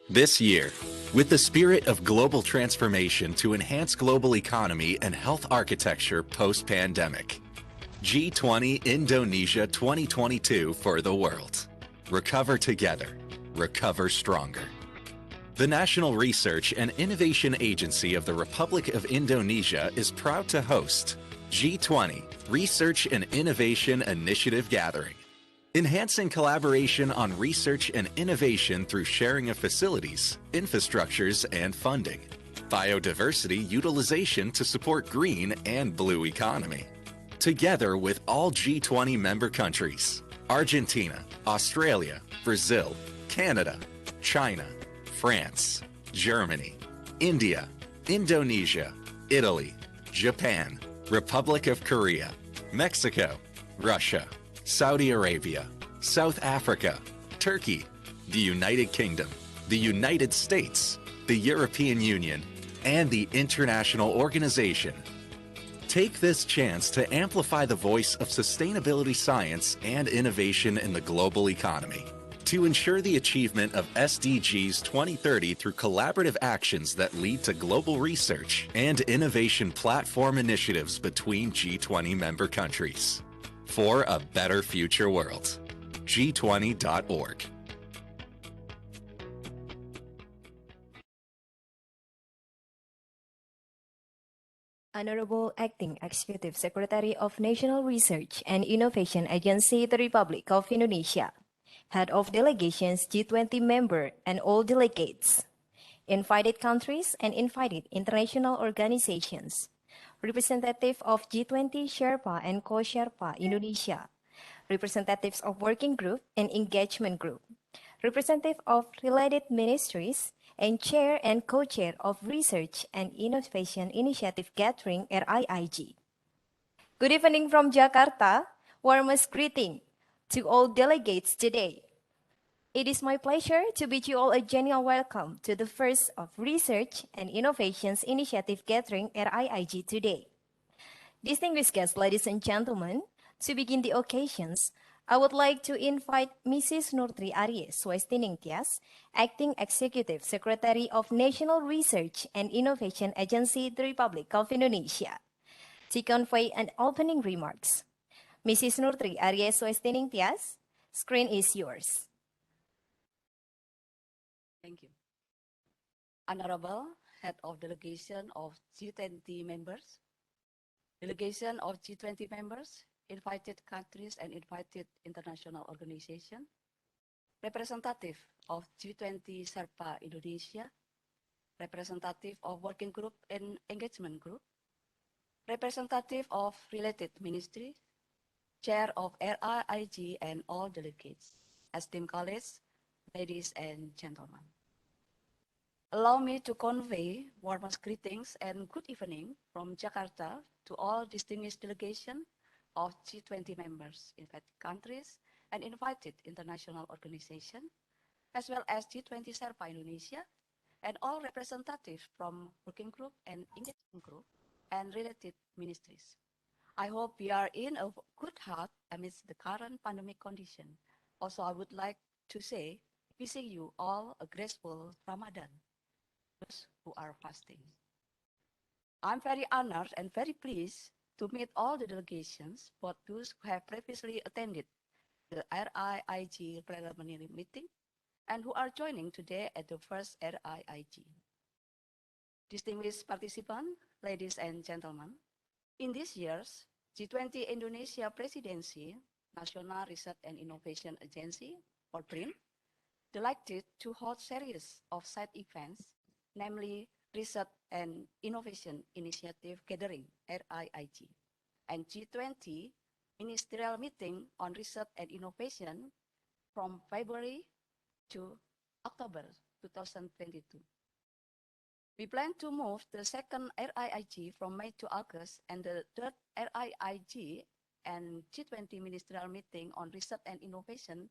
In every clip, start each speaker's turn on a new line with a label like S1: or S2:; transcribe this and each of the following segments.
S1: This year, with the spirit of global transformation to enhance global economy and health architecture post-pandemic, G20 Indonesia 2022 for the world. Recover together, recover stronger. The National Research and Innovation Agency of the Republic of Indonesia is proud to host G20 Research and Innovation Initiative Gathering, enhancing collaboration on research and innovation through sharing of facilities, infrastructures, and funding, biodiversity utilization to support green and blue economy. Together with all G20 member countries, Argentina, Australia, Brazil, Canada, China, France, Germany, India, Indonesia, Italy, Japan, Republic of Korea, Mexico, Russia, Saudi Arabia, South Africa, Turkey, the United Kingdom, the United States, the European Union, and the International Organization. Take this chance to amplify the voice of sustainability science and innovation in the global economy, to ensure the achievement of SDGs 2030 through collaborative actions that lead to global research and innovation platform initiatives between G20 member countries. For a better future world. G20.org.
S2: Honorable Acting Executive Secretary of National Research and Innovation Agency, the Republic of Indonesia, Head of Delegations, G20 member, and all delegates, invited countries and invited international organizations, representative of G20 Sherpa and Co-Sherpa Indonesia, representatives of Working Group and Engagement Group, representative of related ministries, and Chair and Co-Chair of Research and Innovation Initiative Gathering RIIG. Good evening from Jakarta. Warmest greeting to all delegates today. It is my pleasure to bid you all a genuine welcome to the first of Research and Innovations Initiative Gathering RIIG today. Distinguished guests, ladies and gentlemen, to begin the occasions, I would like to invite Mrs. Nurtri Aries Westiningtyas, Acting Executive Secretary of National Research and Innovation Agency, the Republic of Indonesia, to convey an opening remarks. Mrs. Nurtri Aries Westiningtyas, screen is yours.
S3: Thank you. Honorable Head of Delegation of G20 members, Delegation of G20 members, invited countries and invited international organizations, representative of G20 Sherpa Indonesia, representative of Working Group and Engagement Group, representative of related ministries, Chair of RIIG, and all delegates, esteemed colleagues, ladies and gentlemen. Allow me to convey warmest greetings and good evening from Jakarta to all distinguished delegation of G20 members, invited countries, and invited international organizations, as well as G20 Sherpa Indonesia, and all representatives from Working Group and Engagement Group and related ministries. I hope we are in a good health amidst the current pandemic condition. Also, I would like to say, wishing you all a graceful Ramadan, those who are fasting. I'm very honored and very pleased to meet all the delegations, both those who have previously attended the RIIG preliminary meeting and who are joining today at the first RIIG. Distinguished participants, ladies and gentlemen, in this year's G20 Indonesia Presidency, National Research and Innovation Agency, or BRIN, delighted to hold series of side events, namely Research and Innovation Initiative Gathering, RIIG, and G20 Ministerial Meeting on Research and Innovation from February to October 2022. We plan to move the second RIIG from May to August and the third RIIG and G20 Ministerial Meeting on Research and Innovation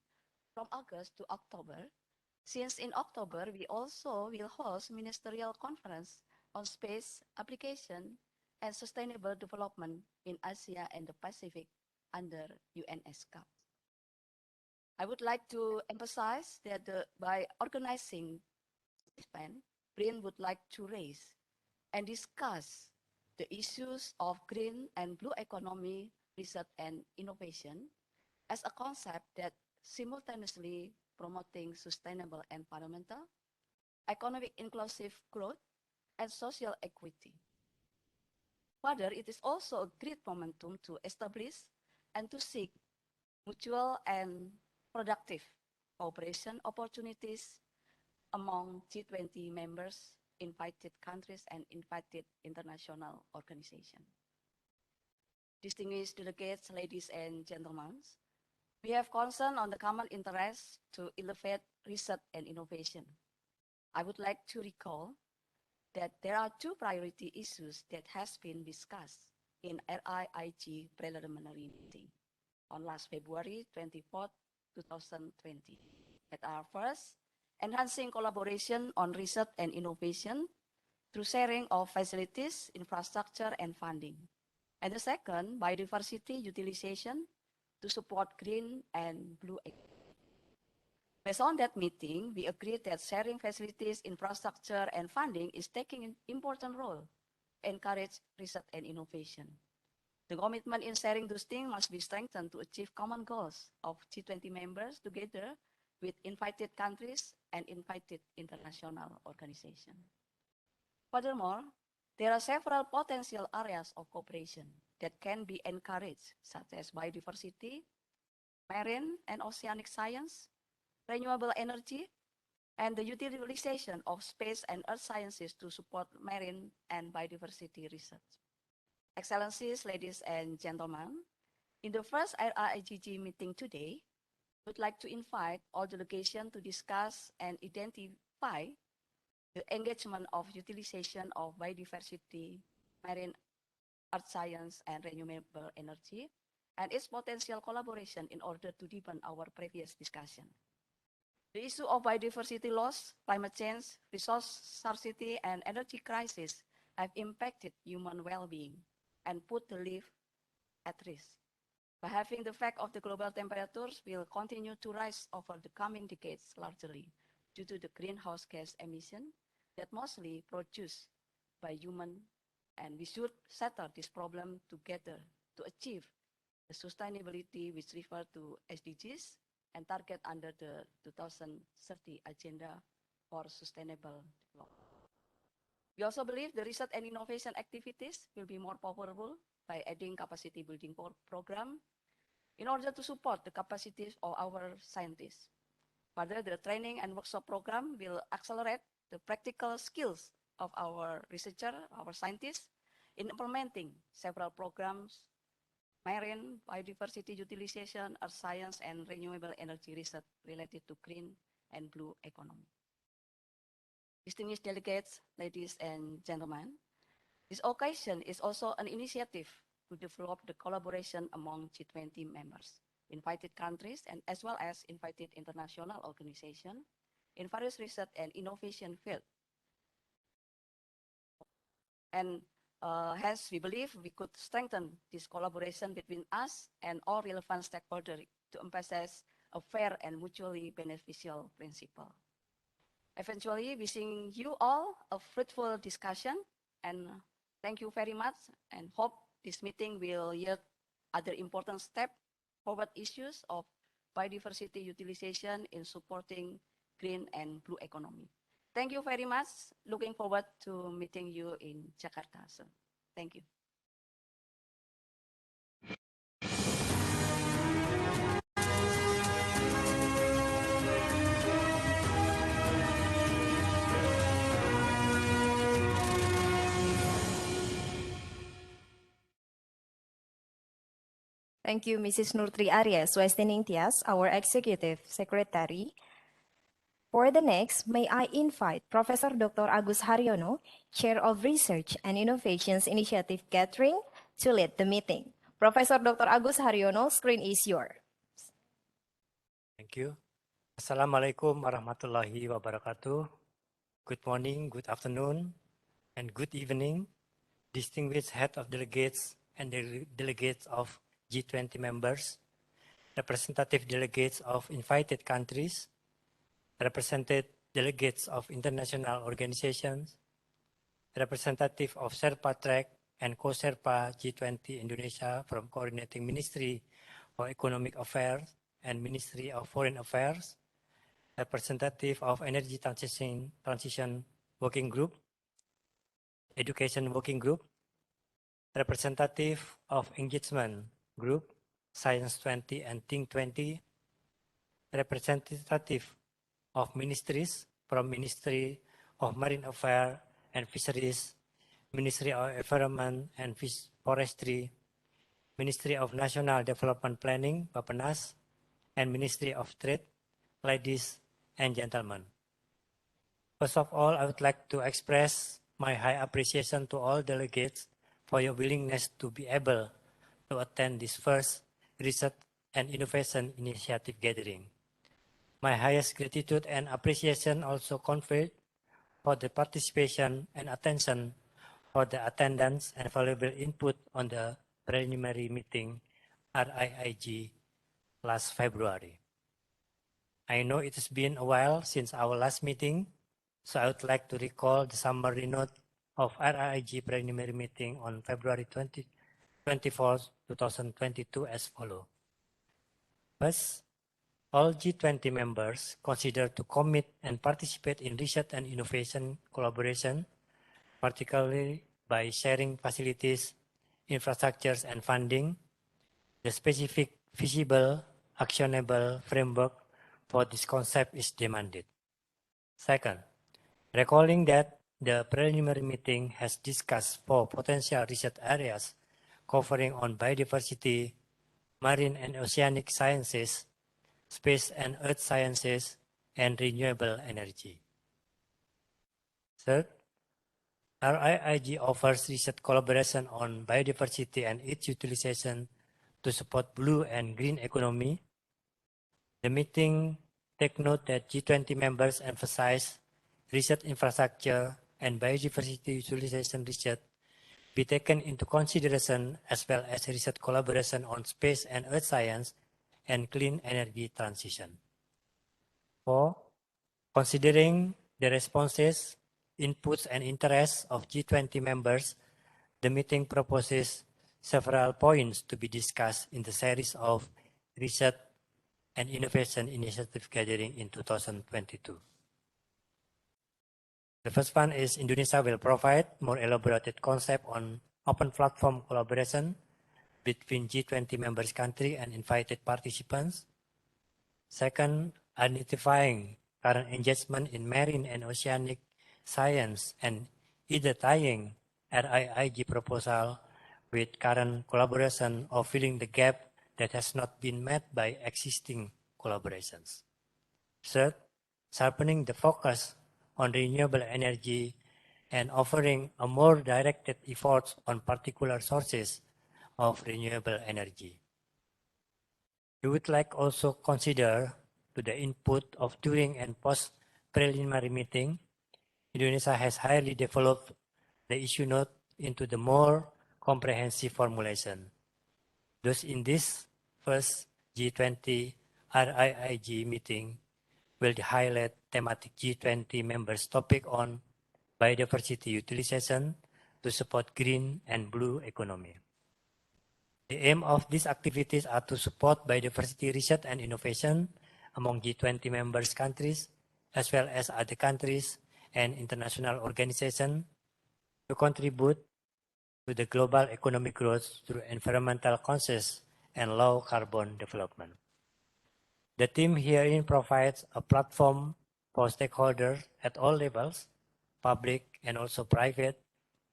S3: from August to October, since in October we also will host Ministerial Conference on Space Application and Sustainable Development in Asia and the Pacific under UNESCO. I would like to emphasize that by organizing participants, BRIN would like to raise and discuss the issues of green and blue economy research and innovation as a concept that simultaneously promoting sustainable environmental, economic inclusive growth, and social equity. Further, it is also a great momentum to establish and to seek mutual and productive cooperation opportunities among G20 members, invited countries, and invited international organizations. Distinguished delegates, ladies and gentlemen, we have concern on the common interest to elevate research and innovation. I would like to recall that there are two priority issues that has been discussed in RIIG preliminary meeting on last February 24, 2020. That are first, enhancing collaboration on research and innovation through sharing of facilities, infrastructure, and funding. And the second, biodiversity utilization to support green and blue economy. Based on that meeting, we agreed that sharing facilities, infrastructure, and funding is taking an important role to encourage research and innovation. The commitment in sharing those things must be strengthened to achieve common goals of G20 members together with invited countries and invited international organizations. Furthermore, there are several potential areas of cooperation that can be encouraged, such as biodiversity, marine and oceanic science, renewable energy, and the utilization of space and earth sciences to support marine and biodiversity research. Excellencies, ladies and gentlemen, in the first RIIGG meeting today, I would like to invite all delegations to discuss and identify the engagement of utilization of biodiversity, marine earth science, and renewable energy, and its potential collaboration in order to deepen our previous discussion. The issue of biodiversity loss, climate change, resource scarcity, and energy crisis have impacted human well-being and put the life at risk. By having the fact of the global temperatures will continue to rise over the coming decades largely due to the greenhouse gas emission that mostly produced by human, and we should settle this problem together to achieve the sustainability which refer to SDGs and target under the 2030 Agenda for Sustainable Development. We also believe the research and innovation activities will be more powerful by adding capacity building program in order to support the capacities of our scientists. Further, the training and workshop program will accelerate the practical skills of our researchers, our scientists, in implementing several programs, marine, biodiversity utilization, earth science, and renewable energy research related to green and blue economy. Distinguished delegates, ladies and gentlemen, this occasion is also an initiative to develop the collaboration among G20 members, invited countries, and as well as invited international organizations in various research and innovation fields. And hence, we believe we could strengthen this collaboration between us and all relevant stakeholders to emphasize a fair and mutually beneficial principle. Eventually, wishing you all a fruitful discussion, and thank you very much, and hope this meeting will yield other important steps forward issues of biodiversity utilization in supporting green and blue economy. Thank you very much. Looking forward to meeting you in Jakarta soon. Thank you.
S2: Thank you, Mrs. Nurtri Aries Westening Tias, our Executive Secretary. For the next, may I invite Professor Dr. Agus Haryono, Chair of Research and Innovations Initiative Gathering, to lead the meeting. Professor Dr. Agus Haryono, screen is yours.
S4: Thank you. Assalamualaikum warahmatullahi wabarakatuh. Good morning, good afternoon, and good evening, distinguished head of delegates and delegates of G20 members, representative delegates of invited countries, representative delegates of international organizations, representative of Sherpa Track and Co-Sherpa G20 Indonesia from Coordinating Ministry for Economic Affairs and Ministry of Foreign Affairs, representative of Energy Transition Working Group, Education Working Group, representative of Engagement Group, Science 20 and Think 20, representative of ministries from Ministry of Marine Affairs and Fisheries, Ministry of Environment and Forestry, Ministry of National Development Planning, Bappenas, and Ministry of Trade. Ladies and gentlemen, first of all, I would like to express my high appreciation to all delegates for your willingness to be able to attend this first Research and Innovation Initiative gathering. My highest gratitude and appreciation also conveyed for the participation and attention for the attendance and valuable input on the preliminary meeting RIIG last February. I know it has been a while since our last meeting, so I would like to recall the summary note of RIIG preliminary meeting on February 24, 2022 as follows. First, all G20 members consider to commit and participate in research and innovation collaboration, particularly by sharing facilities, infrastructures, and funding. The specific, feasible, actionable framework for this concept is demanded. Second, recalling that the preliminary meeting has discussed 4 potential research areas covering on biodiversity, marine and oceanic sciences, space and earth sciences, and renewable energy. Third, RIIG offers research collaboration on biodiversity and its utilization to support blue and green economy. The meeting take note that G20 members emphasize research infrastructure and biodiversity utilization research be taken into consideration, as well as research collaboration on space and earth science and clean energy transition. 4. Considering the responses, inputs, and interests of G20 members, the meeting proposes several points to be discussed in the series of Research and Innovation Initiative gathering in 2022. The first one is Indonesia will provide more elaborated concept on open platform collaboration between G20 members country and invited participants. Second, identifying current engagement in marine and oceanic science and either tying RIIG proposal with current collaboration or filling the gap that has not been met by existing collaborations. Third, sharpening the focus on renewable energy and offering a more directed efforts on particular sources of renewable energy. We would like also consider to the input of during and post preliminary meeting. Indonesia has highly developed the issue note into the more comprehensive formulation. Thus, in this first G20 RIIG meeting, will highlight thematic G20 members' topic on biodiversity utilization to support green and blue economy. The aim of these activities are to support biodiversity research and innovation among G20 members countries, as well as other countries and international organizations, to contribute to the global economic growth through environmental conscious and low carbon development. The team herein provides a platform for stakeholders at all levels, public and also private,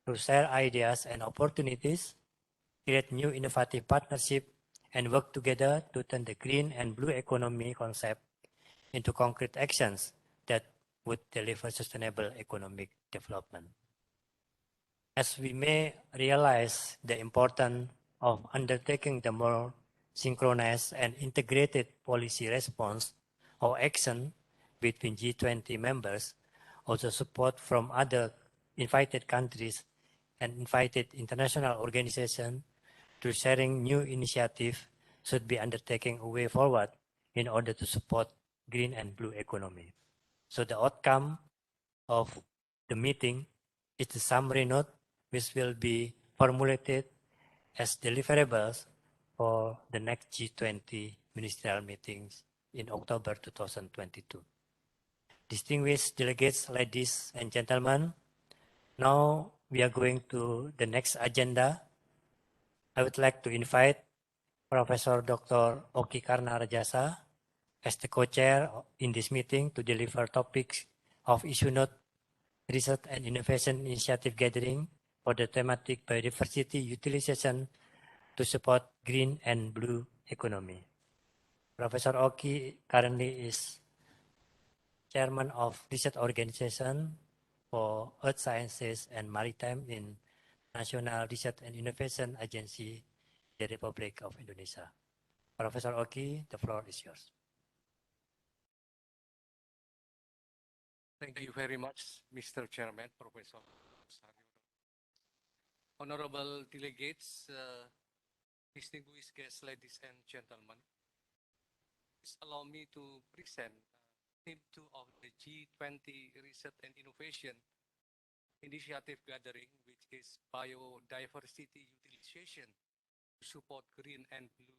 S4: to share ideas and opportunities, create new innovative partnerships, and work together to turn the green and blue economy concept into concrete actions that would deliver sustainable economic development. As we may realize the importance of undertaking the more synchronized and integrated policy response or action between G20 members, also support from other invited countries and invited international organizations to sharing new initiatives should be undertaken a way forward in order to support green and blue economy. So the outcome of the meeting is the summary note, which will be formulated as deliverables for the next G20 ministerial meetings in October 2022. Distinguished delegates, ladies and gentlemen, now we are going to the next agenda. I would like to invite Professor Dr. Oki Karna Rajasa as the co-chair in this meeting to deliver topics of issue note, research and innovation initiative gathering for the thematic biodiversity utilization to support green and blue economy. Professor Oki currently is chairman of research organization for earth sciences and maritime in National Research and Innovation Agency, the Republic of Indonesia. Professor Oki, the floor is yours.
S5: Thank you very much, Mr. Chairman, Professor Saryo. Honorable delegates, distinguished guests, ladies and gentlemen, please allow me to present theme 2 of the G20 Research and Innovation Initiative Gathering, which is biodiversity utilization to support green and blue.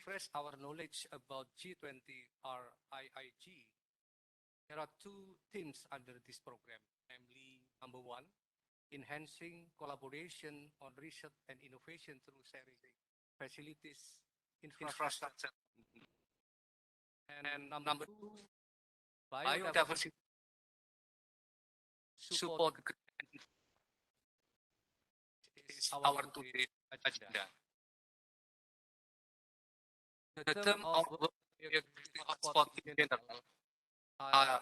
S5: To refresh our knowledge about G20 RIIG, there are two themes under this program, namely, number one, enhancing collaboration on research and innovation through sharing facilities, infrastructure, and number two, biodiversity support is our today's agenda. The term of biodiversity hotspot in general are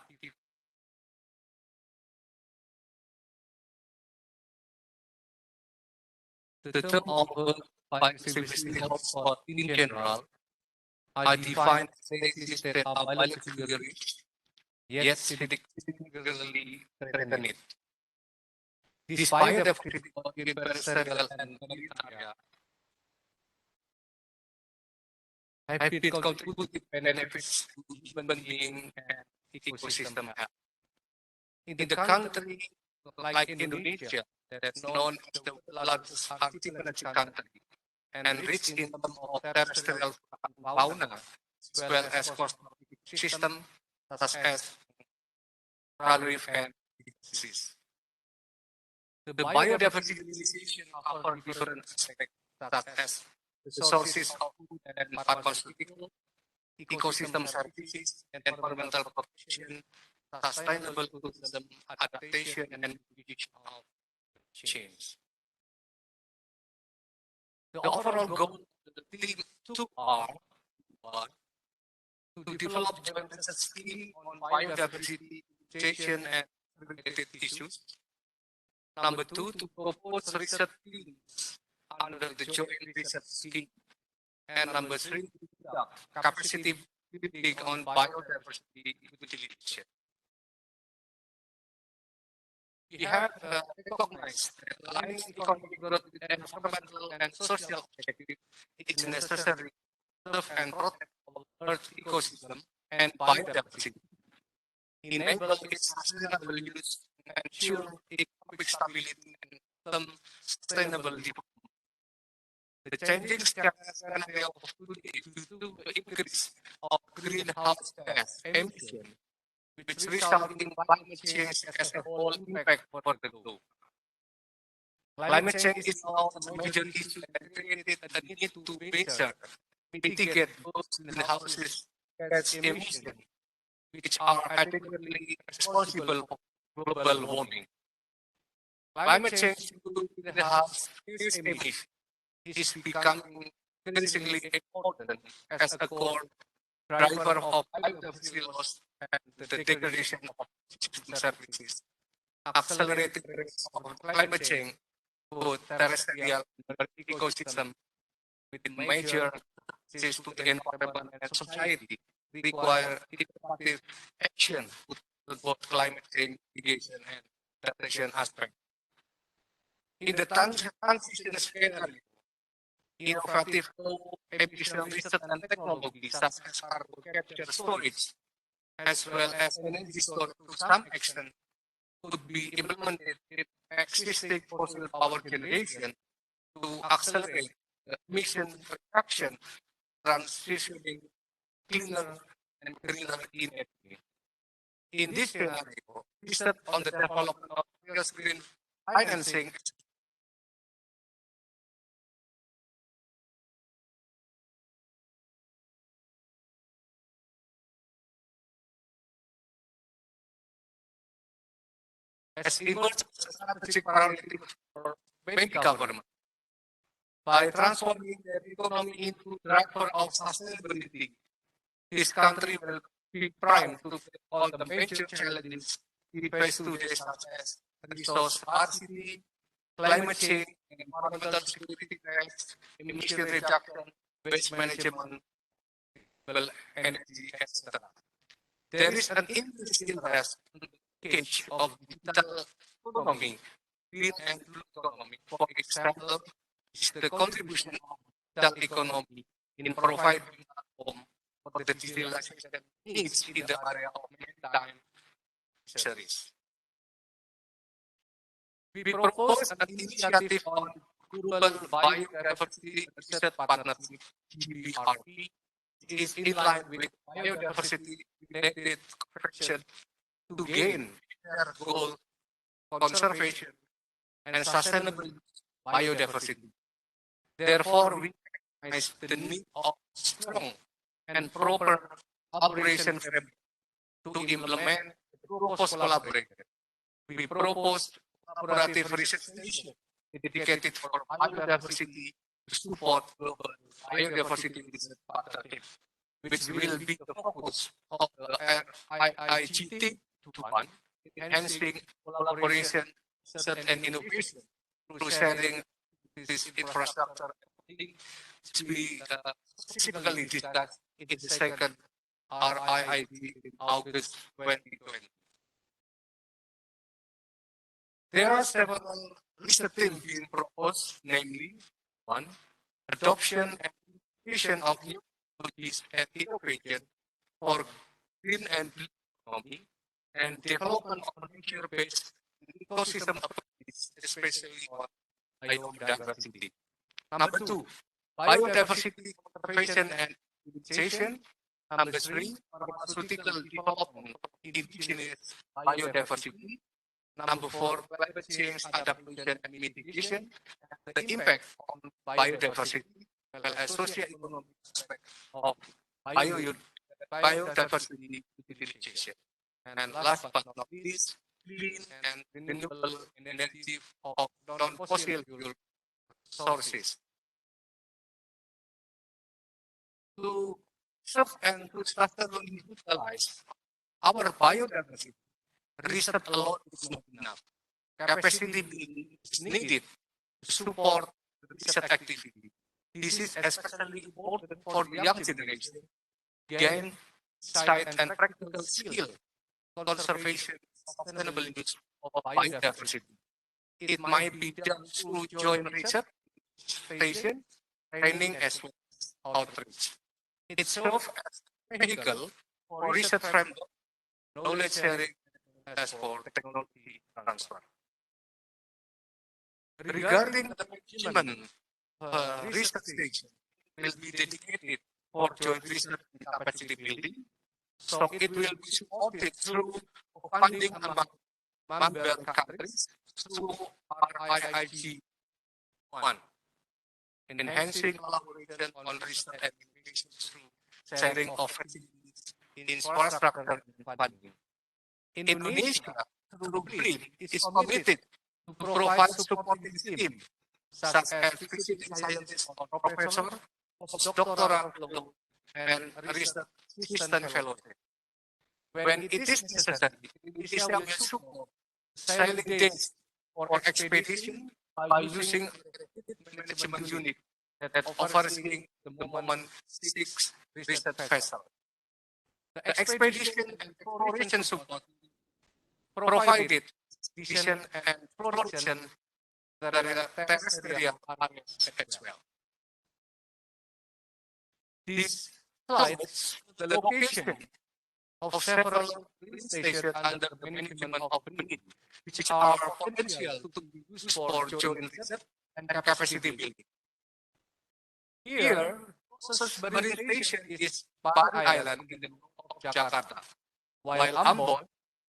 S5: the term of biodiversity hotspot in general are defined as places that are biologically rich, yet significantly threatened. This biodiversity in terrestrial and marine area have been contributed benefits to human being and ecosystem health. In the country like Indonesia, that's known as the largest archipelagic country and rich in terms of terrestrial fauna, as well as coastal ecosystem such as coral reef and fishes. The biodiversity utilization covers different aspects such as the sources of food and pharmaceutical, ecosystem services, environmental protection, sustainable tourism, adaptation, and mitigation of change. The overall goal of the theme 2 are one, to develop joint research skill on biodiversity, education, and related issues. Number two, to propose research teams under the joint research scheme. And number three, to conduct capacity building on biodiversity utilization. We have recognized that aligning economic growth with environmental and social objectives is necessary to serve and protect our Earth ecosystem and biodiversity, enable its sustainable use, and ensure economic stability and long-term sustainable development. The changing scenario of today due to the increase of greenhouse gas emissions, which result in climate change as a whole impact for the globe. Climate change is now a major issue and created a need to measure, mitigate those greenhouse gas emissions, which are adequately responsible for global warming. Climate change to greenhouse gas emissions is becoming increasingly important as a core driver of biodiversity loss and the degradation of ecosystem services, accelerating the rates of climate change, both terrestrial and marine ecosystem, with major threats to the environment and society, require effective action to both climate change mitigation and adaptation aspects. In the transition scenario, innovative low-emission research and technology such as carbon capture storage, as well as energy storage to some extent, could be implemented in existing fossil power generation to accelerate the emission reduction, transitioning cleaner and greener energy. In this scenario, research on the development of green financing has emerged as a strategic priority for many governments. By transforming their economy into driver of sustainability, this country will be primed to face all the major challenges we face today, such as resource scarcity, climate change, environmental security threats, emission reduction, waste management, well, energy, etc. There is an increased interest in the case of digital economy, green and blue economy. For example, is the contribution of digital economy in providing a platform for the digitalization needs in the area of maritime fisheries. We propose an initiative on Global Biodiversity Research Partnership, GBRP, is in line with biodiversity related cooperation to gain their goal, conservation, and sustainable biodiversity. Therefore, we recognize the need of strong and proper collaboration framework to implement the proposed collaboration. We proposed collaborative research station dedicated for biodiversity to support global biodiversity research partnership, which will be the focus of the RIIGT 21, enhancing collaboration, research, and innovation through sharing this infrastructure, which we specifically discussed in the second RIIG in August 2020. There are several research themes being proposed, namely, one, adoption and implementation of new technologies and innovation for green and blue economy, and development of nature-based ecosystem approaches, especially on biodiversity. Number two, biodiversity conservation and utilization. Number three, pharmaceutical development of indigenous biodiversity. Number four, climate change adaptation and mitigation, and the impact on biodiversity, well as socio-economic aspect of biodiversity utilization. And last but not least, clean and renewable energy of non-fossil fuel sources. To serve and to sustainably utilize our biodiversity, research alone is not enough. Capacity building is needed to support research activity. This is especially important for the young generation, gain sight and practical skill, conservation, sustainable use of biodiversity. It might be done through joint research, station, training, as well as outreach. It serves as a vehicle for research framework, knowledge sharing, as for technology transfer. Regarding the management, research station will be dedicated for joint research and capacity building, so it will be supported through funding among member countries through RIIG 1, enhancing collaboration on research and innovation through sharing of facilities, infrastructure, and funding. Indonesia, through BRIC, is committed to provide supporting team, such as visiting scientists or professor, postdoctoral fellow, and research assistant fellowship. When it is necessary, Indonesia will support sailing days for expedition by using a management unit that overseeing the moment 6 research vessels. The expedition and exploration support provided vision and exploration that are terrestrial areas as well. This slides the location of several green stations under the management of Riig, which are potential to be used for joint research and capacity building. Here, closest marine station is Bali Island in the north of Jakarta, while Ambon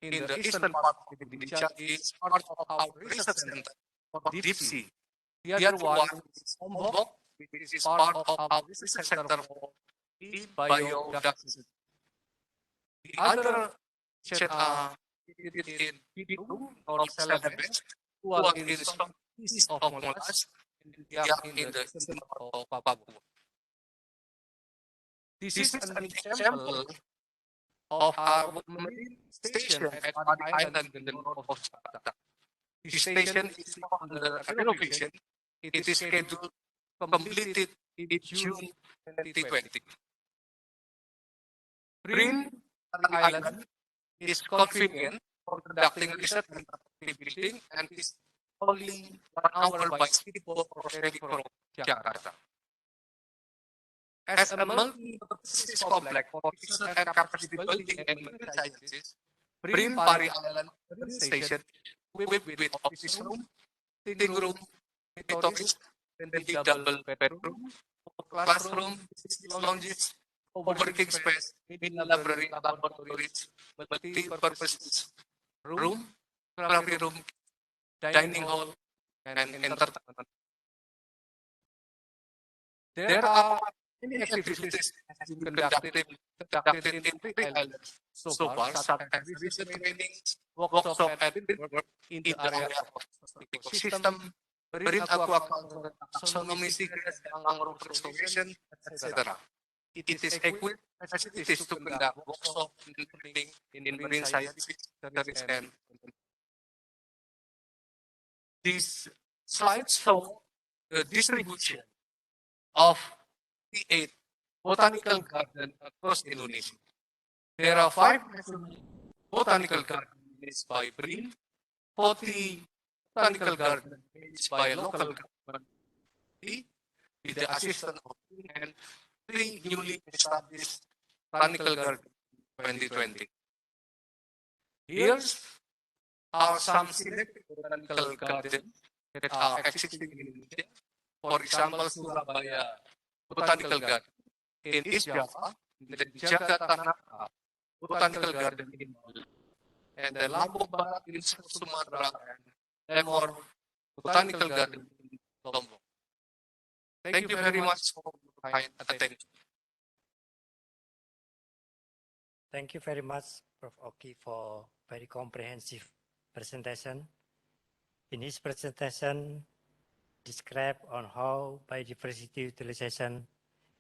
S5: in the eastern part of Indonesia is part of our research center for deep sea. The other one is Lombok, which is part of our research center for deep biodiversity. The other station are in Bidung or Celebes, who are in the southeast of Monas, and they are in the eastern part of Papua. This is an example of our marine station at Bali Island in the north of Jakarta. This station is now under renovation. It is scheduled completed in June 2020. Green Bali Island is convenient for conducting research and building and is only 1 hour by speedboat or ferry from Jakarta. As a multi-purpose complex for research and capacity building and marine sciences, Green Bali Island Marine Station equipped with office room, sitting room, monitors, 20 double bedroom, classroom, 6 lounges, working space, mini library, laboratories, multi-purpose room, therapy room, dining hall, and entertainment. There are many activities conducted in Riig Island so far, such as research trainings, workshop and work in the area of ecosystem, marine aquaculture, taxonomy secrets, mangrove restoration, etc. It is equipped facilities to conduct workshop and training in marine sciences, studies, and these slides show the distribution of the 8 botanical gardens across Indonesia. There are 5 national botanical gardens managed by BRIN, 40 botanical gardens managed by a local government with the assistance of BRIN, and 3 newly established botanical gardens in 2020. Here are some selected botanical gardens that are existing in Indonesia. For example, Surabaya Botanical Garden in East Java, the Jagatanaka Botanical Garden in Bali, and the Lampung Barat in Sumatra, and Lemor Botanical Garden in Lombok. Thank you very much for your kind attention.
S4: Thank you very much, Prof. Oki, for very comprehensive presentation. In his presentation, describe on how biodiversity utilization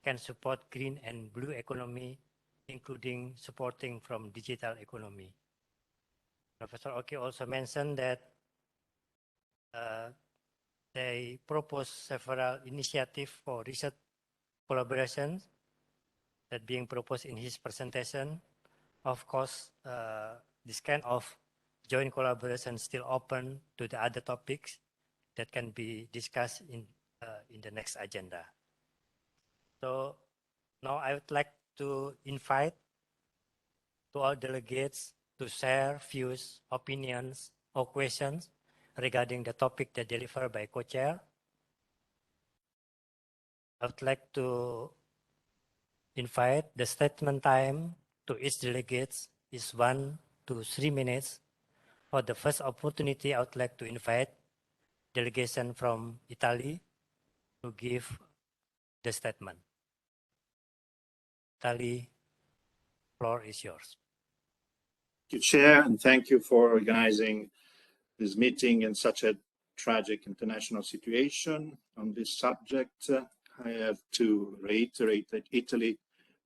S4: can support green and blue economy, including supporting from digital economy. Professor Oki also mentioned that they propose several initiatives for research collaborations that being proposed in his presentation. Of course, this kind of joint collaboration still open to the other topics that can be discussed in the next agenda. So now I would like to invite to all delegates to share views, opinions, or questions regarding the topic that delivered by co-chair. I would like to invite the statement time to each delegate is 1 to 3 minutes. For the first opportunity, I would like to invite delegation from Italy to give the statement. Italy, floor is yours.
S6: Thank you, Chair, and thank you for organizing this meeting in such a tragic international situation. On this subject, I have to reiterate that Italy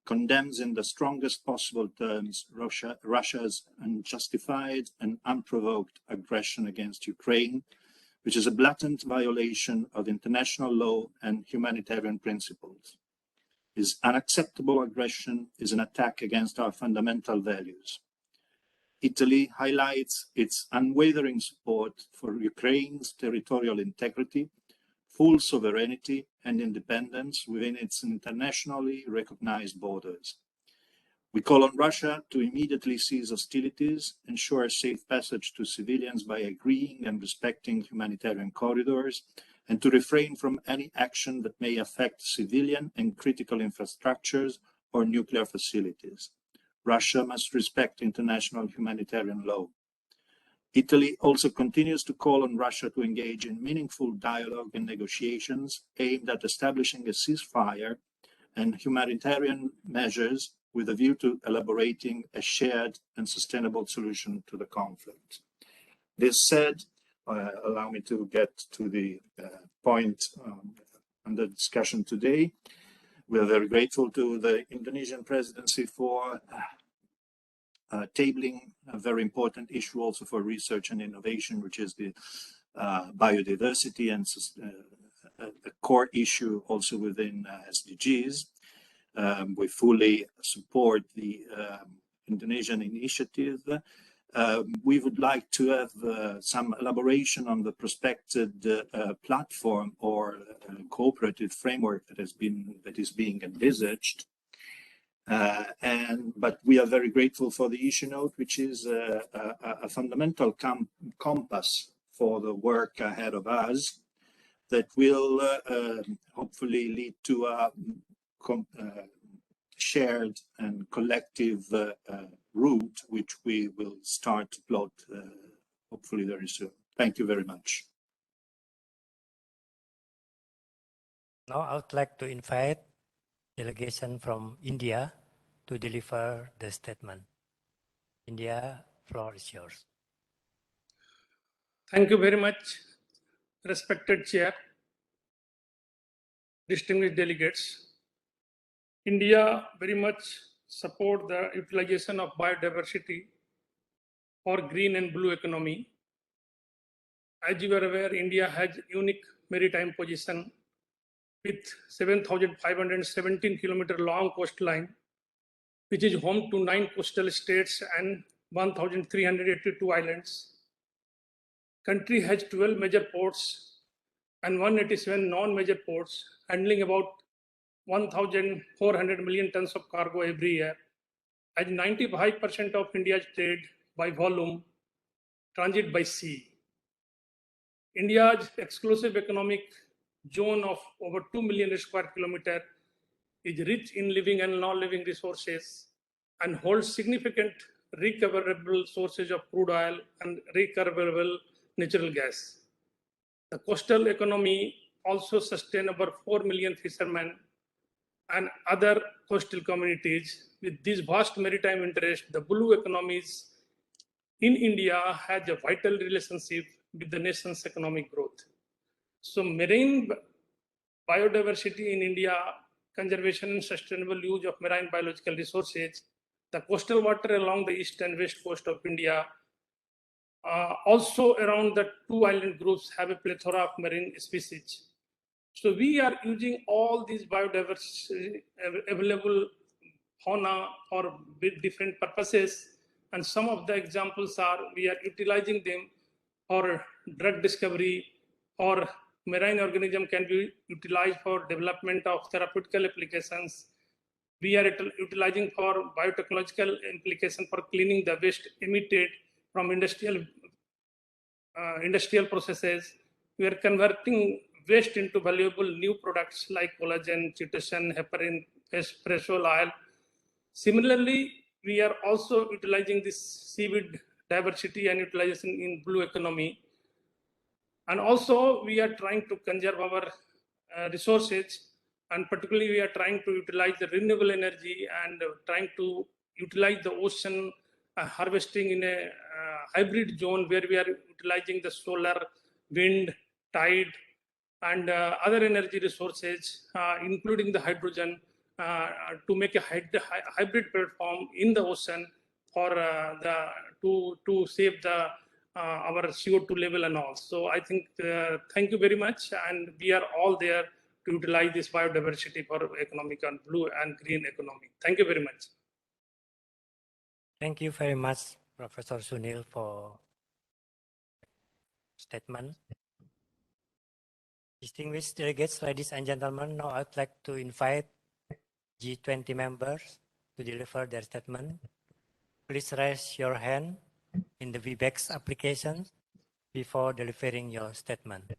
S6: condemns in the strongest possible terms Russia's unjustified and unprovoked aggression against Ukraine, which is a blatant violation of international law and humanitarian principles. This unacceptable aggression is an attack against our fundamental values. Italy highlights its unwavering support for Ukraine's territorial integrity, full sovereignty, and independence within its internationally recognized borders. We call on Russia to immediately cease hostilities, ensure a safe passage to civilians by agreeing and respecting humanitarian corridors, and to refrain from any action that may affect civilian and critical infrastructures or nuclear facilities. Russia must respect international humanitarian law. Italy also continues to call on Russia to engage in meaningful dialogue and negotiations aimed at establishing a ceasefire and humanitarian measures with a view to elaborating a shared and sustainable solution to the conflict. This said, allow me to get to the point under discussion today. We are very grateful to the Indonesian presidency for tabling a very important issue also for research and innovation, which is the biodiversity and a core issue also within SDGs. We fully support the Indonesian initiative. We would like to have some elaboration on the prospected platform or cooperative framework that is being envisaged. But we are very grateful for the issue note, which is a fundamental compass for the work ahead of us that will hopefully lead to a shared and collective route, which we will start to plot hopefully very soon. Thank you very much.
S4: Now I would like to invite delegation from India to deliver the statement. India, floor is yours.
S7: Thank you very much, respected Chair, distinguished delegates. India very much support the utilization of biodiversity for green and blue economy. As you are aware, India has unique maritime position with 7,517 kilometer long coastline, which is home to 9 coastal states and 1,382 islands. Country has 12 major ports and 187 non-major ports, handling about 1,400 million tons of cargo every year. As 95% of India's trade by volume transit by sea. India's exclusive economic zone of over 2 million square kilometers is rich in living and non-living resources and holds significant recoverable sources of crude oil and recoverable natural gas. The coastal economy also sustains over 4 million fishermen and other coastal communities. With this vast maritime interest, the blue economies in India has a vital relationship with the nation's economic growth. So marine biodiversity in India, conservation and sustainable use of marine biological resources, the coastal water along the east and west coast of India, also around the 2 island groups have a plethora of marine species. So we are using all these biodiversity available fauna for different purposes. And some of the examples are we are utilizing them for drug discovery, or marine organism can be utilized for development of therapeutical applications. We are utilizing for biotechnological implication for cleaning the waste emitted from industrial processes. We are converting waste into valuable new products like collagen, chitosan, heparin, fresh oil. Similarly, we are also utilizing this seaweed diversity and utilization in blue economy. And also we are trying to conserve our resources, and particularly we are trying to utilize the renewable energy and trying to utilize the ocean harvesting in a hybrid zone where we are utilizing the solar, wind, tide, and other energy resources, including the hydrogen, to make a hybrid platform in the ocean for to save the our CO2 level and all. So I think thank you very much, and we are all there to utilize this biodiversity for economic and blue and green economy. Thank you very much.
S4: Thank you very much, Professor Sunil, for statement. Distinguished delegates, ladies and gentlemen, now I'd like to invite G20 members to deliver their statement. Please raise your hand in the Webex application before delivering your statement.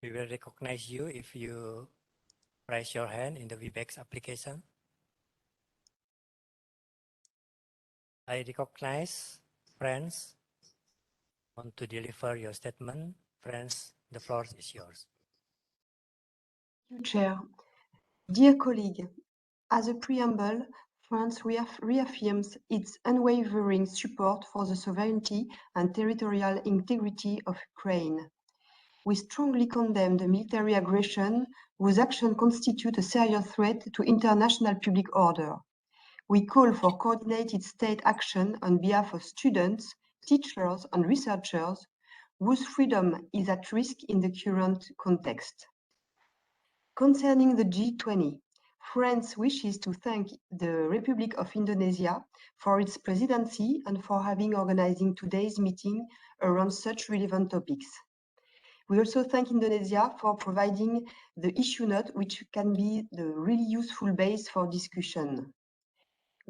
S4: We will recognize you if you raise your hand in the Webex application. I recognize friends. Want to deliver your statement? Friends, the floor is yours.
S8: Thank you, Chair. Dear colleague, as a preamble, France reaffirms its unwavering support for the sovereignty and territorial integrity of Ukraine. We strongly condemn the military aggression whose action constitute a serious threat to international public order. We call for coordinated state action on behalf of students, teachers, and researchers whose freedom is at risk in the current context. Concerning the G20, France wishes to thank the Republic of Indonesia for its presidency and for having organizing today's meeting around such relevant topics. We also thank Indonesia for providing the issue note, which can be the really useful base for discussion.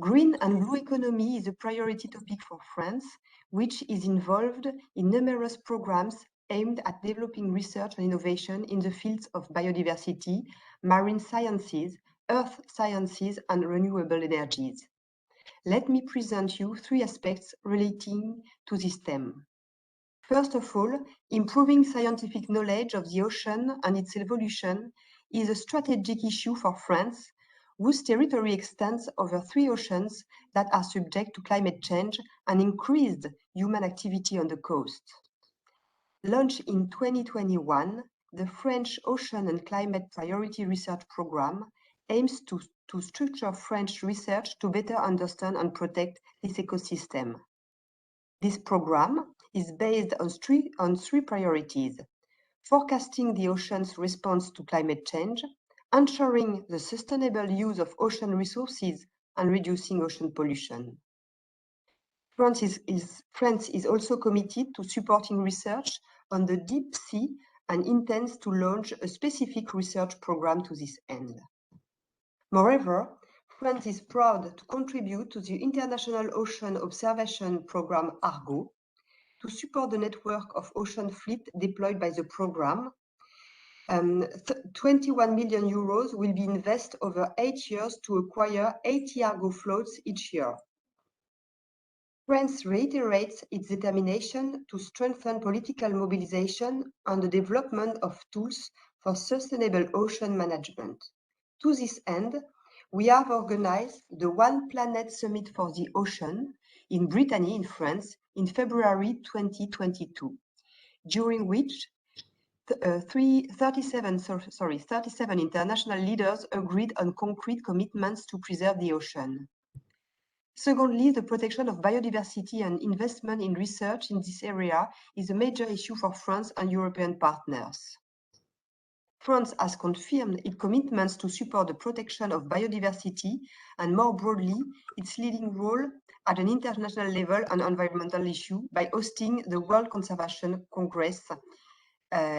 S8: Green and blue economy is a priority topic for France, which is involved in numerous programs aimed at developing research and innovation in the fields of biodiversity, marine sciences, earth sciences, and renewable energies. Let me present you three aspects relating to this theme. First of all, improving scientific knowledge of the ocean and its evolution is a strategic issue for France, whose territory extends over 3 oceans that are subject to climate change and increased human activity on the coast. Launched in 2021, the French Ocean and Climate Priority Research Programme aims to structure French research to better understand and protect this ecosystem. This programme is based on three priorities: forecasting the ocean's response to climate change, ensuring the sustainable use of ocean resources, and reducing ocean pollution. France is also committed to supporting research on the deep sea and intends to launch a specific research program to this end. Moreover, France is proud to contribute to the International Ocean Observation Programme Argo to support the network of ocean fleet deployed by the program. 21 million euros will be invested over 8 years to acquire 80 Argo floats each year. France reiterates its determination to strengthen political mobilization and the development of tools for sustainable ocean management. To this end, we have organized the One Planet Summit for the Ocean in Brittany, in France, in February 2022, during which 37 international leaders agreed on concrete commitments to preserve the ocean. Secondly, the protection of biodiversity and investment in research in this area is a major issue for France and European partners. France has confirmed its commitments to support the protection of biodiversity and, more broadly, its leading role at an international level on environmental issues by hosting the World Conservation Congress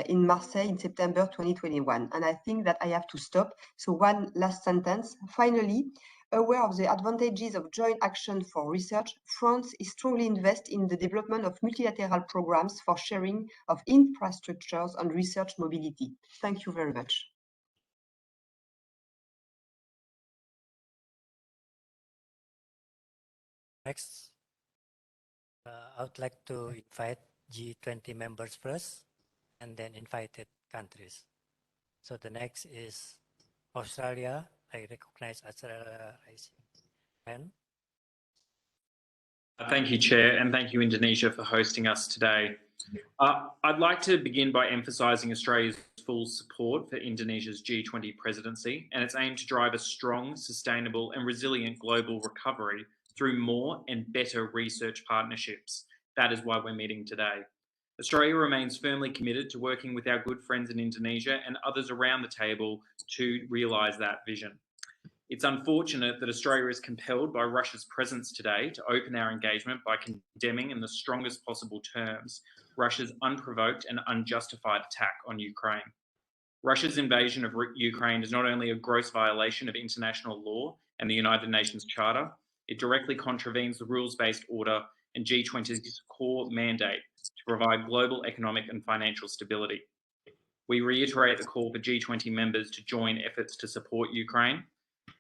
S8: in Marseille in September 2021. And I think that I have to stop. So one last sentence. Finally, aware of the advantages of joint action for research, France is strongly invested in the development of multilateral programs for sharing of infrastructures and research mobility. Thank you very much.
S4: Next, I would like to invite G20 members first, and then invited countries. So the next is Australia. I recognize Australia raising hand.
S9: Thank you, Chair, and thank you, Indonesia, for hosting us today. I'd like to begin by emphasising Australia's full support for Indonesia's G20 presidency and its aim to drive a strong, sustainable and resilient global recovery through more and better research partnerships. That is why we're meeting today. Australia remains firmly committed to working with our good friends in Indonesia and others around the table to realise that vision. It's unfortunate that Australia is compelled by Russia's presence today to open our engagement by condemning in the strongest possible terms Russia's unprovoked and unjustified attack on Ukraine. Russia's invasion of Ukraine is not only a gross violation of international law and the United Nations Charter, it directly contravenes the rules-based order and G20's core mandate to provide global economic and financial stability. We reiterate the call for G20 members to join efforts to support Ukraine.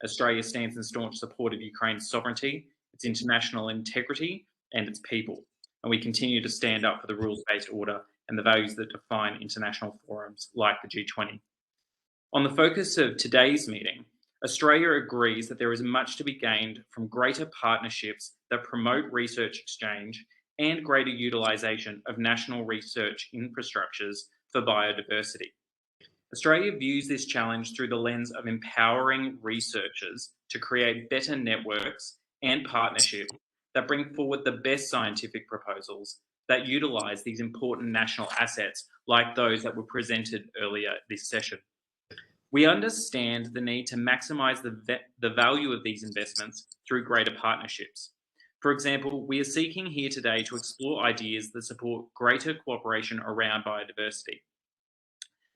S9: Australia stands in staunch support of Ukraine's sovereignty, its international integrity, and its people. And we continue to stand up for the rules-based order and the values that define international forums like the G20. On the focus of today's meeting, Australia agrees that there is much to be gained from greater partnerships that promote research exchange and greater utilisation of national research infrastructures for biodiversity. Australia views this challenge through the lens of empowering researchers to create better networks and partnerships that bring forward the best scientific proposals that utilise these important national assets like those that were presented earlier this session. We understand the need to maximise the value of these investments through greater partnerships. For example, we are seeking here today to explore ideas that support greater cooperation around biodiversity.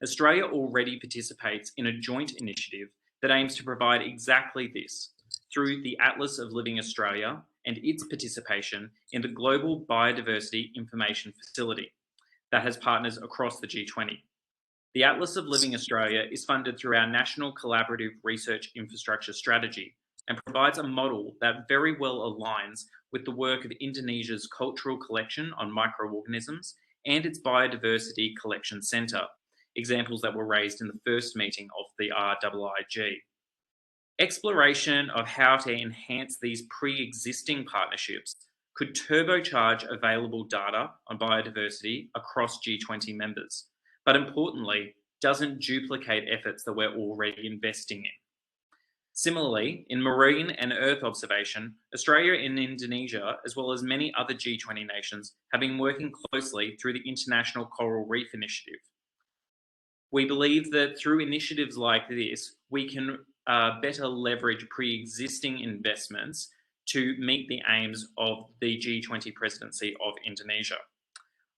S9: Australia already participates in a joint initiative that aims to provide exactly this through the Atlas of Living Australia and its participation in the Global Biodiversity Information Facility that has partners across the G20. The Atlas of Living Australia is funded through our National Collaborative Research Infrastructure Strategy and provides a model that very well aligns with the work of Indonesia's Cultural Collection on Microorganisms and its Biodiversity Collection Centre, examples that were raised in the first meeting of the RIIG. Exploration of how to enhance these pre-existing partnerships could turbocharge available data on biodiversity across G20 members, but importantly, doesn't duplicate efforts that we're already investing in. Similarly, in marine and earth observation, Australia and Indonesia, as well as many other G20 nations, have been working closely through the International Coral Reef Initiative. We believe that through initiatives like this, we can better leverage pre-existing investments to meet the aims of the G20 presidency of Indonesia.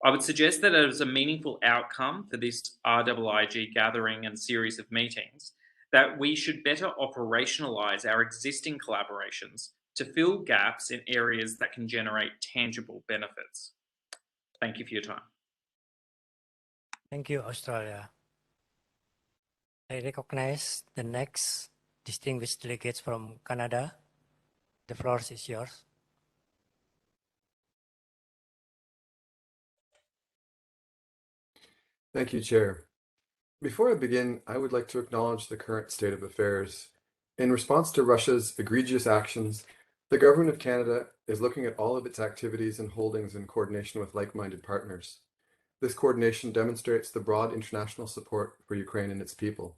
S9: I would suggest that as a meaningful outcome for this RIIG gathering and series of meetings, that we should better operationalise our existing collaborations to fill gaps in areas that can generate tangible benefits. Thank you for your time.
S4: Thank you, Australia. I recognize the next distinguished delegates from Canada. The floor is yours.
S10: Thank you, Chair. Before I begin, I would like to acknowledge the current state of affairs. In response to Russia's egregious actions, the Government of Canada is looking at all of its activities and holdings in coordination with like-minded partners. This coordination demonstrates the broad international support for Ukraine and its people.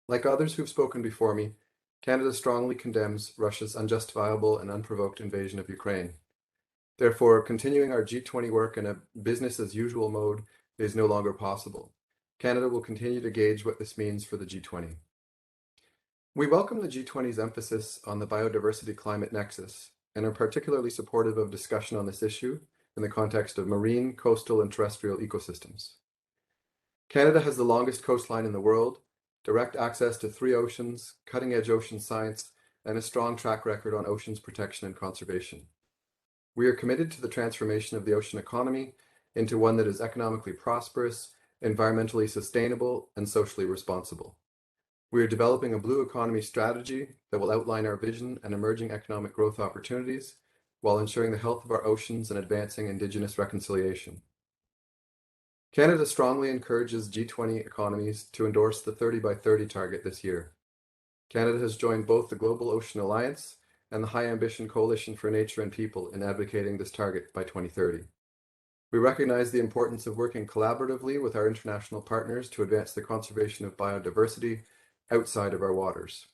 S10: Like others who've spoken before me, Canada strongly condemns Russia's unjustifiable and unprovoked invasion of Ukraine. Therefore, continuing our G20 work in a business-as-usual mode is no longer possible. Canada will continue to gauge what this means for the G20. We welcome the G20's emphasis on the biodiversity climate nexus and are particularly supportive of discussion on this issue in the context of marine, coastal, and terrestrial ecosystems. Canada has the longest coastline in the world, direct access to 3 oceans, cutting-edge ocean science, and a strong track record on oceans protection and conservation. We are committed to the transformation of the ocean economy into one that is economically prosperous, environmentally sustainable, and socially responsible. We are developing a blue economy strategy that will outline our vision and emerging economic growth opportunities while ensuring the health of our oceans and advancing Indigenous reconciliation. Canada strongly encourages G20 economies to endorse the 30 by 30 target this year. Canada has joined both the Global Ocean Alliance and the High Ambition Coalition for Nature and People in advocating this target by 2030. We recognize the importance of working collaboratively with our international partners to advance the conservation of biodiversity outside of our waters.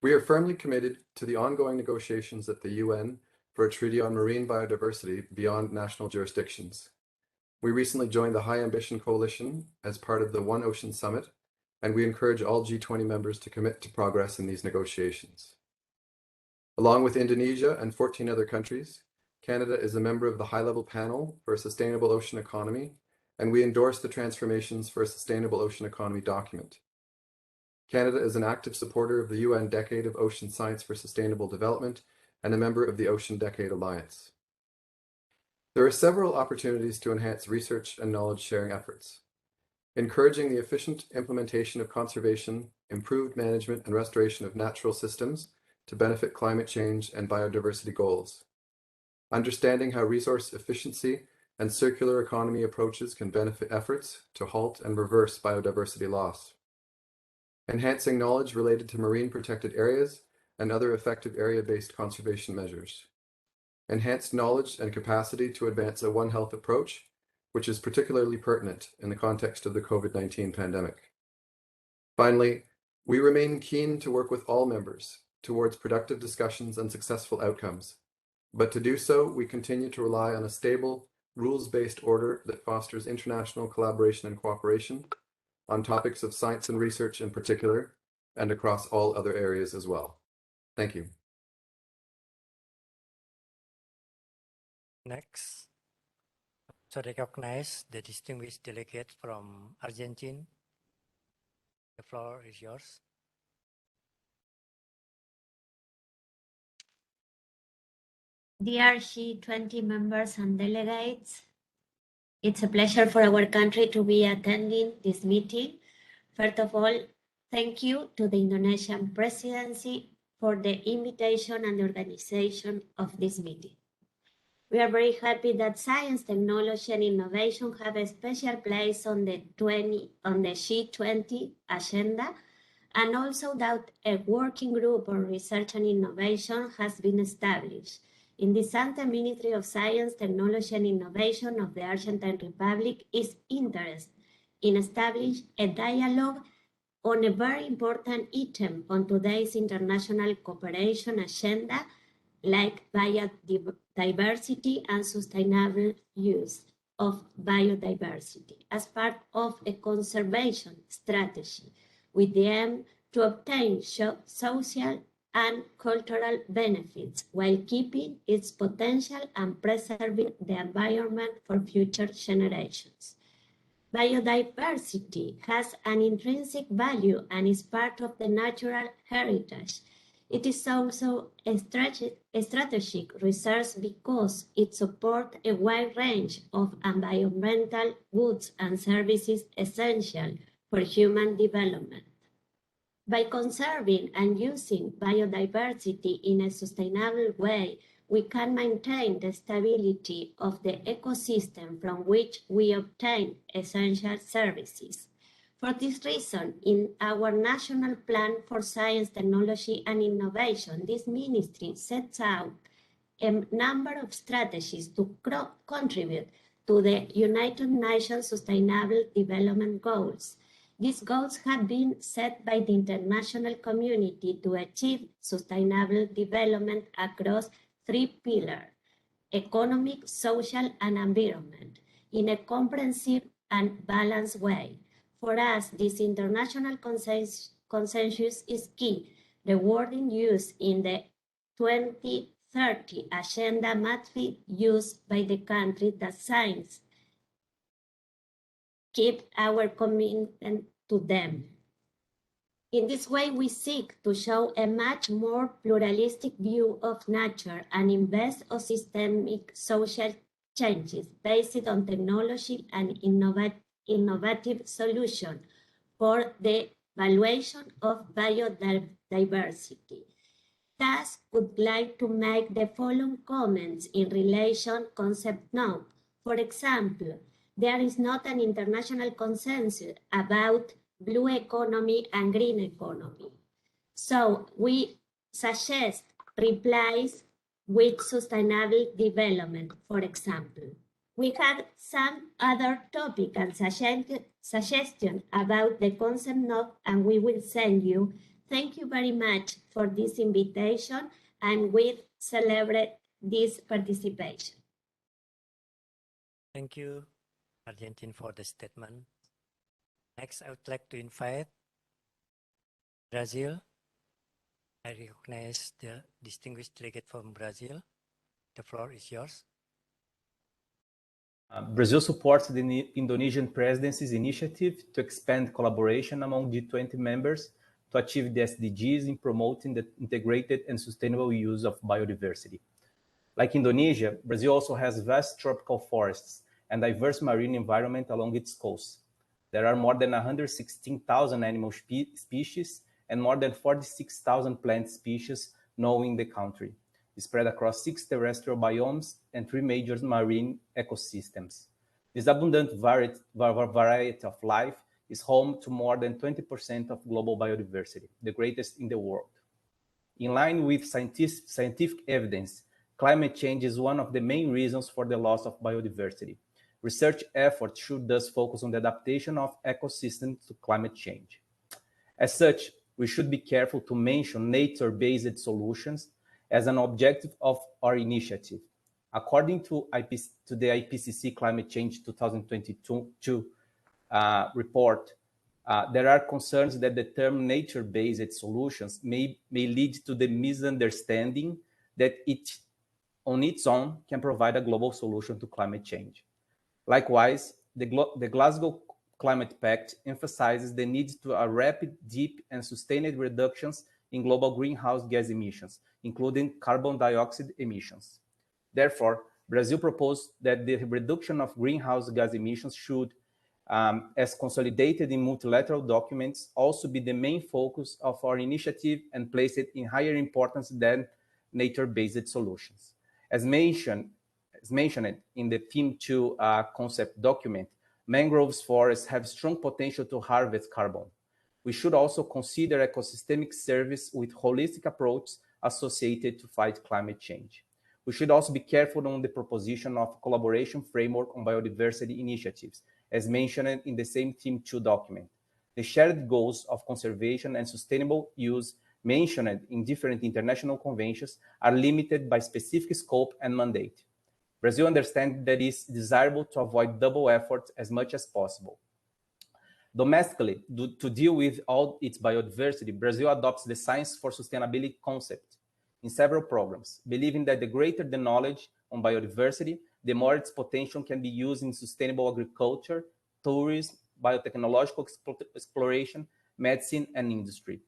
S10: We are firmly committed to the ongoing negotiations at the UN for a treaty on marine biodiversity beyond national jurisdictions. We recently joined the High Ambition Coalition as part of the One Ocean Summit and we encourage all G20 members to commit to progress in these negotiations. Along with Indonesia and 14 other countries, Canada is a member of the high-level panel for a sustainable ocean economy, and we endorse the Transformations for a Sustainable Ocean Economy document. Canada is an active supporter of the UN Decade of Ocean Science for Sustainable Development and a member of the Ocean Decade Alliance. There are several opportunities to enhance research and knowledge-sharing efforts. Encouraging the efficient implementation of conservation, improved management and restoration of natural systems to benefit climate change and biodiversity goals. Understanding how resource efficiency and circular economy approaches can benefit efforts to halt and reverse biodiversity loss. Enhancing knowledge related to marine protected areas and other effective area-based conservation measures. Enhanced knowledge and capacity to advance a One Health approach, which is particularly pertinent in the context of the COVID-19 pandemic. Finally, we remain keen to work with all members towards productive discussions and successful outcomes. But to do so, we continue to rely on a stable, rules-based order that fosters international collaboration and cooperation on topics of science and research in particular, and across all other areas as well. Thank you.
S4: Next, to recognize the distinguished delegate from Argentina. The floor is yours.
S11: Dear G20 members and delegates, it's a pleasure for our country to be attending this meeting. First of all, thank you to the Indonesian presidency for the invitation and the organization of this meeting. We are very happy that science, technology, and innovation have a special place on the G20 agenda, and also that a working group on research and innovation has been established. In the Santa Ministry of Science, Technology, and Innovation of the Argentine Republic is interested in establishing a dialogue on a very important item on today's international cooperation agenda, like biodiversity and sustainable use of biodiversity as part of a conservation strategy with the aim to obtain social and cultural benefits while keeping its potential and preserving the environment for future generations. Biodiversity has an intrinsic value and is part of the natural heritage. It is also a strategic resource because it supports a wide range of environmental goods and services essential for human development. By conserving and using biodiversity in a sustainable way, we can maintain the stability of the ecosystem from which we obtain essential services. For this reason, in our National Plan for Science, Technology, and Innovation, this ministry sets out a number of strategies to contribute to the United Nations Sustainable Development Goals. These goals have been set by the international community to achieve sustainable development across three pillars: economic, social, and environment, in a comprehensive and balanced way. For us, this international consensus is key. The wording used in the 2030 agenda must be used by the country that signs. Keep our commitment to them. In this way, we seek to show a much more pluralistic view of nature and invest in systemic social changes based on technology and innovative solutions for the valuation of biodiversity. Thus, would like to make the following comments in relation concept note. For example, there is not an international consensus about blue economy and green economy. So we suggest replies with sustainable development, for example. We have some other topic and suggestion about the concept note, and we will send you. Thank you very much for this invitation, and we celebrate this participation.
S4: Thank you, Argentine, for the statement. Next, I would like to invite Brazil. I recognize the distinguished delegate from Brazil. The floor is yours.
S12: Brazil supports the Indonesian presidency's initiative to expand collaboration among G20 members to achieve the SDGs in promoting the integrated and sustainable use of biodiversity. Like Indonesia, Brazil also has vast tropical forests and diverse marine environment along its coast. There are more than 116,000 animal species and more than 46,000 plant species known in the country, spread across 6 terrestrial biomes and 3 major marine ecosystems. This abundant variety of life is home to more than 20% of global biodiversity, the greatest in the world. In line with scientific evidence, climate change is one of the main reasons for the loss of biodiversity. Research efforts should thus focus on the adaptation of ecosystems to climate change. As such, we should be careful to mention nature-based solutions as an objective of our initiative. According to the IPCC Climate Change 2022 report, there are concerns that the term nature-based solutions may lead to the misunderstanding that it on its own can provide a global solution to climate change. Likewise, the Glasgow Climate Pact emphasizes the need to a rapid, deep, and sustained reductions in global greenhouse gas emissions, including carbon dioxide emissions. Therefore, Brazil proposed that the reduction of greenhouse gas emissions should, as consolidated in multilateral documents, also be the main focus of our initiative and place it in higher importance than nature-based solutions. As mentioned in the Theme 2 concept document, mangrove forests have strong potential to harvest carbon. We should also consider ecosystemic service with holistic approach associated to fight climate change. We should also be careful on the proposition of collaboration framework on biodiversity initiatives, as mentioned in the same Theme 2 document. The shared goals of conservation and sustainable use mentioned in different international conventions are limited by specific scope and mandate. Brazil understands that it is desirable to avoid double efforts as much as possible. Domestically, to deal with all its biodiversity, Brazil adopts the Science for Sustainability concept in several programs, believing that the greater the knowledge on biodiversity, the more its potential can be used in sustainable agriculture, tourism, biotechnological exploration, medicine, and industry.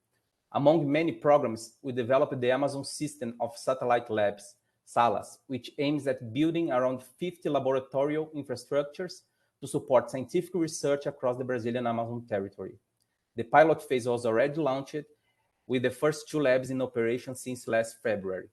S12: Among many programs, we developed the Amazon System of Satellite Labs, SALAS, which aims at building around 50 laboratorial infrastructures to support scientific research across the Brazilian Amazon territory. The pilot phase was already launched with the first 2 labs in operation since last February.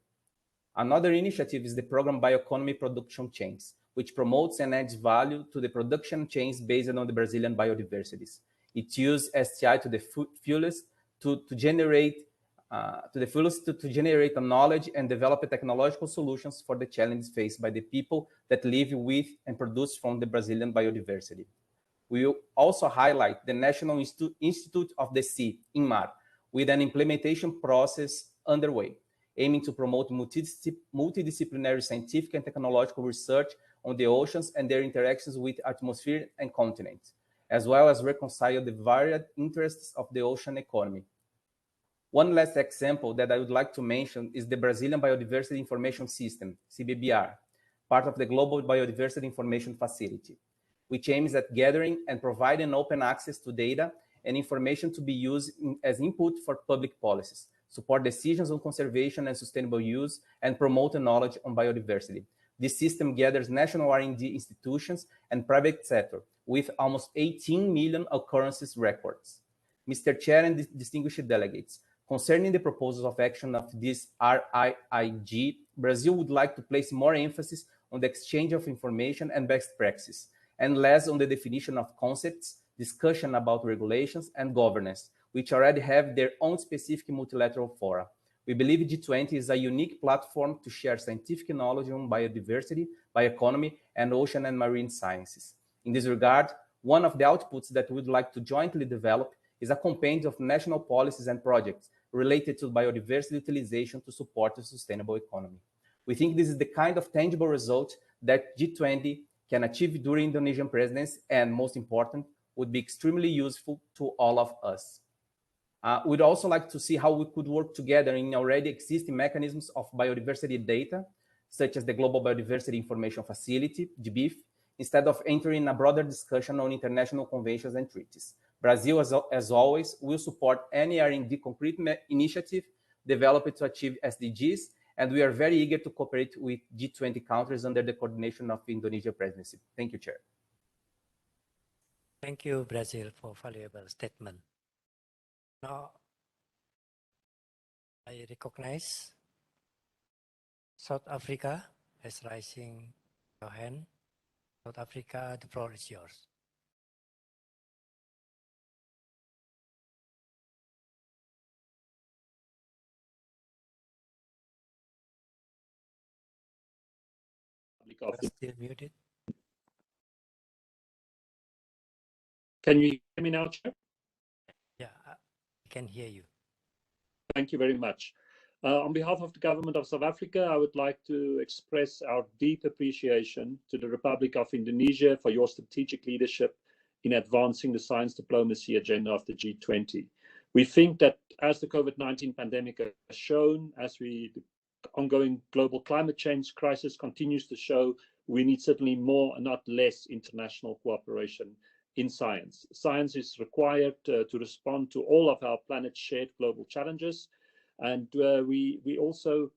S12: Another initiative is the program Bioeconomy Production Chains, which promotes and adds value to the production chains based on the Brazilian biodiversities. It uses STI to the fullest to generate a knowledge and develop technological solutions for the challenges faced by the people that live with and produce from the Brazilian biodiversity. We will also highlight the National Institute of the Sea, INMAR, with an implementation process underway, aiming to promote multidisciplinary scientific and technological research on the oceans and their interactions with atmosphere and continents, as well as reconcile the varied interests of the ocean economy. One last example that I would like to mention is the Brazilian Biodiversity Information System, CBBR, part of the Global Biodiversity Information Facility, which aims at gathering and providing open access to data and information to be used as input for public policies, support decisions on conservation and sustainable use, and promote knowledge on biodiversity. This system gathers national R&D institutions and private sector with almost 18 million occurrences records. Mr. Chair and distinguished delegates, concerning the proposals of action of this RIIG, Brazil would like to place more emphasis on the exchange of information and best practices, and less on the definition of concepts, discussion about regulations, and governance, which already have their own specific multilateral fora. We believe G20 is a unique platform to share scientific knowledge on biodiversity, bioeconomy, and ocean and marine sciences. In this regard, one of the outputs that we would like to jointly develop is a compendium of national policies and projects related to biodiversity utilization to support a sustainable economy. We think this is the kind of tangible result that G20 can achieve during Indonesian presidency and, most important, would be extremely useful to all of us. We'd also like to see how we could work together in already existing mechanisms of biodiversity data, such as the Global Biodiversity Information Facility, GBIF, instead of entering a broader discussion on international conventions and treaties. Brazil, as always, will support any R&D concrete initiative developed to achieve SDGs, and we are very eager to cooperate with G20 countries under the coordination of the Indonesia presidency. Thank you, Chair.
S4: Thank you, Brazil, for valuable statement. Now, I recognize South Africa as raising your hand. South Africa, the floor is yours. Still muted.
S13: Can you hear me now, Chair?
S4: Yeah, I can hear you.
S13: Thank you very much. On behalf of the Government of South Africa, I would like to express our deep appreciation to the Republic of Indonesia for your strategic leadership in advancing the science diplomacy agenda of the G20. We think that as the COVID-19 pandemic has shown, as the ongoing global climate change crisis continues to show, we need certainly more and not less international cooperation in science. Science is required to respond to all of our planet's shared global challenges, and we also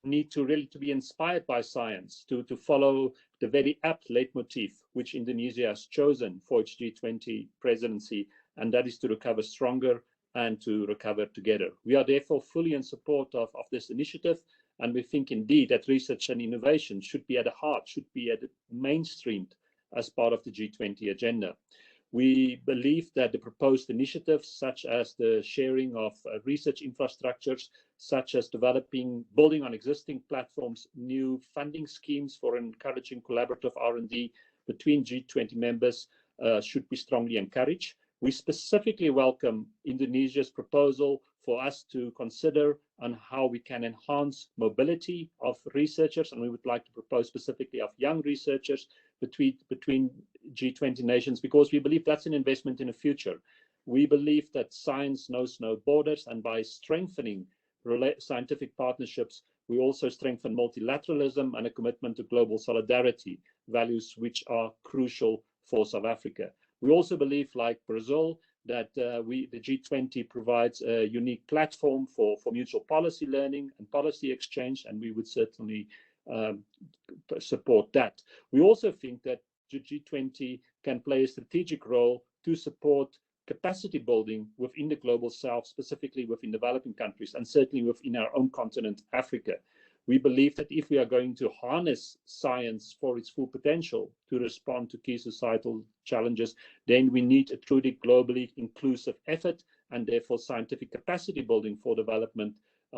S13: need to really be inspired by science to follow the very apt leitmotif which Indonesia has chosen for its G20 presidency, and that is to recover stronger and to recover together. We are therefore fully in support of this initiative, and we think indeed that research and innovation should be at the heart, should be at the mainstreamed as part of the G20 agenda. We believe that the proposed initiatives, such as the sharing of research infrastructures, such as building on existing platforms, new funding schemes for encouraging collaborative R&D between G20 members should be strongly encouraged. We specifically welcome Indonesia's proposal for us to consider on how we can enhance mobility of researchers, and we would like to propose specifically of young researchers between G20 nations, because we believe that's an investment in the future. We believe that science knows no borders, and by strengthening scientific partnerships, we also strengthen multilateralism and a commitment to global solidarity, values which are crucial for South Africa. We also believe, like Brazil, that the G20 provides a unique platform for mutual policy learning and policy exchange, and we would certainly support that. We also think that the G20 can play a strategic role to support capacity building within the global south, specifically within developing countries, and certainly within our own continent, Africa. We believe that if we are going to harness science for its full potential to respond to key societal challenges, then we need a truly globally inclusive effort, and therefore scientific capacity building for development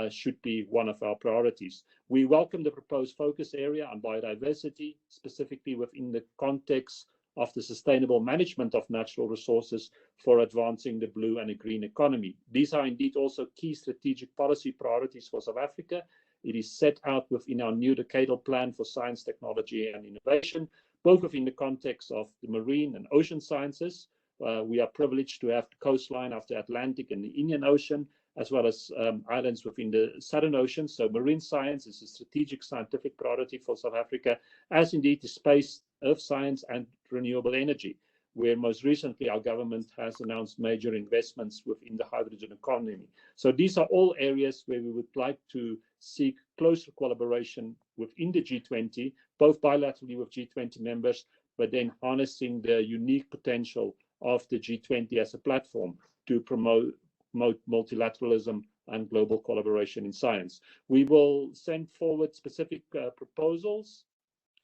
S13: should be one of our priorities. We welcome the proposed focus area on biodiversity, specifically within the context of the sustainable management of natural resources for advancing the blue and the green economy. These are indeed also key strategic policy priorities for South Africa. It is set out within our new decadal plan for science, technology, and innovation, both within the context of the marine and ocean sciences. We are privileged to have the coastline of the Atlantic and the Indian Ocean, as well as islands within the Southern Ocean. So marine science is a strategic scientific priority for South Africa, as indeed the space, earth science, and renewable energy, where most recently our government has announced major investments within the hydrogen economy. So these are all areas where we would like to seek closer collaboration within the G20, both bilaterally with G20 members, but then harnessing the unique potential of the G20 as a platform to promote multilateralism and global collaboration in science. We will send forward specific proposals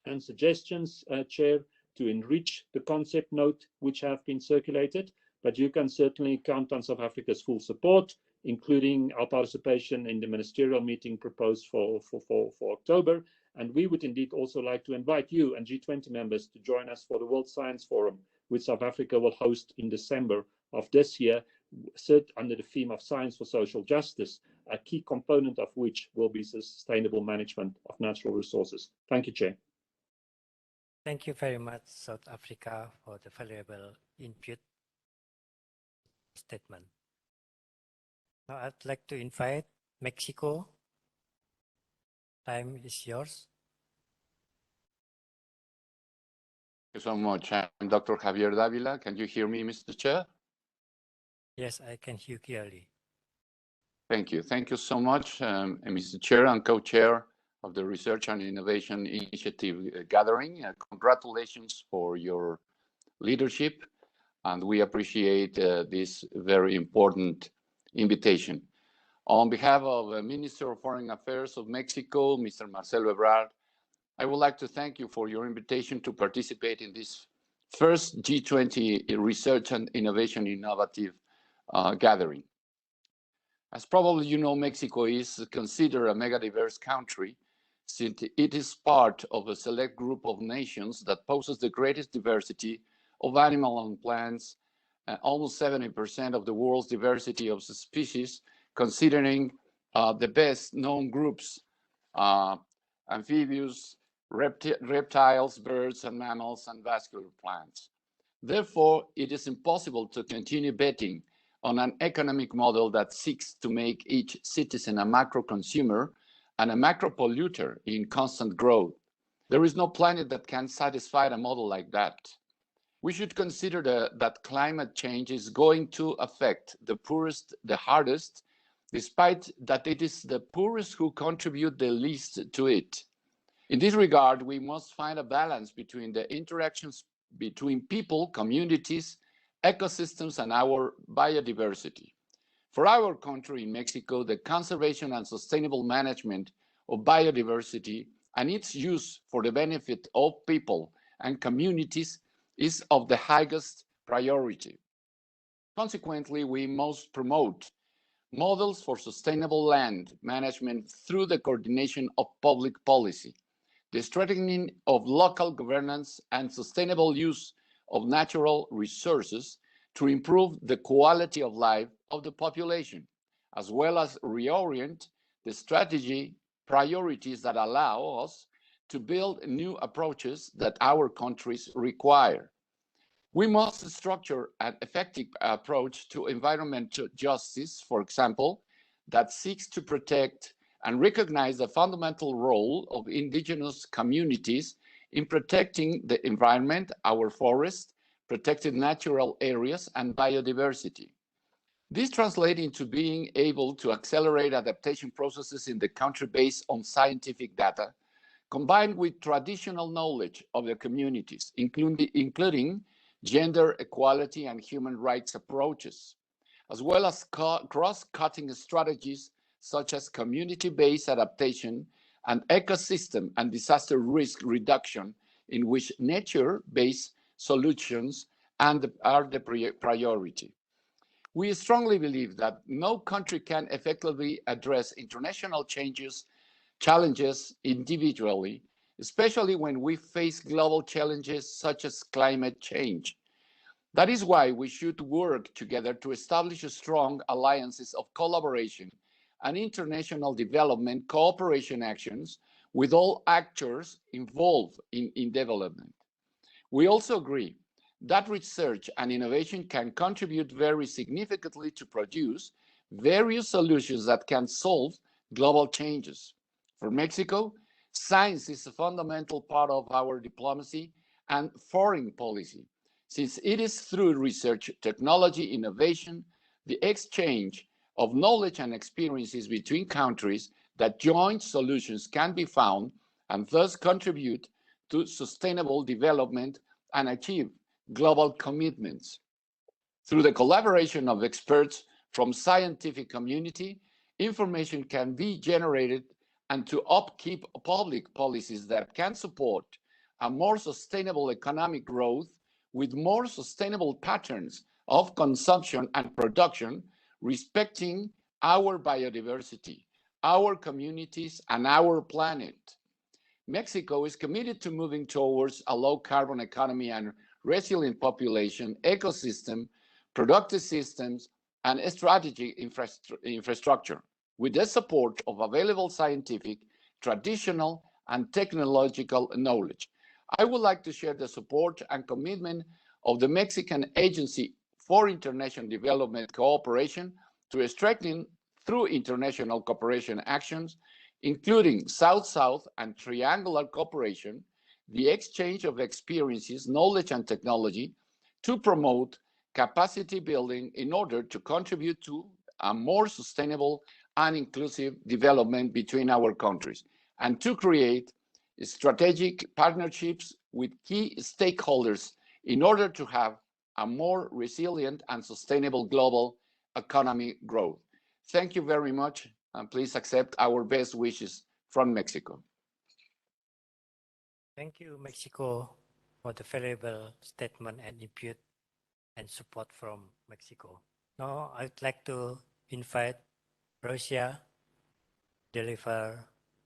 S13: and suggestions, Chair, to enrich the concept note which have been circulated, but you can certainly count on South Africa's full support, including our participation in the ministerial meeting proposed for October. And we would indeed also like to invite you and G20 members to join us for the World Science Forum, which South Africa will host in December of this year, set under the theme of Science for Social Justice, a key component of which will be sustainable management of natural resources. Thank you, Chair.
S4: Thank you very much, South Africa, for the valuable input statement. Now I'd like to invite Mexico. Time is yours.
S14: Thank you so much. I'm Dr. Javier Davila. Can you hear me, Mr. Chair?
S4: Yes, I can hear clearly.
S14: Thank you. Thank you so much, Mr. Chair and co-chair of the Research and Innovation Initiative Gathering. Congratulations for your leadership, and we appreciate this very important invitation. On behalf of the Minister of Foreign Affairs of Mexico, Mr. Marcelo Ebrard, I would like to thank you for your invitation to participate in this first G20 Research and Innovation Innovative Gathering. As probably you know, Mexico is considered a mega-diverse country since it is part of a select group of nations that poses the greatest diversity of animal and plants, almost 70% of the world's diversity of species, considering the best known groups, amphibians, reptiles, birds and mammals, and vascular plants. Therefore, it is impossible to continue betting on an economic model that seeks to make each citizen a macro consumer and a macro polluter in constant growth. There is no planet that can satisfy a model like that. We should consider that climate change is going to affect the poorest the hardest, despite that it is the poorest who contribute the least to it. In this regard, we must find a balance between the interactions between people, communities, ecosystems, and our biodiversity. For our country in Mexico, the conservation and sustainable management of biodiversity and its use for the benefit of people and communities is of the highest priority. Consequently, we must promote models for sustainable land management through the coordination of public policy, the strengthening of local governance, and sustainable use of natural resources to improve the quality of life of the population, as well as reorient the strategy priorities that allow us to build new approaches that our countries require. We must structure an effective approach to environmental justice, for example, that seeks to protect and recognize the fundamental role of indigenous communities in protecting the environment, our forests, protected natural areas, and biodiversity. This translates into being able to accelerate adaptation processes in the country based on scientific data, combined with traditional knowledge of the communities, including gender equality and human rights approaches, as well as cross-cutting strategies such as community-based adaptation and ecosystem and disaster risk reduction, in which nature-based solutions are the priority. We strongly believe that no country can effectively address international challenges individually, especially when we face global challenges such as climate change. That is why we should work together to establish strong alliances of collaboration and international development cooperation actions with all actors involved in development. We also agree that research and innovation can contribute very significantly to produce various solutions that can solve global changes. For Mexico, science is a fundamental part of our diplomacy and foreign policy, since it is through research, technology, innovation, the exchange of knowledge and experiences between countries that joint solutions can be found and thus contribute to sustainable development and achieve global commitments. Through the collaboration of experts from scientific community, information can be generated and to upkeep public policies that can support a more sustainable economic growth with more sustainable patterns of consumption and production, respecting our biodiversity, our communities, and our planet. Mexico is committed to moving towards a low-carbon economy and resilient population, ecosystem, productive systems, and strategic infrastructure, with the support of available scientific, traditional, and technological knowledge. I would like to share the support and commitment of the Mexican Agency for International Development Cooperation to strengthen through international cooperation actions, including South-South and triangular cooperation, the exchange of experiences, knowledge, and technology to promote capacity building in order to contribute to a more sustainable and inclusive development between our countries, and to create strategic partnerships with key stakeholders in order to have a more resilient and sustainable global economy growth. Thank you very much, and please accept our best wishes from Mexico.
S4: Thank you, Mexico, for the valuable statement and input and support from Mexico. Now, I'd like to invite Russia to deliver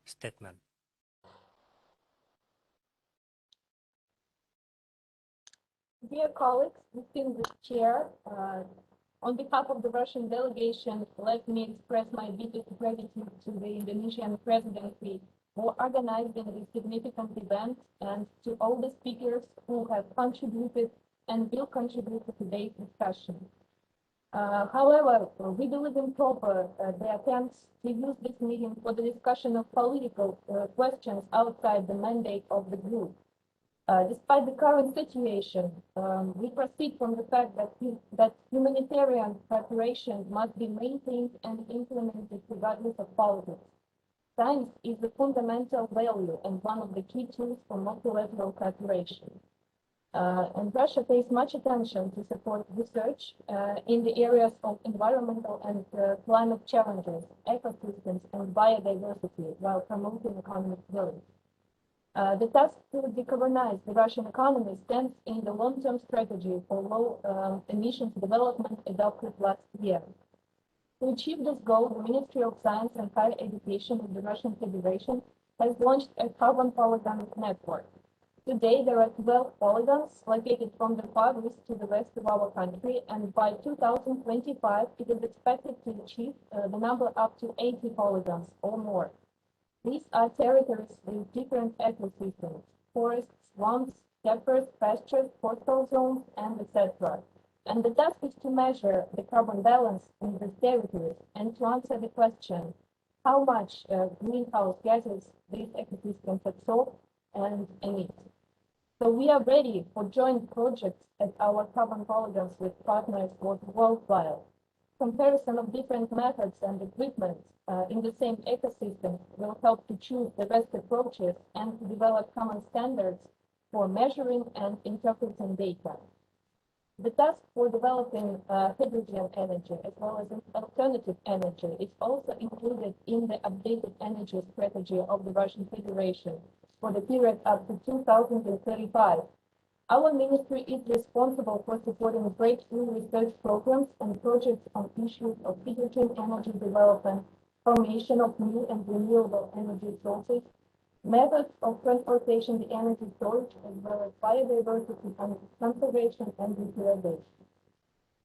S4: statement.
S15: Dear colleagues, distinguished chair, on behalf of the Russian delegation, let me express my deepest gratitude to the Indonesian presidency for organizing this significant event and to all the speakers who have contributed and will contribute to today's discussion. However, we believe improper the attempts to use this meeting for the discussion of political questions outside the mandate of the group. Despite the current situation, we proceed from the fact that humanitarian cooperation must be maintained and implemented regardless of politics. Science is a fundamental value and one of the key tools for multilateral cooperation. And Russia pays much attention to support research in the areas of environmental and climate challenges, ecosystems, and biodiversity while promoting economic growth. The task to decarbonize the Russian economy stands in the long-term strategy for low emissions development adopted last year. To achieve this goal, the Ministry of Science and Higher Education of the Russian Federation has launched a carbon polygon network. Today, there are 12 polygons located from the far east to the west of our country, and by 2025, it is expected to achieve the number up to 80 polygons or more. These are territories with different ecosystems: forests, swamps, steppes, pastures, coastal zones, and etc. And the task is to measure the carbon balance in these territories and to answer the question, how much greenhouse gases these ecosystems absorb and emit. So we are ready for joint projects at our carbon polygons with partners worldwide. Comparison of different methods and equipment in the same ecosystem will help to choose the best approaches and to develop common standards for measuring and interpreting data. The task for developing hydrogen energy as well as alternative energy is also included in the updated energy strategy of the Russian Federation for the period up to 2035. Our ministry is responsible for supporting breakthrough research programs and projects on issues of hydrogen energy development, formation of new and renewable energy sources, methods of transportation, the energy storage, as well as biodiversity and conservation and utilization.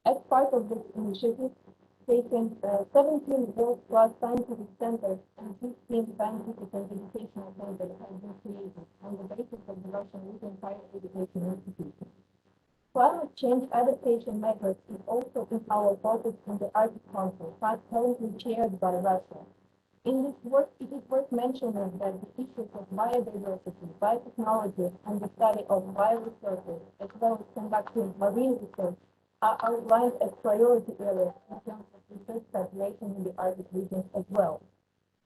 S15: As part of this initiative, taking 17 world-class scientific centers and 15 scientific and educational centers have been created on the basis of the Russian Riig and Higher Education Institution. Climate change adaptation methods is also in our focus in the Arctic Council, currently chaired by Russia. In this work, it is worth mentioning that the issues of biodiversity, biotechnology, and the study of bioresources, as well as conducting marine research, are outlined as priority areas in terms of research cooperation in the Arctic region as well.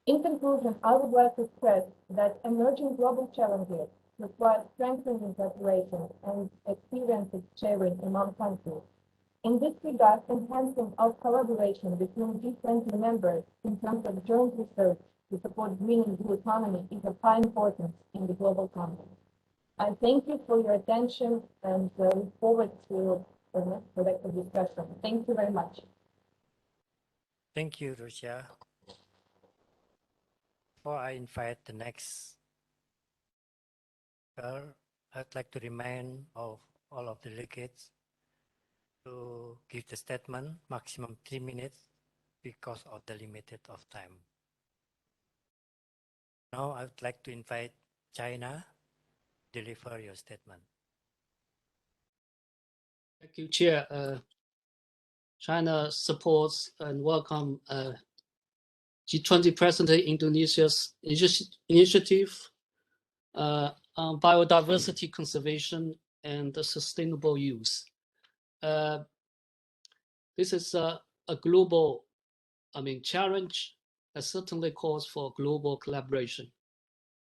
S15: In conclusion, I would like to stress that emerging global challenges require strengthening cooperation and experiences sharing among countries. In this regard, enhancing our collaboration between G20 members in terms of joint research to support green and blue economy is of high importance in the global context. I thank you for your attention and look forward to the next productive discussion. Thank you very much.
S4: Thank you, Russia. Before I invite the next speaker, I'd like to remind of all of the delegates to give the statement maximum 3 minutes because of the limited of time. Now I would like to invite China to deliver your statement.
S16: Thank you, Chair. China supports and welcome G20 President Indonesia's initiative on biodiversity conservation and sustainable use. This is a global, challenge that certainly calls for global collaboration.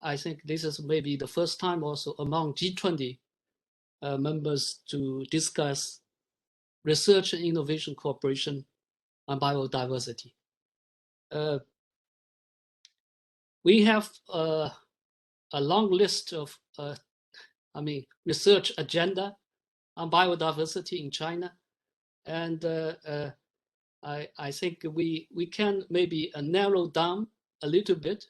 S16: I think this is maybe the first time also among G20 members to discuss research and innovation cooperation on biodiversity. We have a long list of, research agenda on biodiversity in China, and I think we can maybe narrow down a little bit,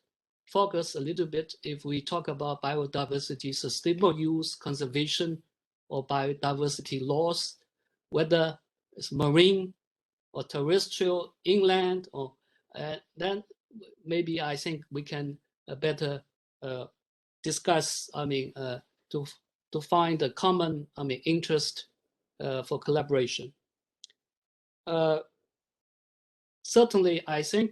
S16: focus a little bit if we talk about biodiversity, sustainable use, conservation, or biodiversity loss, whether it's marine or terrestrial, inland, or then maybe I think we can better discuss. To find a common interest for collaboration. Certainly, I think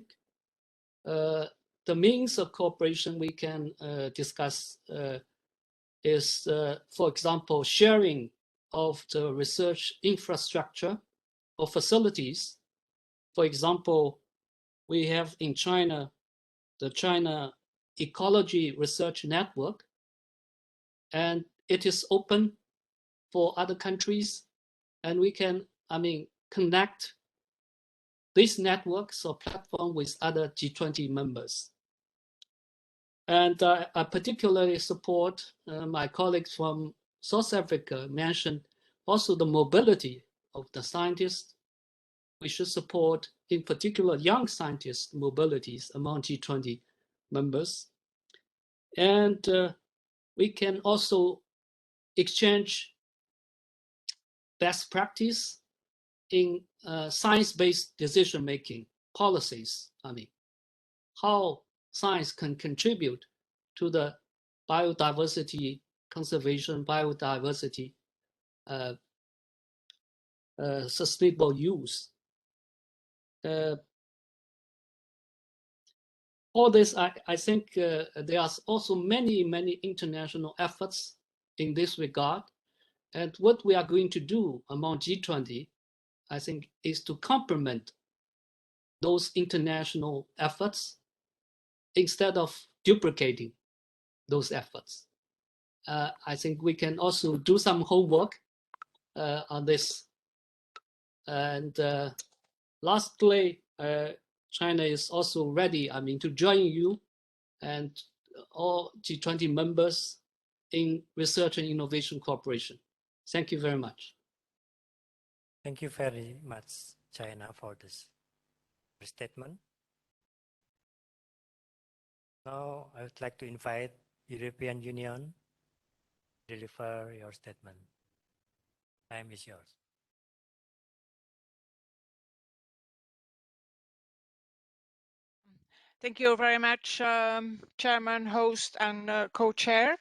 S16: the means of cooperation we can discuss is, for example, sharing of the research infrastructure or facilities. For example, we have in China, the China Ecology Research Network, and it is open for other countries, and we can, connect these networks or platform with other G20 members. And I particularly support my colleagues from South Africa mentioned also the mobility of the scientists. We should support, in particular, young scientists' mobilities among G20 members. And we can also exchange best practice in science-based decision-making policies. How science can contribute to the biodiversity conservation, biodiversity sustainable use. All this, I think there are also many, many international efforts in this regard. And what we are going to do among G20, I think, is to complement those international efforts instead of duplicating those efforts. I think we can also do some homework on this. And lastly, China is also ready, to join you and all G20 members in research and innovation cooperation. Thank you very much.
S4: Thank you very much, China, for this statement. Now, I would like to invite European Union to deliver your statement. Time is yours.
S17: Thank you very much, Chairman, host, and co-chair.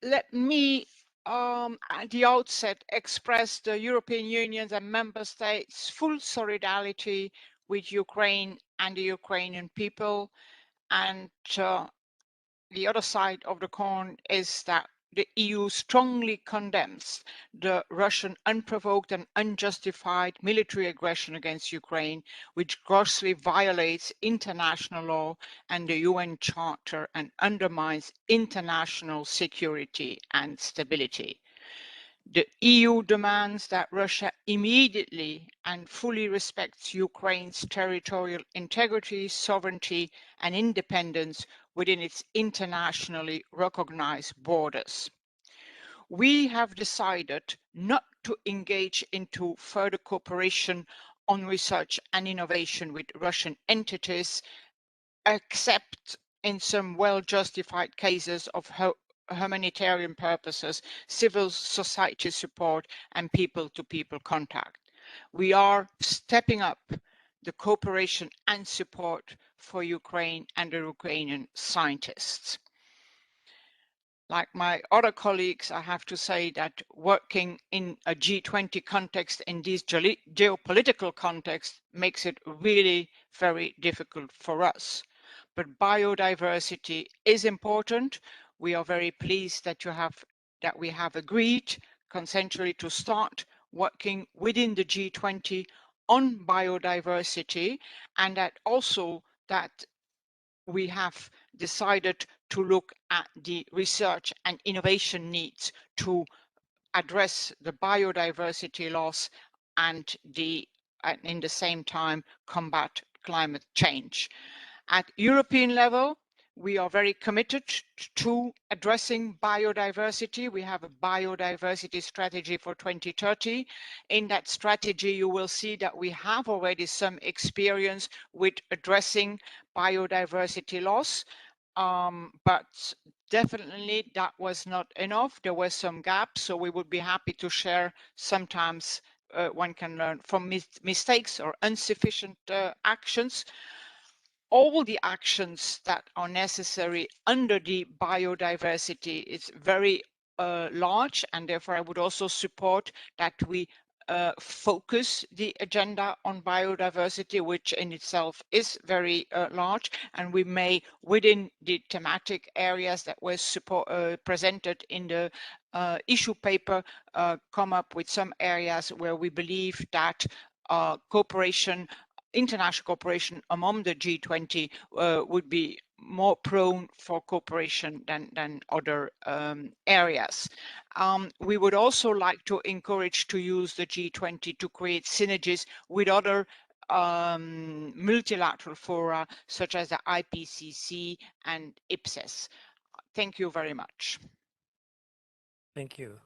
S17: Let me, at the outset, express the European Union's and member states' full solidarity with Ukraine and the Ukrainian people. And the other side of the coin is that the EU strongly condemns the Russian unprovoked and unjustified military aggression against Ukraine, which grossly violates international law and the UN Charter and undermines international security and stability. The EU demands that Russia immediately and fully respects Ukraine's territorial integrity, sovereignty, and independence within its internationally recognized borders. We have decided not to engage into further cooperation on research and innovation with Russian entities, except in some well-justified cases of humanitarian purposes, civil society support, and people-to-people contact. We are stepping up the cooperation and support for Ukraine and the Ukrainian scientists. like my other colleagues, I have to say that working in a G20 context in this geopolitical context makes it really very difficult for us. But biodiversity is important. We are very pleased that we have agreed consensually to start working within the G20 on biodiversity, and that also that we have decided to look at the research and innovation needs to address the biodiversity loss and in the same time combat climate change. At European level, we are very committed to addressing biodiversity. We have a biodiversity strategy for 2030. In that strategy, you will see that we have already some experience with addressing biodiversity loss, but definitely that was not enough. There were some gaps, so we would be happy to share. Sometimes one can learn from mistakes or insufficient actions. All the actions that are necessary under the biodiversity is very large, and therefore I would also support that we focus the agenda on biodiversity, which in itself is very large, and we may, within the thematic areas that were presented in the issue paper, come up with some areas where we believe that international cooperation among the G20 would be more prone for cooperation than other areas. We would also like to encourage to use the G20 to create synergies with other multilateral fora, such as the IPCC and IPCES. Thank you very much.
S4: Thank you,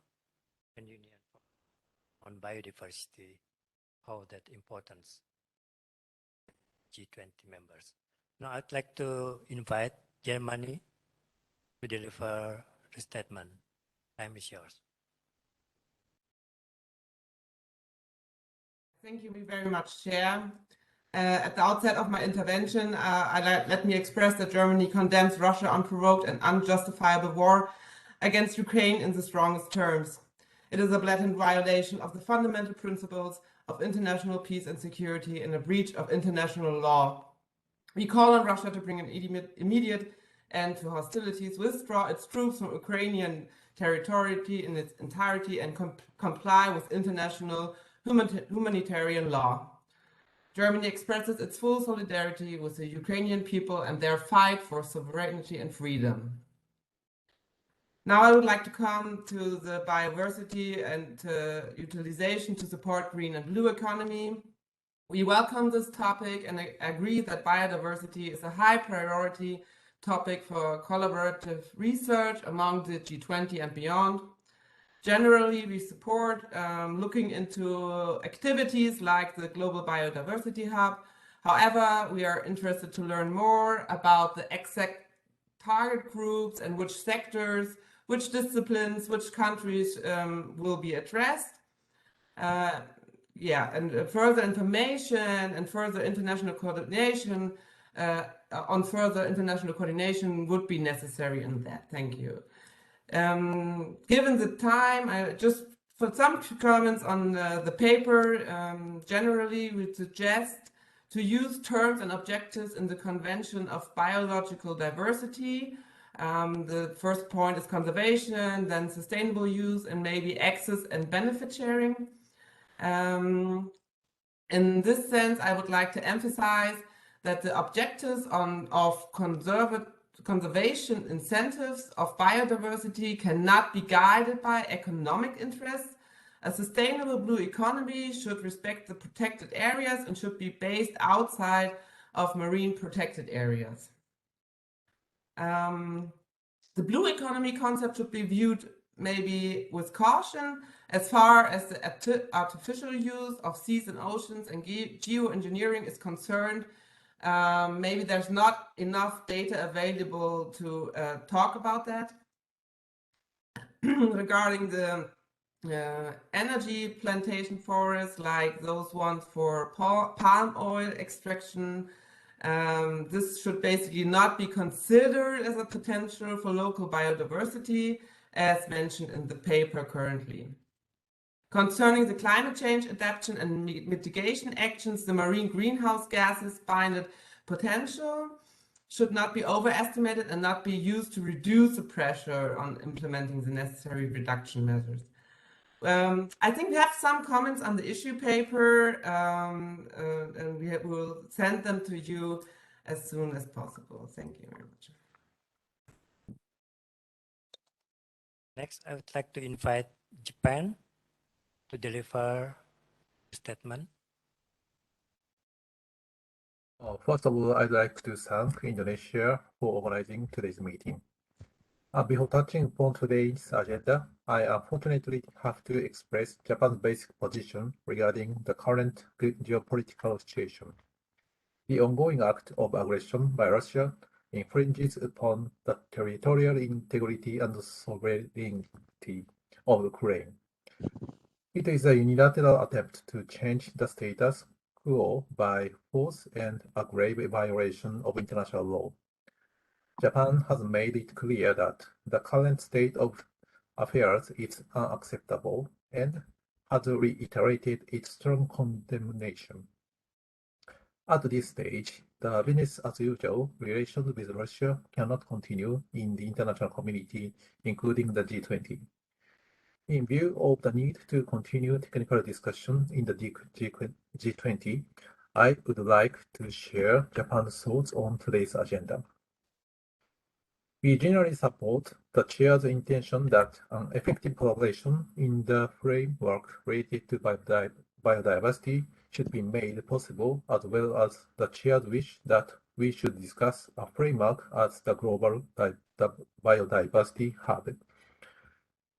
S4: Union, on biodiversity, how that importance G20 members. Now I'd like to invite Germany to deliver the statement. Time is yours.
S18: Thank you very much, Chair. At the outset of my intervention, let me express that Germany condemns Russia's unprovoked and unjustifiable war against Ukraine in the strongest terms. It is a blatant violation of the fundamental principles of international peace and security and a breach of international law. We call on Russia to bring an immediate end to hostilities, withdraw its troops from Ukrainian territory in its entirety, and comply with international humanitarian law. Germany expresses its full solidarity with the Ukrainian people and their fight for sovereignty and freedom. Now I would like to come to the biodiversity and utilization to support green and blue economy. We welcome this topic and agree that biodiversity is a high priority topic for collaborative research among the G20 and beyond. Generally, we support looking into activities like the Global Biodiversity Hub. However, we are interested to learn more about the exact target groups and which sectors, which disciplines, which countries will be addressed. And further information and further international coordination would be necessary in that. Thank you. Given the time, I just for some comments on the paper. Generally, we suggest to use terms and objectives in the Convention of Biological Diversity. The first point is conservation, then sustainable use, and maybe access and benefit sharing. In this sense, I would like to emphasize that the objectives of conservation incentives of biodiversity cannot be guided by economic interests. A sustainable blue economy should respect the protected areas and should be based outside of marine protected areas. The blue economy concept should be viewed maybe with caution as far as the artificial use of seas and oceans and geoengineering is concerned. Maybe there's not enough data available to talk about that. Regarding the energy plantation forests, like those ones for palm oil extraction, This should basically not be considered as a potential for local biodiversity, as mentioned in the paper currently. Concerning the climate change adaptation and mitigation actions, the marine greenhouse gases binded potential should not be overestimated and not be used to reduce the pressure on implementing the necessary reduction measures. I think we have some comments on the issue paper, and we will send them to you as soon as possible. Thank you very much.
S4: Next, I would like to invite Japan to deliver a statement.
S19: First of all, I'd like to thank Indonesia for organizing today's meeting. Before touching upon today's agenda, I unfortunately have to express Japan's basic position regarding the current geopolitical situation. The ongoing act of aggression by Russia infringes upon the territorial integrity and sovereignty of Ukraine. It is a unilateral attempt to change the status quo by force and a grave violation of international law. Japan has made it clear that the current state of affairs is unacceptable and has reiterated its strong condemnation. At this stage, the business as usual relations with Russia cannot continue in the international community, including the G20. In view of the need to continue technical discussion in the G20, I would like to share Japan's thoughts on today's agenda. We generally support the Chair's intention that an effective collaboration in the framework related to biodiversity should be made possible, as well as the Chair's wish that we should discuss a framework as the global biodiversity hub.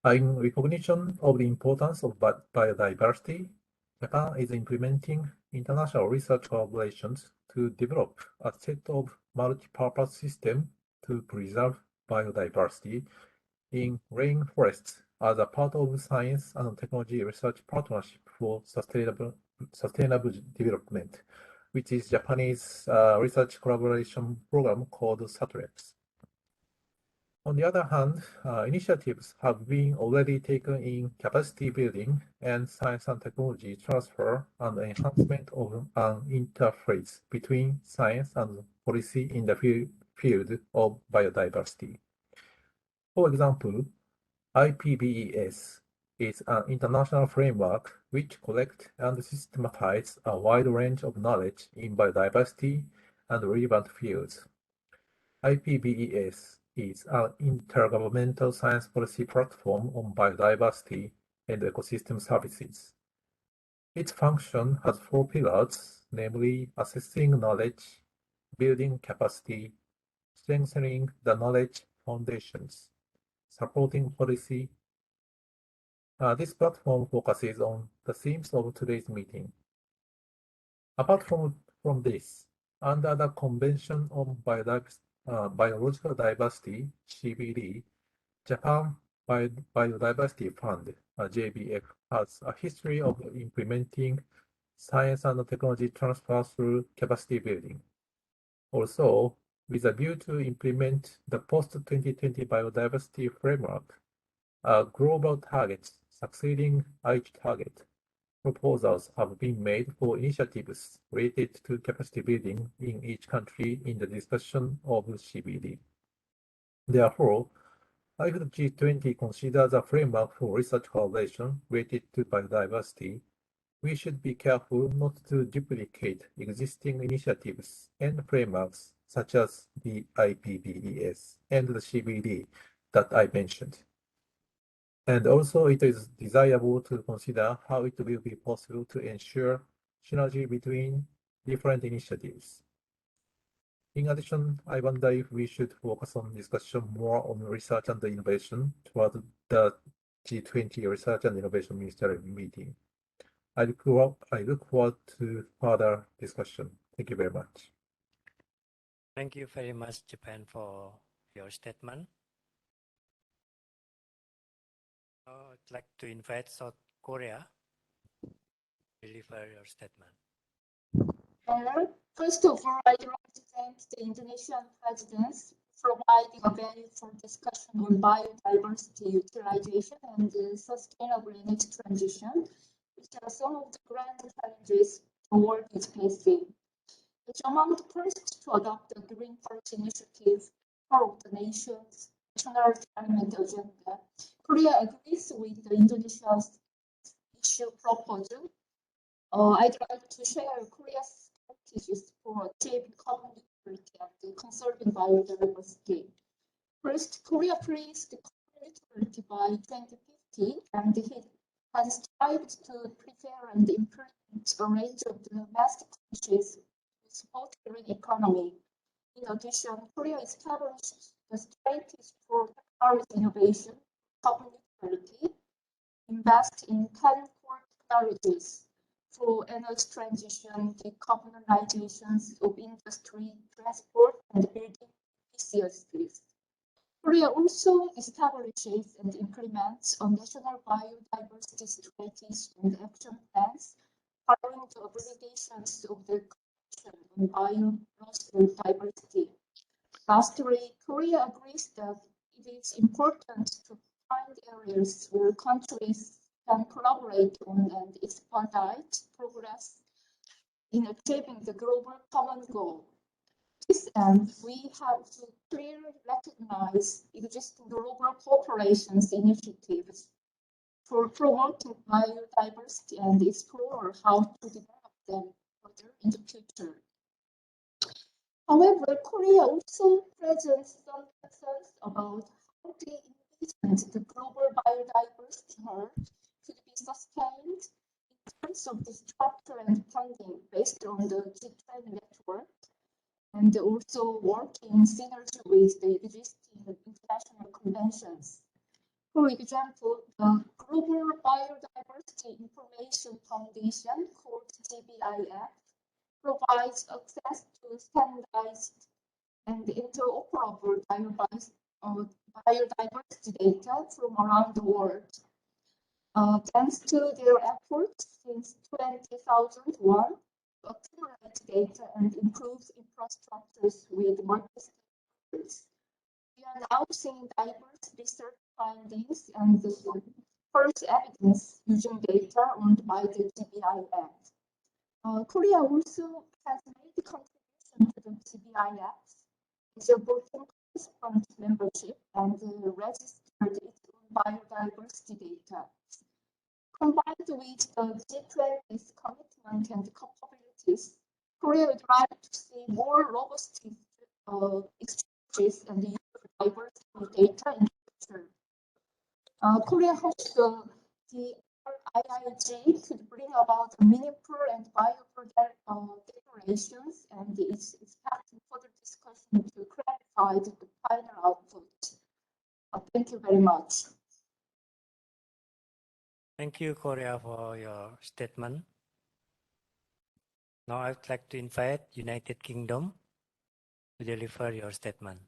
S19: In recognition of the importance of biodiversity, Japan is implementing international research collaborations to develop a set of multi-purpose systems to preserve biodiversity in rainforests as a part of science and technology research partnership for sustainable development, which is Japanese research collaboration program called SATREPS. On the other hand, initiatives have been already taken in capacity building and science and technology transfer and enhancement of an interface between science and policy in the field of biodiversity. For example, IPBES is an international framework which collects and systematizes a wide range of knowledge in biodiversity and relevant fields. IPBES is an intergovernmental science policy platform on biodiversity and ecosystem services. Its function has 4 pillars, namely assessing knowledge, building capacity, strengthening the knowledge foundations, supporting policy. This platform focuses on the themes of today's meeting. Apart from this, under the Convention on Biological Diversity, CBD, Japan Biodiversity Fund, JBF, has a history of implementing science and technology transfer through capacity building. Also, with a view to implement the post-2020 biodiversity framework, global targets succeeding each target, proposals have been made for initiatives related to capacity building in each country in the discussion of CBD. Therefore, if the G20 considers a framework for research collaboration related to biodiversity, we should be careful not to duplicate existing initiatives and frameworks such as the IPBES and the CBD that I mentioned. And also, it is desirable to consider how it will be possible to ensure synergy between different initiatives. In addition, I wonder if we should focus on discussion more on research and innovation toward the G20 Research and Innovation Ministerial meeting. I look forward to further discussion. Thank you very much.
S4: Thank you very much, Japan, for your statement. I'd like to invite South Korea to deliver your statement.
S15: First of all, I'd like to thank the Indonesian presidents for providing a venue for discussion on biodiversity utilization and sustainable energy transition, which are some of the grand challenges the world is facing. It's among the first to adopt the Green Forest Initiative, part of the nation's national climate agenda. Korea agrees with the Indonesia's issue proposal. I'd like to share Korea's strategies for achieving carbon neutrality and conserving biodiversity. First, Korea placed carbon neutrality by 2050, and it has strived to prepare and implement a range of domestic measures to support the green economy. In addition, Korea established the strategy for technology innovation, carbon neutrality, invest in 10 core technologies for energy transition, decarbonizations of industry, transport, and building efficiencies. Korea also establishes and implements a national biodiversity strategy and action plans, following the obligations of the Convention on Biological Diversity. Lastly, Korea agrees that it is important to find areas where countries can collaborate on and expedite progress in achieving the global common goal. To this end, we have to clearly recognize existing global cooperation initiatives for promoting biodiversity and explore how to develop them further in the future. However, Korea also presents some concerns about how the engagement the global biodiversity herd could be sustained in terms of the structure and funding based on the G20 network, and also work in synergy with the existing international conventions. For example, the Global Biodiversity Information Foundation, called GBIF, provides access to standardized and interoperable biodiversity data from around the world. Thanks to their efforts since 2001 to accumulate data and improve infrastructures with multi-stakeholders, we are now seeing diverse research findings and the first evidence using data owned by the GBIF. Korea also has made a contribution to the GBIF as a voting participant membership and registered its own biodiversity data. Combined with the G20's commitment and capabilities, Korea would like to see more robust exchanges and use of diversity data in the future. Korea hopes the RIIG could bring about meaningful and viable declarations, and is expecting further discussion to clarify the final output. Thank you very much.
S4: Thank you, Korea, for your statement. Now I'd like to invite United Kingdom to deliver your statement.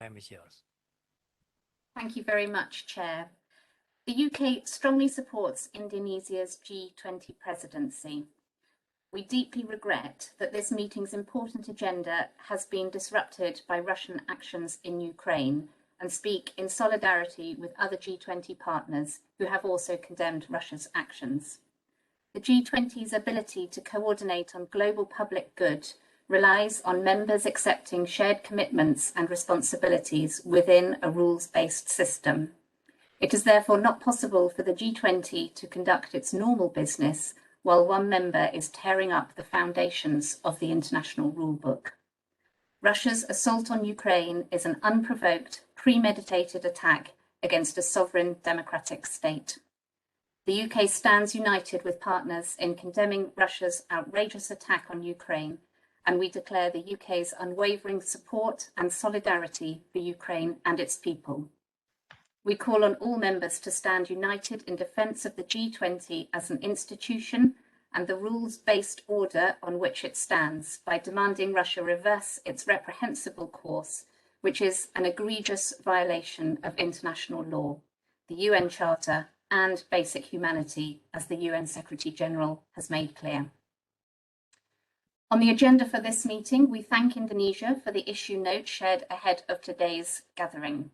S4: Time is yours.
S20: Thank you very much, Chair. The UK strongly supports Indonesia's G20 presidency. We deeply regret that this meeting's important agenda has been disrupted by Russian actions in Ukraine, and speak in solidarity with other G20 partners who have also condemned Russia's actions. The G20's ability to coordinate on global public good relies on members accepting shared commitments and responsibilities within a rules-based system. It is therefore not possible for the G20 to conduct its normal business while one member is tearing up the foundations of the international rulebook. Russia's assault on Ukraine is an unprovoked, premeditated attack against a sovereign democratic state. The UK stands united with partners in condemning Russia's outrageous attack on Ukraine, and we declare the UK's unwavering support and solidarity for Ukraine and its people. We call on all members to stand united in defence of the G20 as an institution and the rules-based order on which it stands, by demanding Russia reverse its reprehensible course, which is an egregious violation of international law, the UN Charter and basic humanity, as the UN Secretary General has made clear. On the agenda for this meeting, we thank Indonesia for the issue note shared ahead of today's gathering.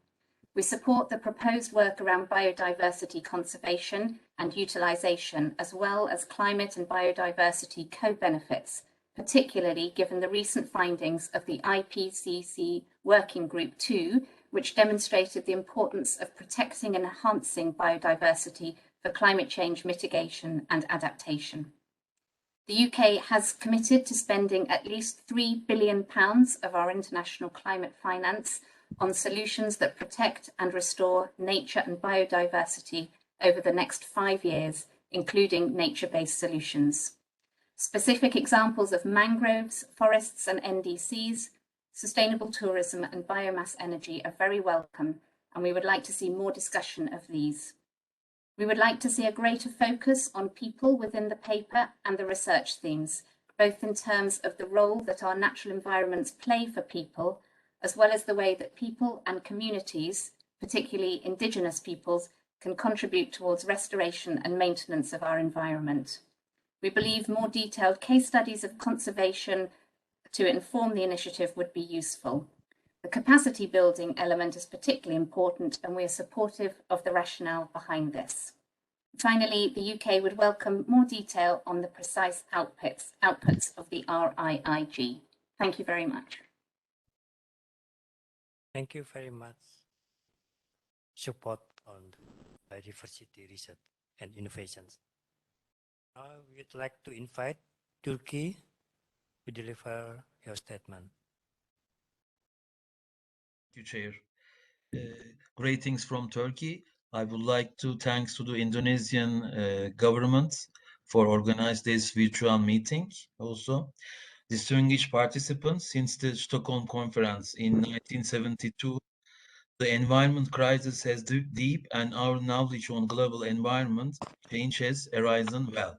S20: We support the proposed work around biodiversity conservation and utilisation, as well as climate and biodiversity co-benefits, particularly given the recent findings of the IPCC Working Group 2, which demonstrated the importance of protecting and enhancing biodiversity for climate change mitigation and adaptation. The UK has committed to spending at least £3 billion of our international climate finance on solutions that protect and restore nature and biodiversity over the next 5 years, including nature-based solutions. Specific examples of mangroves, forests and NDCs, sustainable tourism and biomass energy are very welcome, and we would like to see more discussion of these. We would like to see a greater focus on people within the paper and the research themes, both in terms of the role that our natural environments play for people, as well as the way that people and communities, particularly Indigenous peoples, can contribute towards restoration and maintenance of our environment. We believe more detailed case studies of conservation to inform the initiative would be useful. The capacity building element is particularly important, and we are supportive of the rationale behind this. Finally, the UK would welcome more detail on the precise outputs of the RIIG. Thank you very much.
S4: Thank you very much. Support on biodiversity research and innovations. Now we'd like to invite Turkey to deliver your statement.
S21: Thank you, Chair. Greetings from Turkey. I would like to thanks to the Indonesian government for organizing this virtual meeting. Also, distinguished participants, since the Stockholm Conference in 1972, the environment crisis has deep and our knowledge on global environment change has arisen well.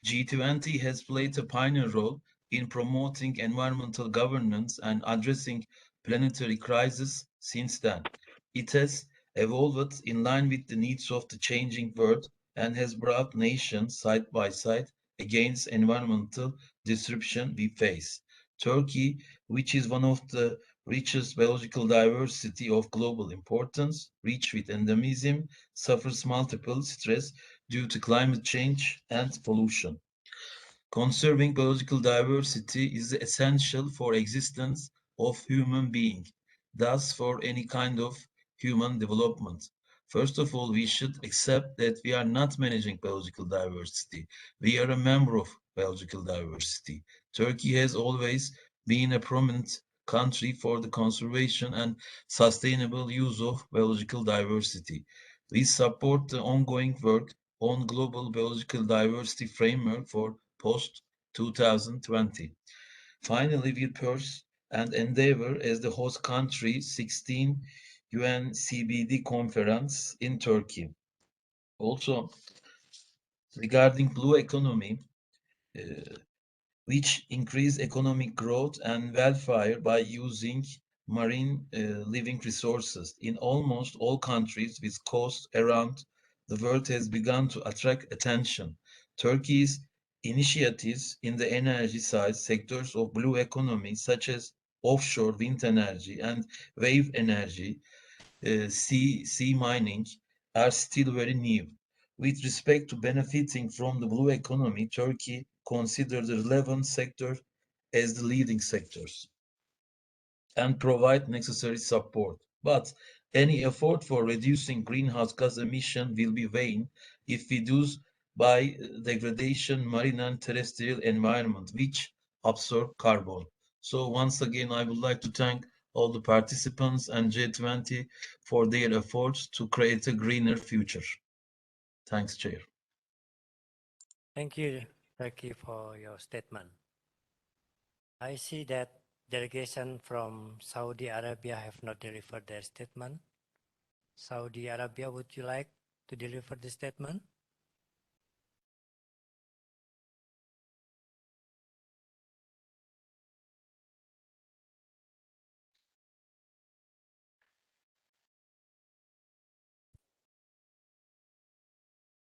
S21: G20 has played a pioneer role in promoting environmental governance and addressing planetary crisis since then. It has evolved in line with the needs of the changing world and has brought nations side by side against environmental disruption we face. Turkey, which is one of the richest biological diversity of global importance, rich with endemism, suffers multiple stress due to climate change and pollution. Conserving biological diversity is essential for existence of human being, thus for any kind of human development. First of all, we should accept that we are not managing biological diversity. We are a member of biological diversity. Turkey has always been a prominent country for the conservation and sustainable use of biological diversity. We support the ongoing work on global biological diversity framework for post-2020. Finally, we pursue and endeavor as the host country 16 UNCBD conference in Turkey. Also, regarding blue economy, which increase economic growth and welfare by using marine living resources in almost all countries with coast around the world has begun to attract attention. Turkey's initiatives in the energy side sectors of blue economy, such as offshore wind energy and wave energy, sea mining, are still very new. With respect to benefiting from the blue economy, Turkey considers the relevant sector as the leading sectors and provide necessary support. But any effort for reducing greenhouse gas emission will be vain if we do by degradation marine and terrestrial environment, which absorb carbon. So once again, I would like to thank all the participants and G20 for their efforts to create a greener future. Thanks, Chair.
S4: Thank you, Turkey, for your statement. I see that delegation from Saudi Arabia have not delivered their statement. Saudi Arabia, would you like to deliver the statement?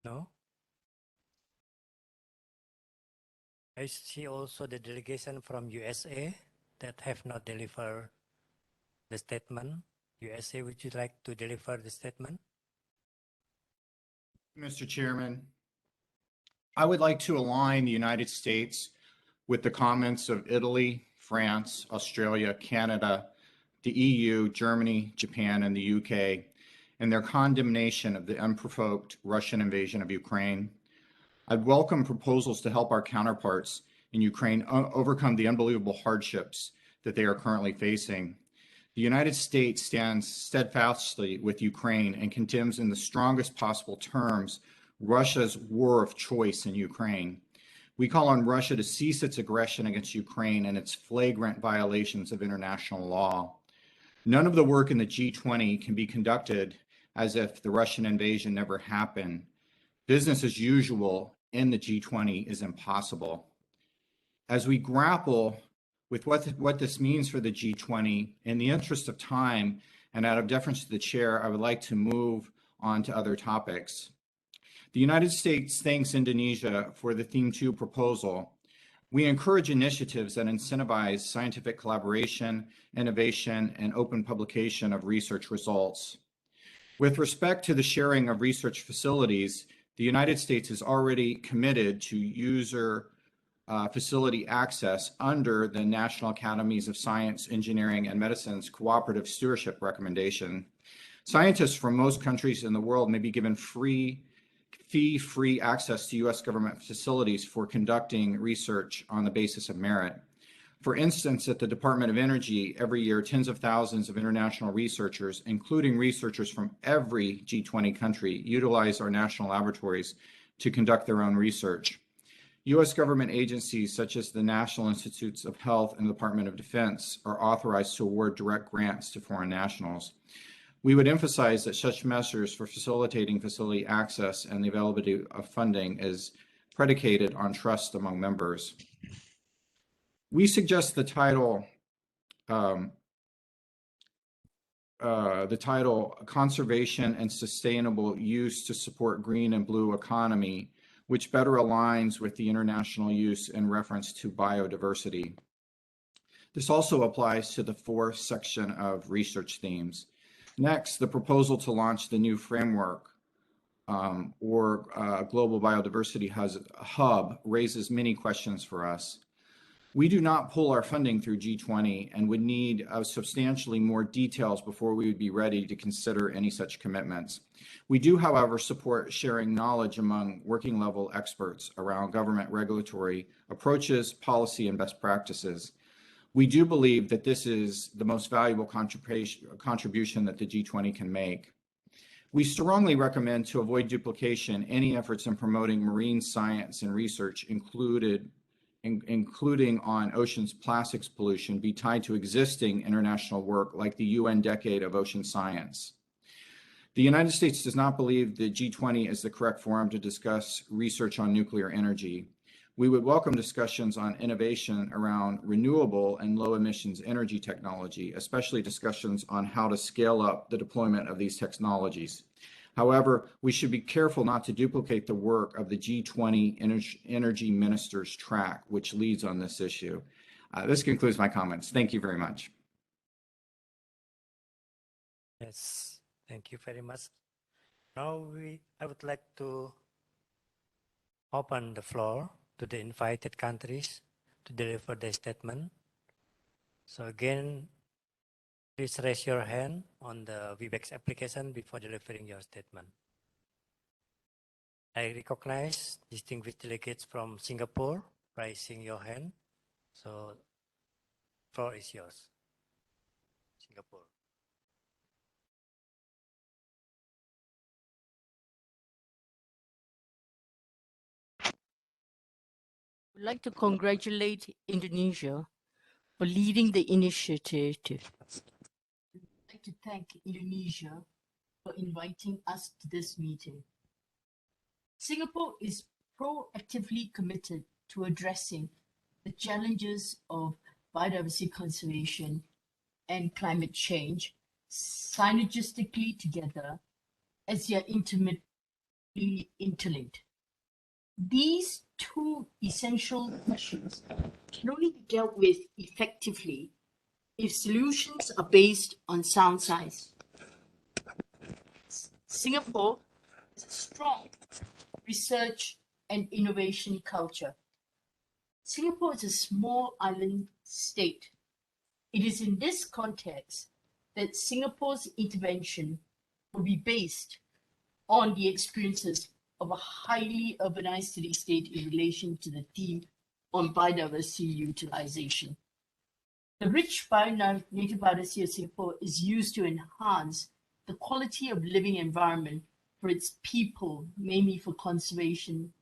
S4: No? I see also the delegation from USA that have not delivered the statement. USA, would you like to deliver the statement?
S1: Mr. Chairman, I would like to align the United States with the comments of Italy, France, Australia, Canada, the EU, Germany, Japan, and the UK in their condemnation of the unprovoked Russian invasion of Ukraine. I'd welcome proposals to help our counterparts in Ukraine overcome the unbelievable hardships that they are currently facing. The United States stands steadfastly with Ukraine and condemns in the strongest possible terms Russia's war of choice in Ukraine. We call on Russia to cease its aggression against Ukraine and its flagrant violations of international law. None of the work in the G20 can be conducted as if the Russian invasion never happened. Business as usual in the G20 is impossible. As we grapple with what this means for the G20, in the interest of time and out of deference to the chair, I would like to move on to other topics. The United States thanks Indonesia for the Theme 2 proposal. We encourage initiatives that incentivize scientific collaboration, innovation, and open publication of research results. With respect to the sharing of research facilities, the United States is already committed to user facility access under the National Academies of Science, Engineering, and Medicine's cooperative stewardship recommendation. Scientists from most countries in the world may be given fee-free access to U.S. government facilities for conducting research on the basis of merit. For instance, at the Department of Energy, every year, tens of thousands of international researchers, including researchers from every G20 country, utilize our national laboratories to conduct their own research. U.S. government agencies such as the National Institutes of Health and the Department of Defense are authorized to award direct grants to foreign nationals. We would emphasize that such measures for facilitating facility access and the availability of funding is predicated on trust among members. We suggest the title Conservation and Sustainable Use to Support Green and Blue Economy, which better aligns with the international use in reference to biodiversity. This also applies to the fourth section of research themes. Next, the proposal to launch the new framework Global Biodiversity Hub raises many questions for us. We do not pull our funding through G20 and would need substantially more details before we would be ready to consider any such commitments. We do, however, support sharing knowledge among working level experts around government regulatory approaches, policy, and best practices. We do believe that this is the most valuable contribution that the G20 can make. We strongly recommend, to avoid duplication, any efforts in promoting marine science and research, including on oceans plastics pollution, be tied to existing international work like the UN Decade of Ocean Science. The United States does not believe the G20 is the correct forum to discuss research on nuclear energy. We would welcome discussions on innovation around renewable and low emissions energy technology, especially discussions on how to scale up the deployment of these technologies. However, we should be careful not to duplicate the work of the G20 Energy Ministers track, which leads on this issue. This concludes my comments. Thank you very much.
S4: Yes, thank you very much. Now I would like to open the floor to the invited countries to deliver their statement. So again, please raise your hand on the Webex application before delivering your statement. I recognize distinguished delegates from Singapore raising your hand. So the floor is yours. Singapore.
S22: I would like to congratulate Indonesia for leading the initiative. I'd like to thank Indonesia for inviting us to this meeting. Singapore is proactively committed to addressing the challenges of biodiversity conservation and climate change synergistically together as their intimate interlinked. These two essential questions can only be dealt with effectively if solutions are based on sound science. Singapore has a strong research and innovation culture. Singapore is a small island state. It is in this context that Singapore's intervention will be based on the experiences of a highly urbanized city-state in relation to the theme on biodiversity utilization. The rich native biodiversity of Singapore is used to enhance the quality of living environment for its people, mainly for conservation,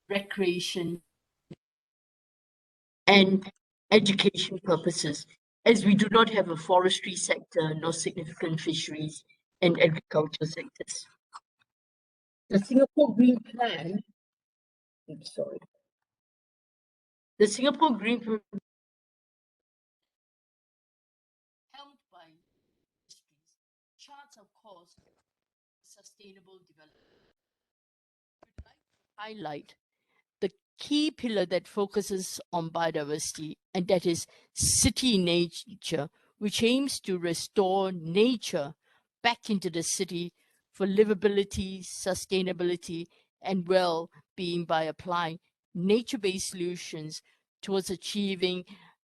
S22: recreation, and education purposes, as we do not have a forestry sector nor significant fisheries and agriculture sectors. The Singapore Green Plan, the Singapore Green Plan helmed by industries charts a course for sustainable development. I would like to highlight the key pillar that focuses on biodiversity, and that is city nature, which aims to restore nature back into the city for livability, sustainability, and well-being by applying nature-based solutions towards achieving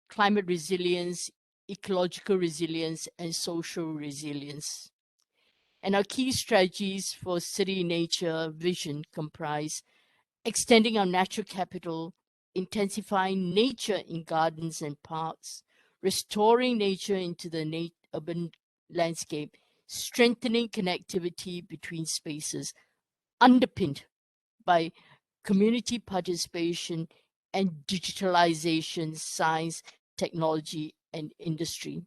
S22: climate resilience, ecological resilience, and social resilience. And our key strategies for city nature vision comprise extending our natural capital, intensifying nature in gardens and parks, restoring nature into the urban landscape, strengthening connectivity between spaces, underpinned by community participation and digitalization, science, technology, and industry.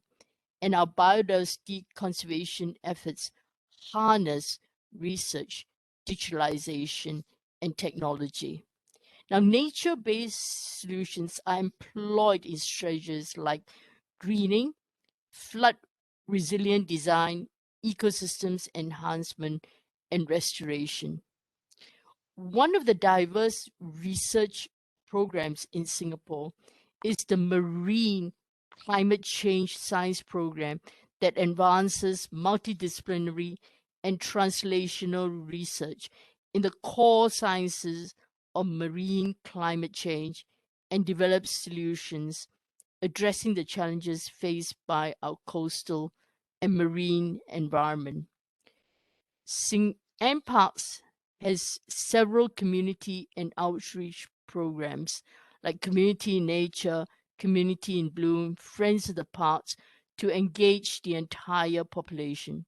S22: And our biodiversity conservation efforts harness research, digitalization, and technology. Now, nature-based solutions are employed in strategies like greening, flood-resilient design, ecosystems enhancement, and restoration. One of the diverse research programs in Singapore is the Marine Climate Change Science Program that advances multidisciplinary and translational research in the core sciences of marine climate change and develops solutions addressing the challenges faced by our coastal and marine environment. MParks has several community and outreach programs like Community in Nature, Community in Bloom, Friends of the Parks to engage the entire population.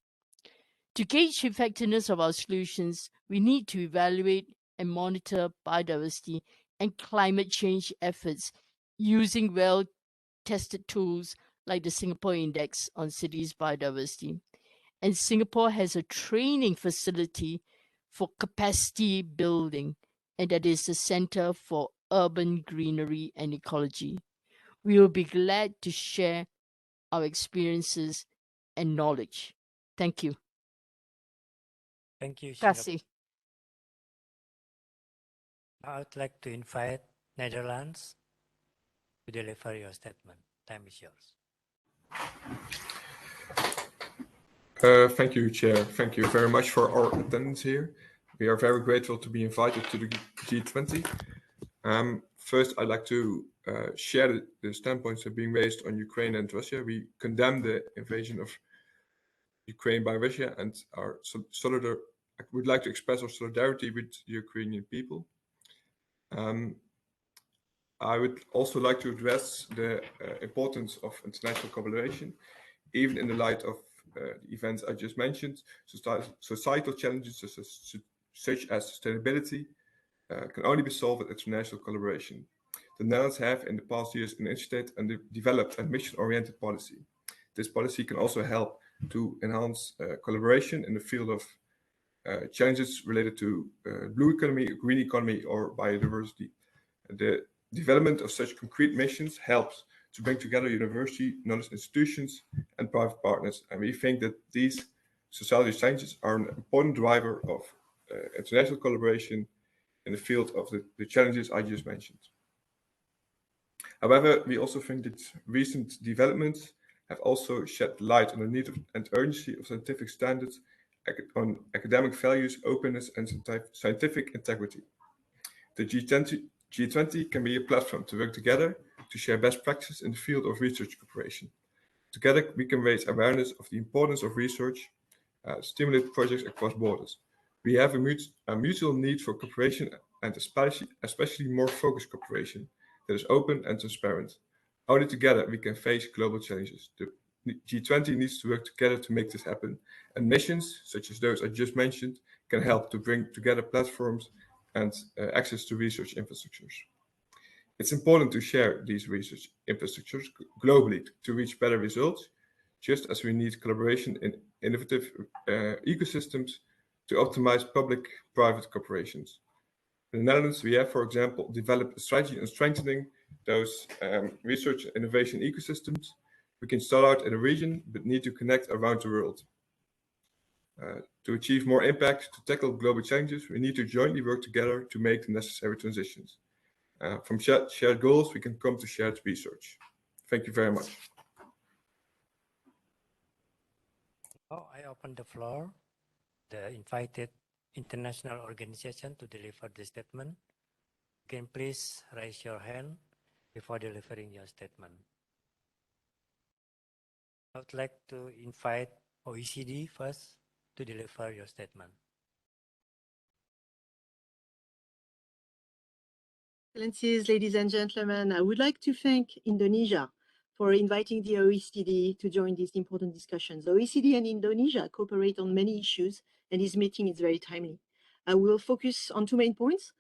S22: To gauge the effectiveness of our solutions, we need to evaluate and monitor biodiversity and climate change efforts using well-tested tools like the Singapore Index on Cities Biodiversity. And Singapore has a training facility for capacity building, and that is the Center for Urban Greenery and Ecology. We will be glad to share our experiences and knowledge. Thank you.
S4: Thank you,
S22: Kasih.
S4: I would like to invite Netherlands to deliver your statement. Time is yours.
S2: Thank you, Chair. Thank you very much for our attendance here. We are very grateful to be invited to the G20. First, I'd like to share the standpoints that are being raised on Ukraine and Russia. We condemn the invasion of Ukraine by Russia and I would like to express our solidarity with the Ukrainian people. I would also like to address the importance of international collaboration, even in the light of the events I just mentioned. Societal challenges such as sustainability can only be solved with international collaboration. The Netherlands have in the past years initiated and developed a mission-oriented policy. This policy can also help to enhance collaboration in the field of challenges related to blue economy, green economy, or biodiversity. The development of such concrete missions helps to bring together university, knowledge institutions, and private partners. And we think that these societal changes are an important driver of international collaboration in the field of the challenges I just mentioned. However, we also think that recent developments have also shed light on the need and urgency of scientific standards on academic values, openness, and scientific integrity. The G20 can be a platform to work together to share best practices in the field of research cooperation. Together, we can raise awareness of the importance of research, stimulate projects across borders. We have a mutual need for cooperation and especially more focused cooperation that is open and transparent. Only together we can face global challenges. The G20 needs to work together to make this happen, and missions, such as those I just mentioned, can help to bring together platforms and access to research infrastructures. It's important to share these research infrastructures globally to reach better results, just as we need collaboration in innovative ecosystems to optimize public-private cooperations. In the Netherlands, we have, for example, developed a strategy on strengthening those research and innovation ecosystems. We can start out in a region, but need to connect around the world. To achieve more impact, to tackle global challenges, we need to jointly work together to make the necessary transitions. From shared goals, we can come to shared research. Thank you very much.
S4: Now I open the floor. The invited international organization to deliver the statement. You can please raise your hand before delivering your statement. I would like to invite OECD first to deliver your statement.
S3: Excellencies, ladies and gentlemen, I would like to thank Indonesia for inviting the OECD to join these important discussions. OECD and Indonesia cooperate on many issues, and this meeting is very timely. I will focus on two main points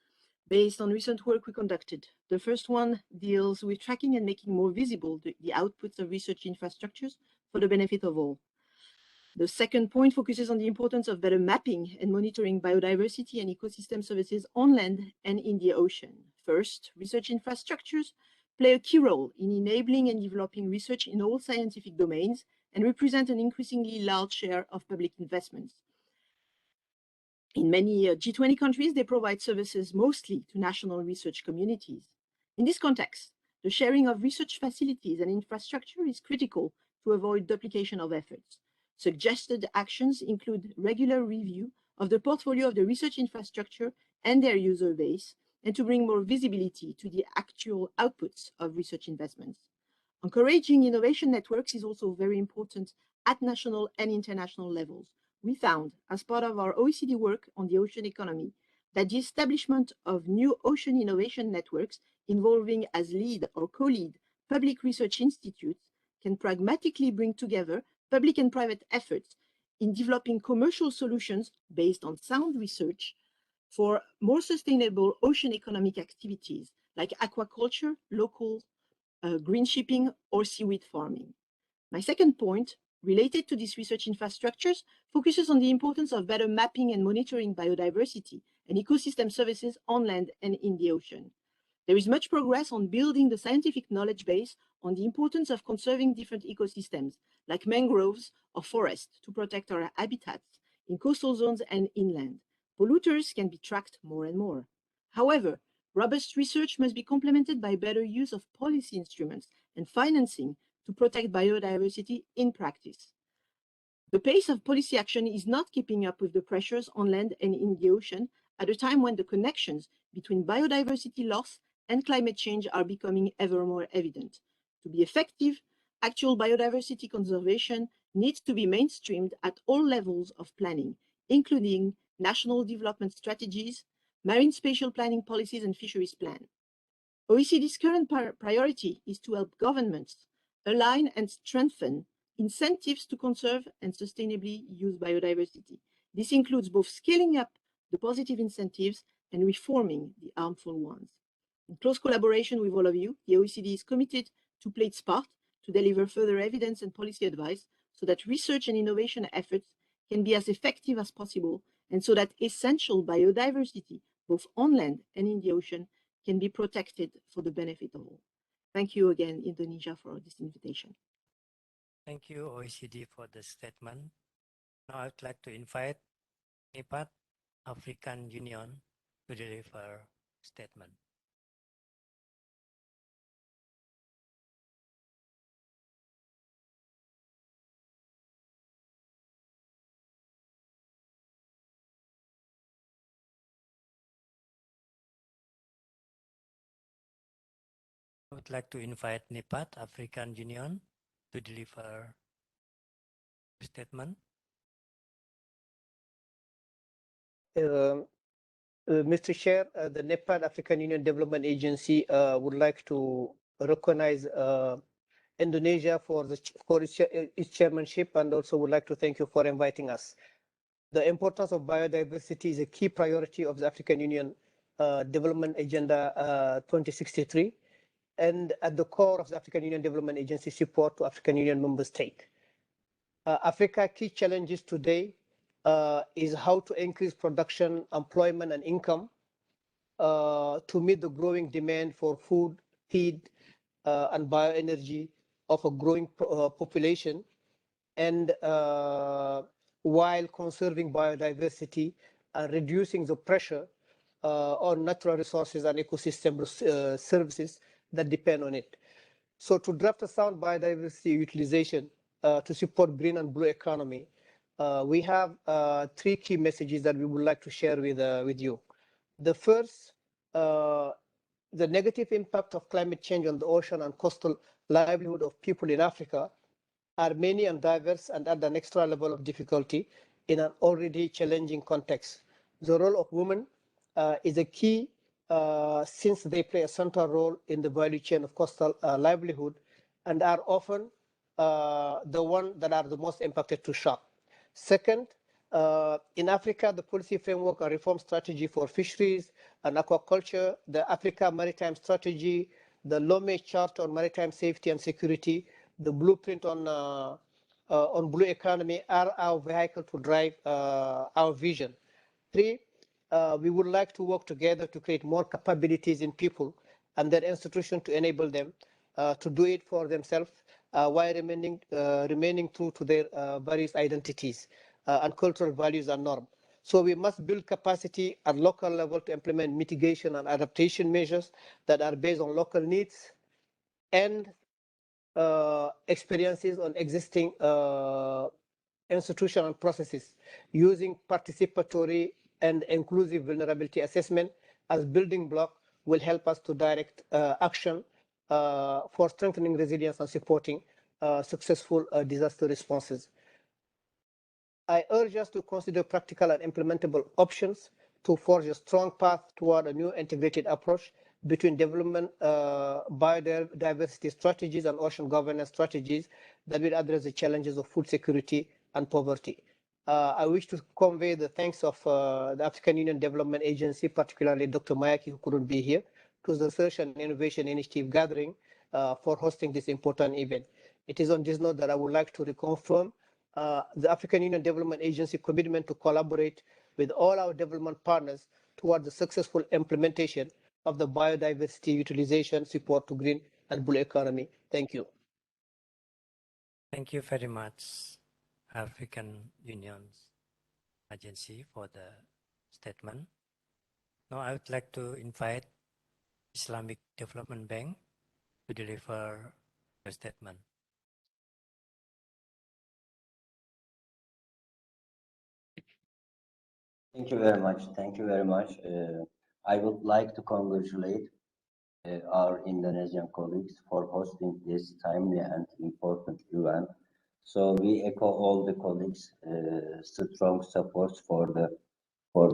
S3: based on recent work we conducted. The first one deals with tracking and making more visible the outputs of research infrastructures for the benefit of all. The second point focuses on the importance of better mapping and monitoring biodiversity and ecosystem services on land and in the ocean. First, research infrastructures play a key role in enabling and developing research in all scientific domains and represent an increasingly large share of public investments. In many G20 countries, they provide services mostly to national research communities. In this context, the sharing of research facilities and infrastructure is critical to avoid duplication of efforts. Suggested actions include regular review of the portfolio of the research infrastructure and their user base, and to bring more visibility to the actual outputs of research investments. Encouraging innovation networks is also very important at national and international levels. We found, as part of our OECD work on the ocean economy, that the establishment of new ocean innovation networks involving as lead or co-lead public research institutes can pragmatically bring together public and private efforts in developing commercial solutions based on sound research for more sustainable ocean economic activities like aquaculture, local green shipping, or seaweed farming. My second point, related to these research infrastructures, focuses on the importance of better mapping and monitoring biodiversity and ecosystem services on land and in the ocean. There is much progress on building the scientific knowledge base on the importance of conserving different ecosystems, like mangroves or forests, to protect our habitats in coastal zones and inland. Polluters can be tracked more and more. However, robust research must be complemented by better use of policy instruments and financing to protect biodiversity in practice. The pace of policy action is not keeping up with the pressures on land and in the ocean at a time when the connections between biodiversity loss and climate change are becoming ever more evident. To be effective, actual biodiversity conservation needs to be mainstreamed at all levels of planning, including national development strategies, marine spatial planning policies, and fisheries plan. OECD's current priority is to help governments align and strengthen incentives to conserve and sustainably use biodiversity. This includes both scaling up the positive incentives and reforming the harmful ones. In close collaboration with all of you, the OECD is committed to play its part to deliver further evidence and policy advice so that research and innovation efforts can be as effective as possible, and so that essential biodiversity, both on land and in the ocean, can be protected for the benefit of all. Thank you again, Indonesia, for this invitation.
S4: Thank you, OECD, for the statement. Now I'd like to invite Nipat African Union to deliver statement. I would like to invite NIPAD, African Union, to deliver statement.
S5: Mr. Chair, the NEPAD African Union Development Agency would like to recognize Indonesia for its chairmanship, and also would like to thank you for inviting us. The importance of biodiversity is a key priority of the African Union Development Agenda 2063, and at the core of the African Union Development Agency support to African Union member states. Africa's key challenges today is how to increase production, employment, and income to meet the growing demand for food, feed, and bioenergy of a growing population, and while conserving biodiversity and reducing the pressure on natural resources and ecosystem services that depend on it. So to draft a sound biodiversity utilization to support green and blue economy, we have 3 key messages that we would like to share with you. The first, the negative impact of climate change on the ocean and coastal livelihood of people in Africa are many and diverse and add an extra level of difficulty in an already challenging context. The role of women is a key since they play a central role in the value chain of coastal livelihood and are often the ones that are the most impacted to shock. Second, in Africa, the policy framework and reform strategy for fisheries and aquaculture, the Africa Maritime Strategy, the Lome Charter on Maritime Safety and Security, the blueprint on blue economy are our vehicle to drive our vision. 3, we would like to work together to create more capabilities in people and their institutions to enable them to do it for themselves while remaining true to their various identities and cultural values and norms. So we must build capacity at local level to implement mitigation and adaptation measures that are based on local needs and experiences on existing institutional processes, using participatory and inclusive vulnerability assessment as building block will help us to direct action for strengthening resilience and supporting successful disaster responses. I urge us to consider practical and implementable options to forge a strong path toward a new integrated approach between development, biodiversity strategies and ocean governance strategies that will address the challenges of food security and poverty. I wish to convey the thanks of the African Union Development Agency, particularly Dr. Mayaki, who couldn't be here, to the Research and Innovation Initiative Gathering for hosting this important event. It is on this note that I would like to reconfirm the African Union Development Agency commitment to collaborate with all our development partners toward the successful implementation of the biodiversity utilization support to green and blue economy. Thank you.
S4: Thank you very much, African Union's agency, for the statement. Now I would like to invite Islamic Development Bank to deliver a statement.
S6: Thank you very much. Thank you very much. I would like to congratulate our Indonesian colleagues for hosting this timely and important event. So we echo all the colleagues' strong support for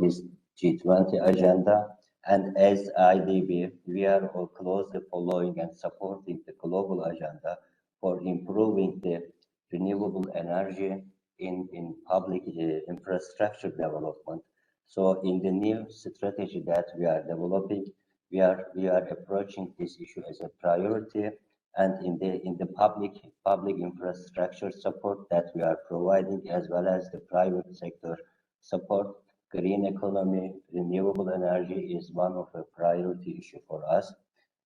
S6: this G20 agenda. And as IDB, we are all closely following and supporting the global agenda for improving the renewable energy in public infrastructure development. So in the new strategy that we are developing, we are approaching this issue as a priority, and in the public infrastructure support that we are providing, as well as the private sector support, green economy, renewable energy is one of the priority issue for us.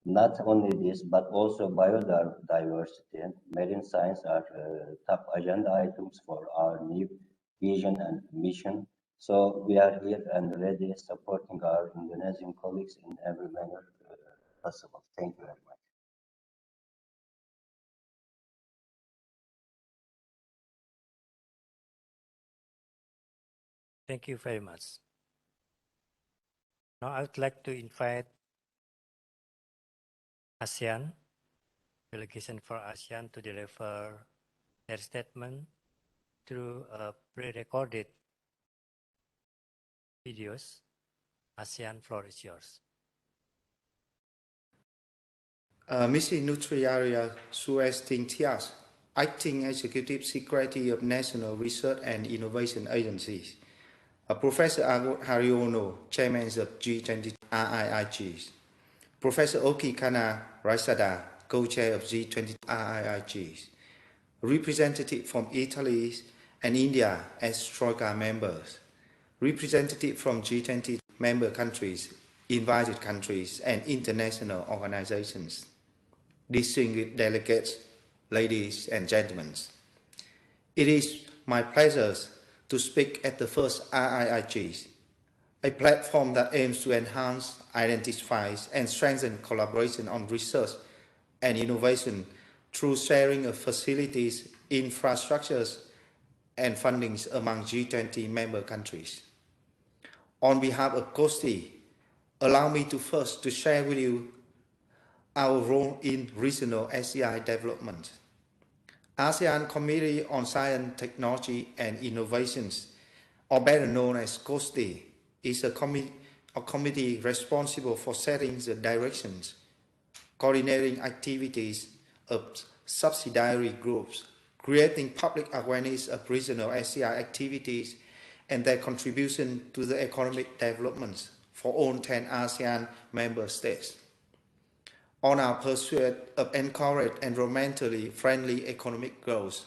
S6: Not only this, but also biodiversity and marine science are top agenda items for our new vision and mission. So we are here and ready supporting our Indonesian colleagues in every manner possible. Thank you very much.
S4: Thank you very much. Now I would like to invite ASEAN, delegation for ASEAN, to deliver their statement through pre-recorded videos. ASEAN, floor is yours.
S7: Mrs. Nutriaria Suesting Tias, Acting Executive Secretary of National Research and Innovation Agencies. Professor Agut Haryono, Chairman of G20 RIIGs. Professor Oki Kana Raisada, Co-Chair of G20 RIIGs. Representative from Italy and India as Troika members. Representative from G20 member countries, invited countries, and international organizations. Distinguished delegates, ladies and gentlemen. It is my pleasure to speak at the first RIIG, a platform that aims to enhance, identify, and strengthen collaboration on research and innovation through sharing of facilities, infrastructures, and fundings among G20 member countries. On behalf of COSTI, allow me to first to share with you our role in regional SCI development. ASEAN Committee on Science, Technology and Innovations, or better known as COSTI, is a committee responsible for setting the directions, coordinating activities of subsidiary groups, creating public awareness of regional SCI activities and their contribution to the economic development for all 10 ASEAN member states. On our pursuit of encourage environmentally friendly economic growth,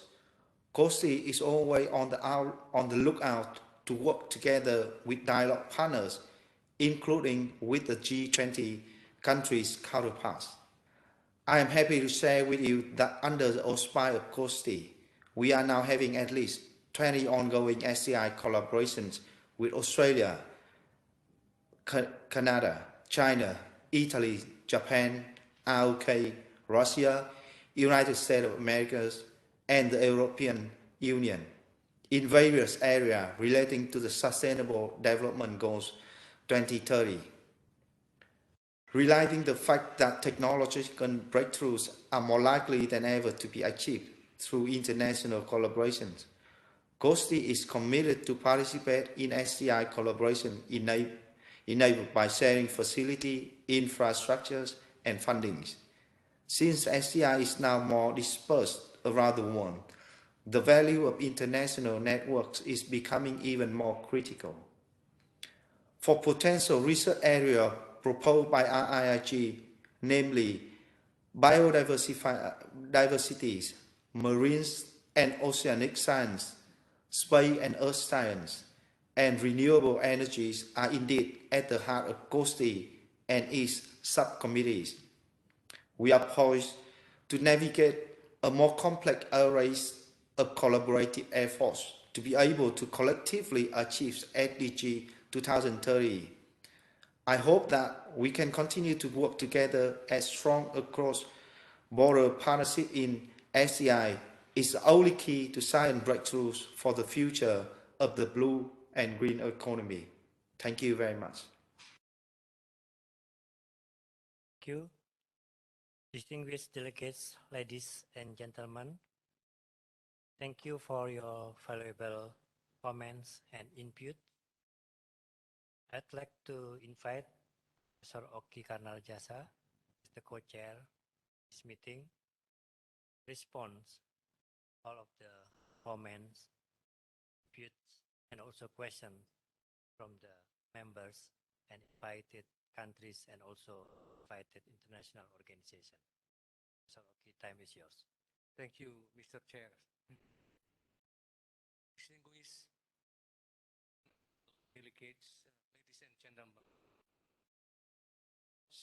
S7: COSTI is always on the lookout to work together with dialogue partners, including with the G20 countries' counterparts. I am happy to share with you that under the auspice of COSTI, we are now having at least 20 ongoing SCI collaborations with Australia, Canada, China, Italy, Japan, UK, Russia, United States of America, and the European Union in various areas relating to the Sustainable Development Goals 2030. Realizing the fact that technological breakthroughs are more likely than ever to be achieved through international collaborations, COSTI is committed to participate in SCI collaboration enabled by sharing facility, infrastructures, and fundings. Since SCI is now more dispersed around the world, the value of international networks is becoming even more critical. For potential research areas proposed by RIIG, namely biodiversity, marine and oceanic science, space and earth science, and renewable energies are indeed at the heart of COSTI and its subcommittees. We are poised to navigate a more complex array of collaborative efforts to be able to collectively achieve SDG 2030. I hope that we can continue to work together as strong across-border partnership in SCI is the only key to science breakthroughs for the future of the blue and green economy. Thank you very much.
S4: Thank you. Distinguished delegates, ladies and gentlemen, thank you for your valuable comments and input. I'd like to invite Professor Oki Karnaljasa, the co-chair of this meeting, response all of the comments, inputs, and also questions from the members and invited countries and also invited international organizations. So, okay, time is yours.
S8: Thank you, Mr. Chair. Distinguished delegates, ladies and gentlemen,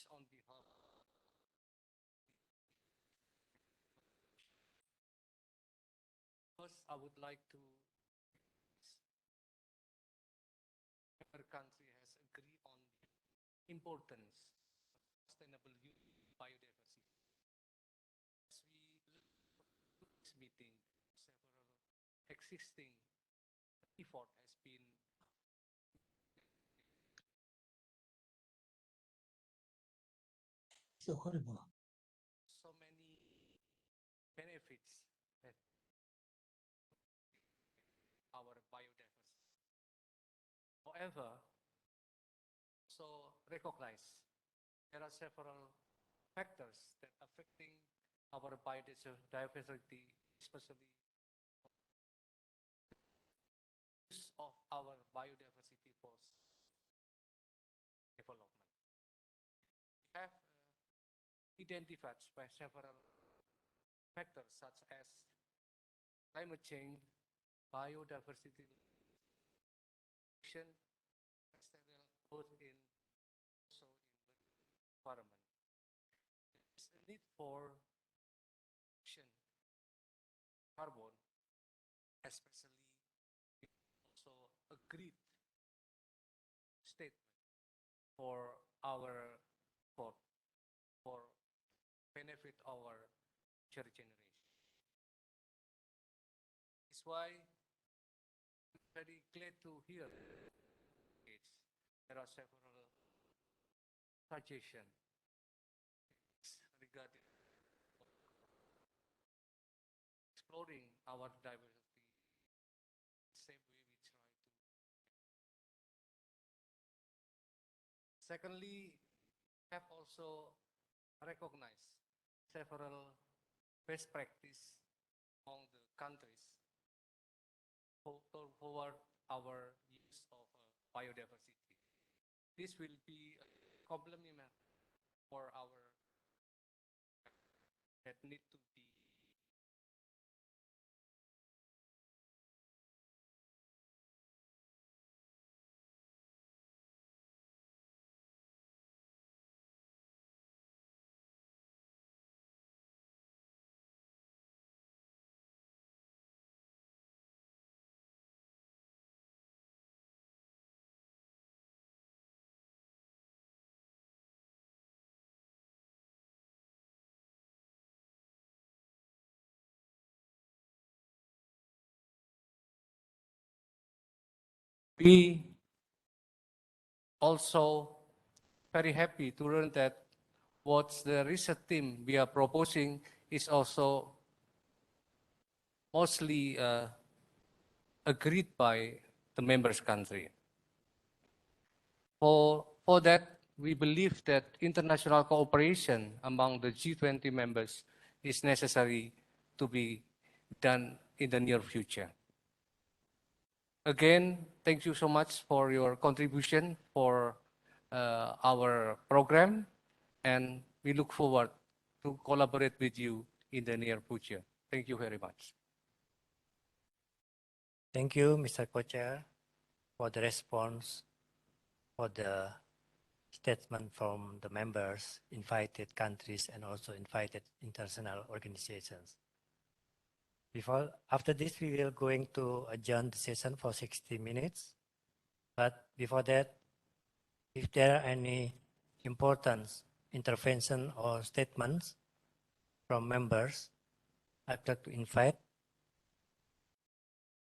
S8: on behalf first, I would like to importance of sustainable biodiversity. As we look to this meeting, several existing effort has been
S22: So horrible.
S8: so many benefits that our biodiversity. However, also recognize there are several factors that affecting our biodiversity, especially use of our biodiversity for development. We have identified several factors such as climate change, biodiversity, both in also in environment. There's a need for action carbon, especially also agreed statement for our for benefit our future generation. That's why I'm very glad to hear there are several suggestions regarding exploring our diversity. Same way we try to. Secondly, we have also recognized several best practice among the countries forward our use of biodiversity. This will be a complement for our that need to be we also very happy to learn that what the research team we are proposing is also mostly agreed by the members country. For that, we believe that international cooperation among the G20 members is necessary to be done in the near future. Again, thank you so much for your contribution for our program, and we look forward to collaborate with you in the near future. Thank you very much.
S4: Thank you, Mr. Co-Chair, for the response, for the statement from the members, invited countries, and also invited international organizations. After this, we will going to adjourn the session for 60 minutes. But before that, if there are any important intervention or statements from members, I'd like to invite,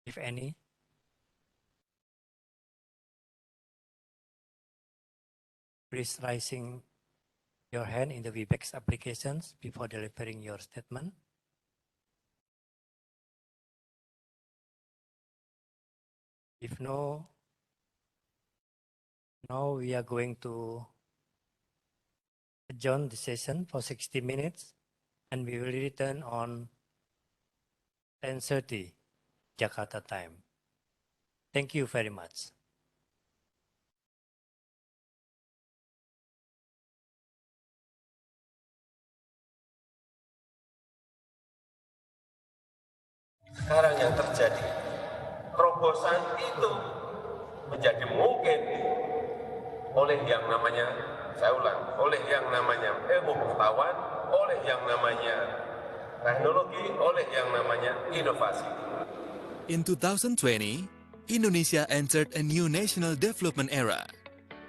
S4: if any. Please raising your hand in the Webex applications before delivering your statement. If no, now we are going to adjourn the session for 60 minutes and we will return on 10:30 Jakarta time. Thank you very much.
S9: Sekarang yang terjadi, terobosan itu menjadi mungkin oleh yang namanya, saya ulang, oleh yang namanya ilmu pengetahuan, oleh yang namanya teknologi, oleh yang namanya inovasi.
S10: In 2020, Indonesia entered a new national development era.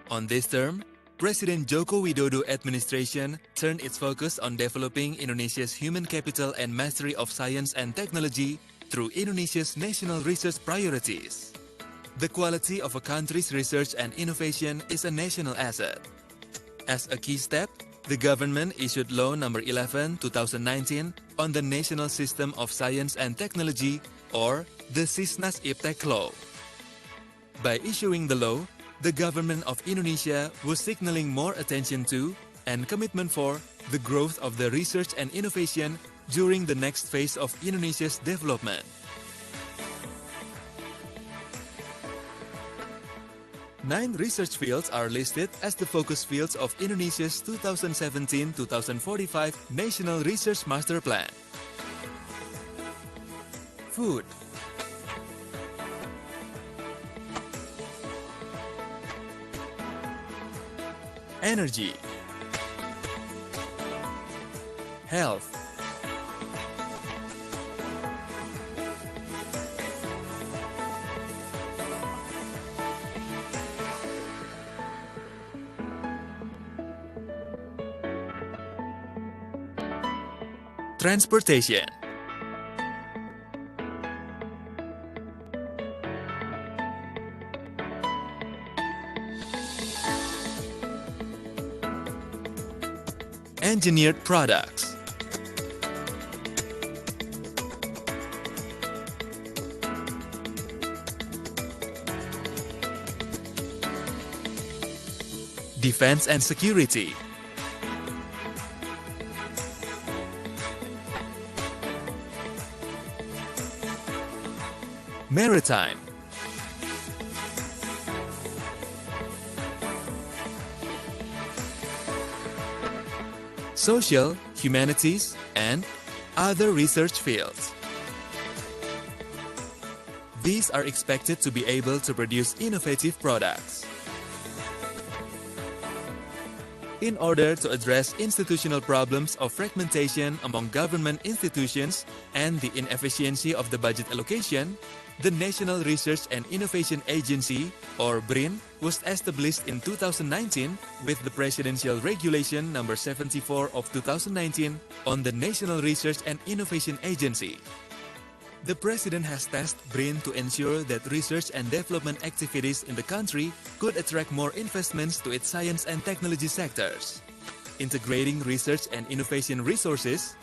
S10: On this term, President Joko Widodo administration turned its focus on developing Indonesia's human capital and mastery of science and technology through Indonesia's national research priorities. The quality of a country's research and innovation is a national asset. As a key step, the government issued Law No. 11/2019 on the National System of Science and Technology, or the Sisnas Iptek Law. By issuing the law, the government of Indonesia was signaling more attention to and commitment for the growth of the research and innovation during the next phase of Indonesia's development. 9 research fields are listed as the focus fields of Indonesia's 2017-2045 National Research Master Plan. Food, energy, health, transportation, engineered products, defense and security, maritime, social, humanities, and other research fields. These are expected to be able to produce innovative products. In order to address institutional problems of fragmentation among government institutions and the inefficiency of the budget allocation, the National Research and Innovation Agency, or BRIN, was established in 2019 with the Presidential Regulation No. 74 of 2019 on the National Research and Innovation Agency. The President has tasked BRIN to ensure that research and development activities in the country could attract more investments to its science and technology sectors, integrating research and innovation resources,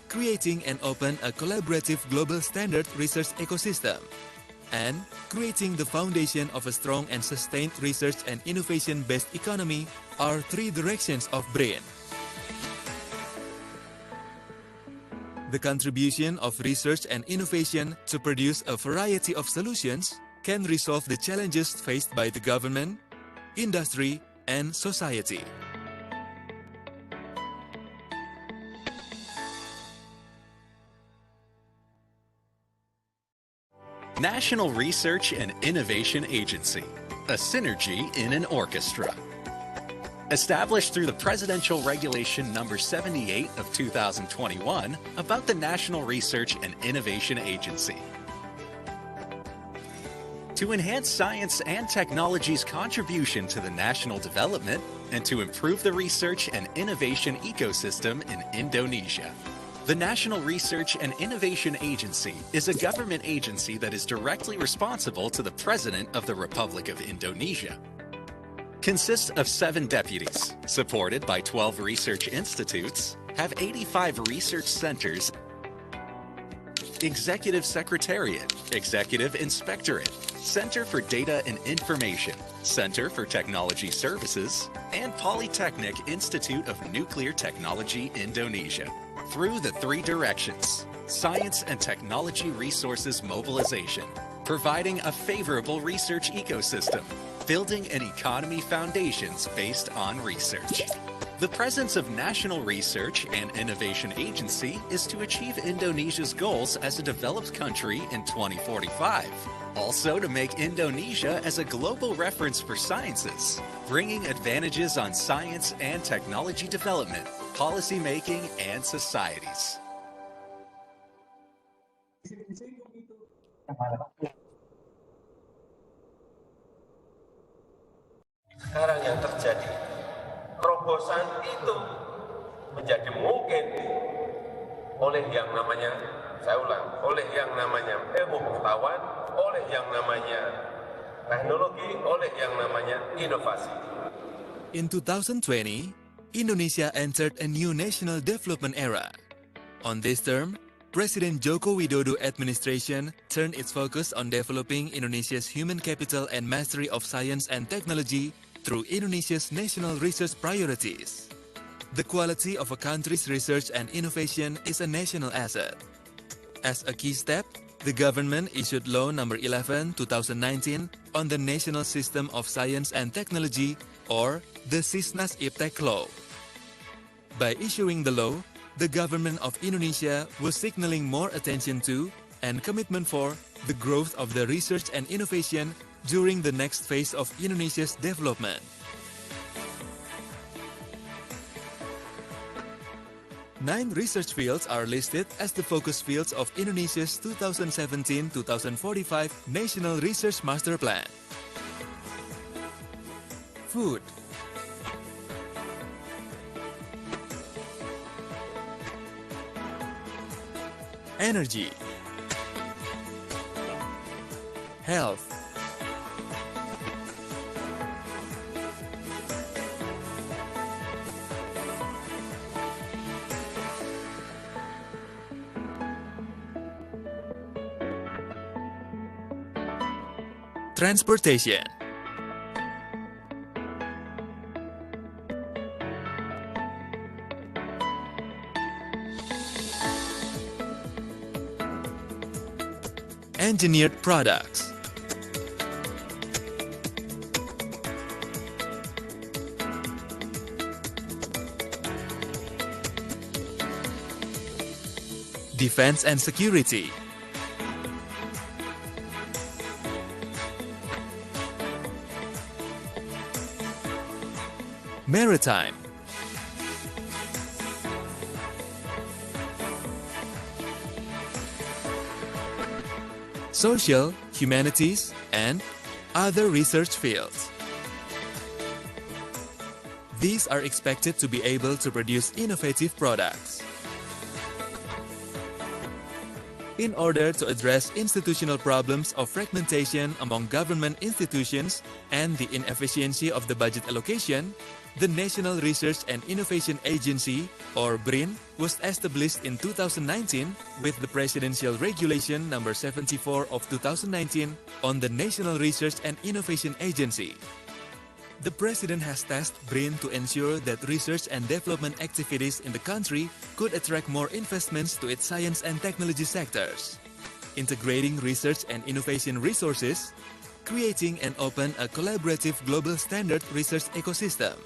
S10: creating and open a collaborative global standard research ecosystem, and creating the foundation of a strong and sustained research and innovation-based economy are 3 directions of BRIN. The contribution of research and innovation to produce a variety of solutions can resolve the challenges faced by the government, industry, and society.
S11: National Research and Innovation Agency, a synergy in an orchestra. Established through the Presidential Regulation No. 78 of 2021 about the National Research and Innovation Agency. To enhance science and technology's contribution to the national development and to improve the research and innovation ecosystem in Indonesia. The National Research and Innovation Agency is a government agency that is directly responsible to the President of the Republic of Indonesia. Consists of 7 deputies, supported by 12 research institutes, have 85 research centers, Executive Secretariat, Executive Inspectorate, Center for Data and Information, Center for Technology Services, and Polytechnic Institute of Nuclear Technology Indonesia. Through the 3 directions: science and technology resources mobilization, providing a favorable research ecosystem, building an economy foundations based on research. The presence of National Research and Innovation Agency is to achieve Indonesia's goals as a developed country in 2045. Also to make Indonesia as a global reference for sciences, bringing advantages on science and technology development, policy making, and societies.
S9: Sekarang yang terjadi, terobosan itu menjadi mungkin oleh yang namanya, saya ulang, oleh yang namanya ilmu pengetahuan, oleh yang namanya teknologi, oleh yang namanya inovasi.
S10: In 2020, Indonesia entered a new national development era. On this term, President Joko Widodo administration turned its focus on developing Indonesia's human capital and mastery of science and technology through Indonesia's national research priorities. The quality of a country's research and innovation is a national asset. As a key step, the government issued Law No. 11/2019 on the National System of Science and Technology, or the Sisnas-Iptek Law. By issuing the law, the government of Indonesia was signaling more attention to and commitment for the growth of the research and innovation during the next phase of Indonesia's development. 9 research fields are listed as the focus fields of Indonesia's 2017-2045 National Research Master Plan. Food, energy, health, transportation, engineered products, defense and security, maritime, social, humanities, and other research fields. These are expected to be able to produce innovative products. In order to address institutional problems of fragmentation among government institutions and the inefficiency of the budget allocation, the National Research and Innovation Agency, or BRIN, was established in 2019 with the Presidential Regulation No. 74 of 2019 on the National Research and Innovation Agency. The President has tasked BRIN to ensure that research and development activities in the country could attract more investments to its science and technology sectors, integrating research and innovation resources, creating and open a collaborative global standard research ecosystem,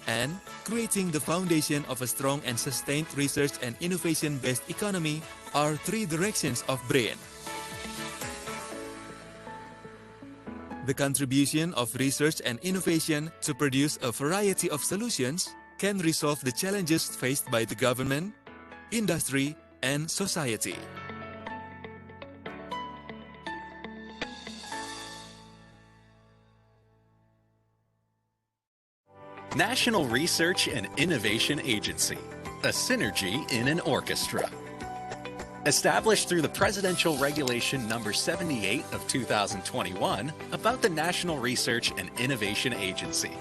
S10: and creating the foundation of a strong and sustained research and innovation-based economy are 3 directions of BRIN. The contribution of research and innovation to produce a variety of solutions can resolve the challenges faced by the government, industry, and society.
S11: National Research and Innovation Agency, a synergy in an orchestra. Established through the Presidential Regulation No. 78 of 2021 about the National Research and Innovation Agency.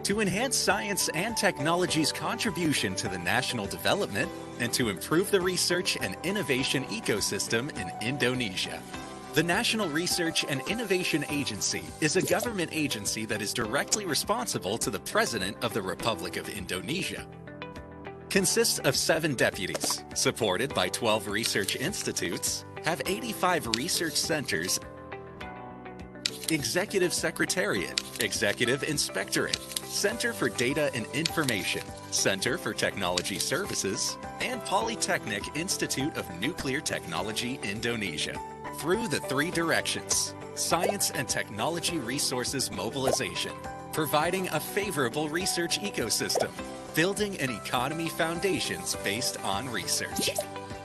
S11: To enhance science and technology's contribution to the national development and to improve the research and innovation ecosystem in Indonesia. The National Research and Innovation Agency is a government agency that is directly responsible to the President of the Republic of Indonesia. Consists of 7 deputies, supported by 12 research institutes, have 85 research centers, Executive Secretariat, Executive Inspectorate, Center for Data and Information, Center for Technology Services, and Polytechnic Institute of Nuclear Technology, Indonesia. Through the 3 directions: science and technology resources mobilization, providing a favorable research ecosystem, building an economy foundations based on research.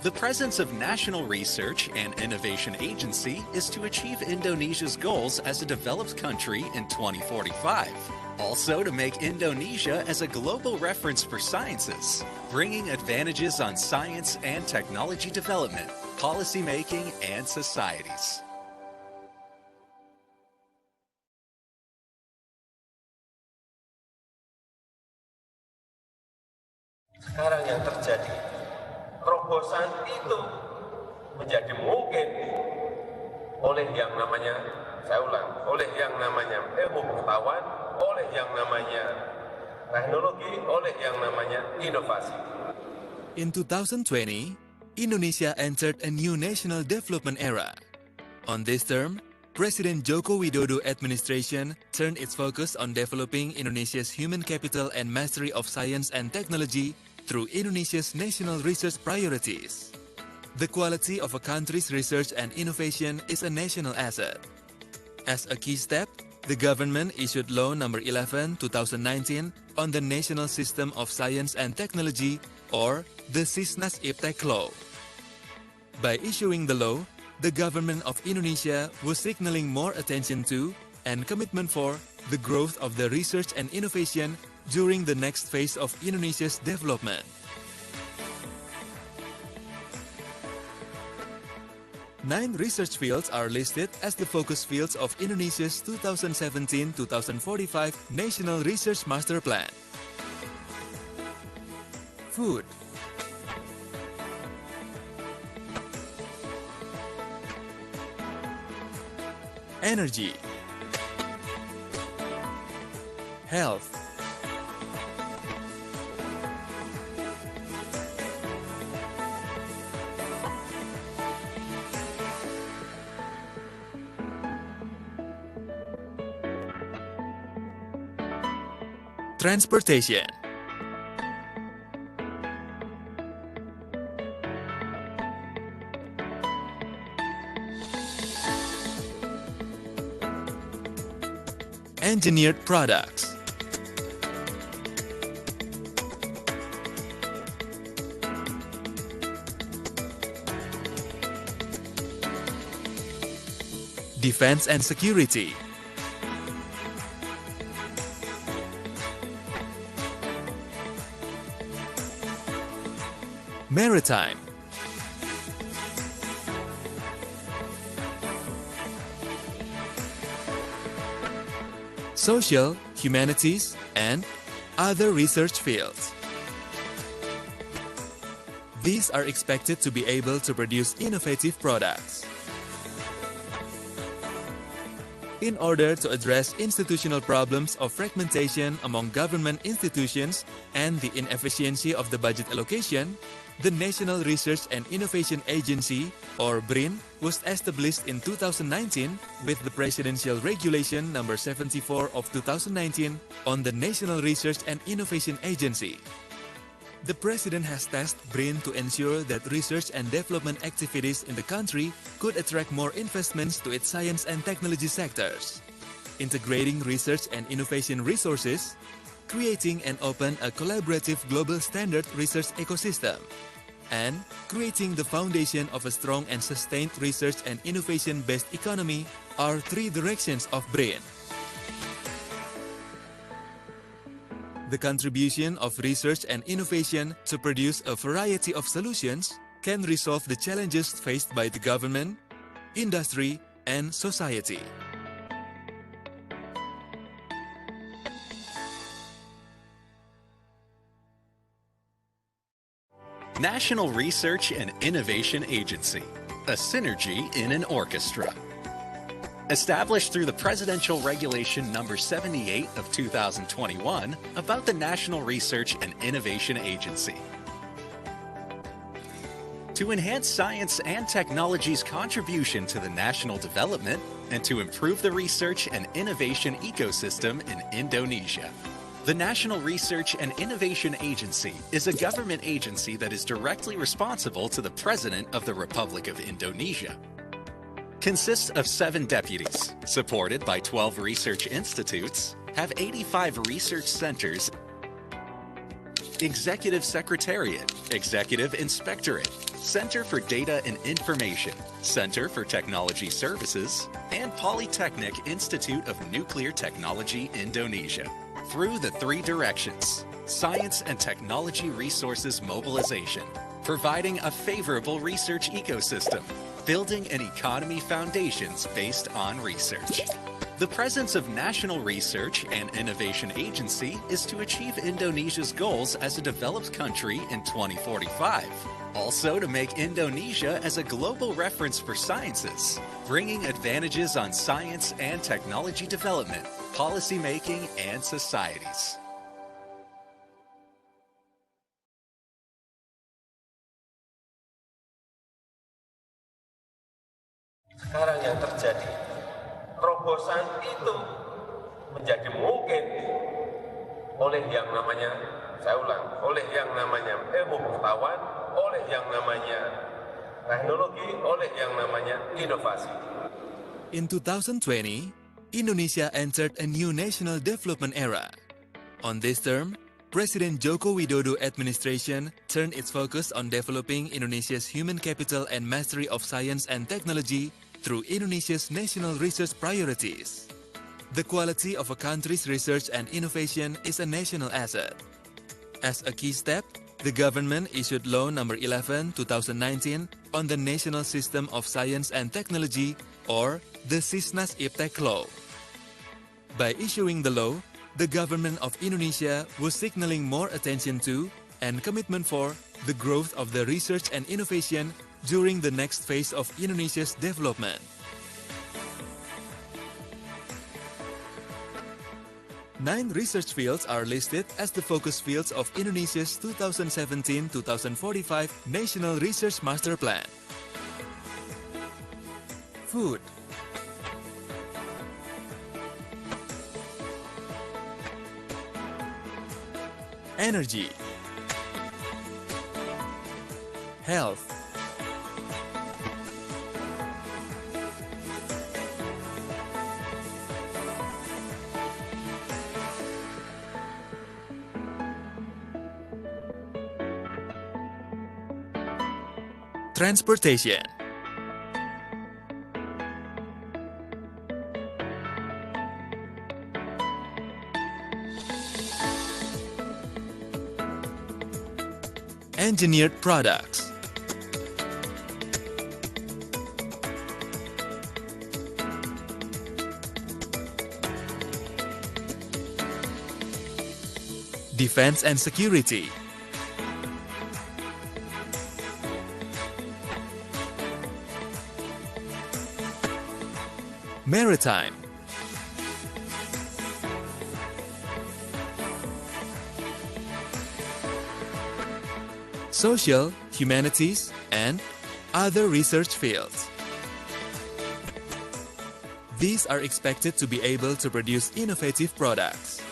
S11: The presence of National Research and Innovation Agency is to achieve Indonesia's goals as a developed country in 2045 Also to make Indonesia as a global reference for sciences, bringing advantages on science and technology development, policy making, and societies.
S9: Sekarang yang terjadi, terobosan itu menjadi mungkin oleh yang namanya, saya ulang, oleh yang namanya ilmu pengetahuan, oleh yang namanya teknologi, oleh yang namanya inovasi.
S10: In 2020, Indonesia entered a new national development era. On this term, President Joko Widodo administration turned its focus on developing Indonesia's human capital and mastery of science and technology through Indonesia's national research priorities. The quality of a country's research and innovation is a national asset. As a key step, the government issued Law No. 11/2019 on the National System of Science and Technology, or the Sisnas-Iptek Law. By issuing the law, the government of Indonesia was signaling more attention to and commitment for the growth of the research and innovation during the next phase of Indonesia's development. 9 research fields are listed as the focus fields of Indonesia's 2017-2045 National Research Master Plan. Food, energy, health, transportation, engineered products, defense and security, maritime, social, humanities, and other research fields. These are expected to be able to produce innovative products. In order to address institutional problems of fragmentation among government institutions and the inefficiency of the budget allocation, the National Research and Innovation Agency, or BRIN, was established in 2019 with the Presidential Regulation No. 74 of 2019 on the National Research and Innovation Agency. The President has tasked BRIN to ensure that research and development activities in the country could attract more investments to its science and technology sectors, integrating research and innovation resources, creating and open a collaborative global standard research ecosystem, and creating the foundation of a strong and sustained research and innovation-based economy are 3 directions of BRIN. The contribution of research and innovation to produce a variety of solutions can resolve the challenges faced by the government, industry, and society.
S11: National Research and Innovation Agency, a synergy in an orchestra. Established through the Presidential Regulation No. 78 of 2021 about the National Research and Innovation Agency. To enhance science and technology's contribution to the national development and to improve the research and innovation ecosystem in Indonesia. The National Research and Innovation Agency is a government agency that is directly responsible to the President of the Republic of Indonesia. Consists of 7 deputies, supported by 12 research institutes, have 85 research centers, Executive Secretariat, Executive Inspectorate, Center for Data and Information, Center for Technology Services, and Polytechnic Institute of Nuclear Technology, Indonesia. through the three directions: science and technology resources mobilization, providing a favorable research ecosystem, building an economy foundations based on research. The presence of National Research and Innovation Agency is to achieve Indonesia's goals as a developed country in 2045. Also to make Indonesia as a global reference for sciences, bringing advantages on science and technology development, policy making, and societies.
S9: Sekarang yang terjadi, terobosan itu menjadi mungkin oleh yang namanya, saya ulang, oleh yang namanya ilmu pengetahuan, oleh yang namanya teknologi, oleh yang namanya inovasi.
S10: In 2020, Indonesia entered a new national development era. On this term, President Joko Widodo administration turned its focus on developing Indonesia's human capital and mastery of science and technology through Indonesia's national research priorities. The quality of a country's research and innovation is a national asset. As a key step, the government issued Law No. 11/2019 on the National System of Science and Technology, or the Sisnas-Iptek Law. By issuing the law, the government of Indonesia was signaling more attention to and commitment for the growth of the research and innovation during the next phase of Indonesia's development. 9 research fields are listed as the focus fields of Indonesia's 2017-2045 National Research Master Plan. Food, energy, health, transportation, engineered products, defense and security, maritime, social, humanities, and other research fields. These are expected to be able to produce innovative products.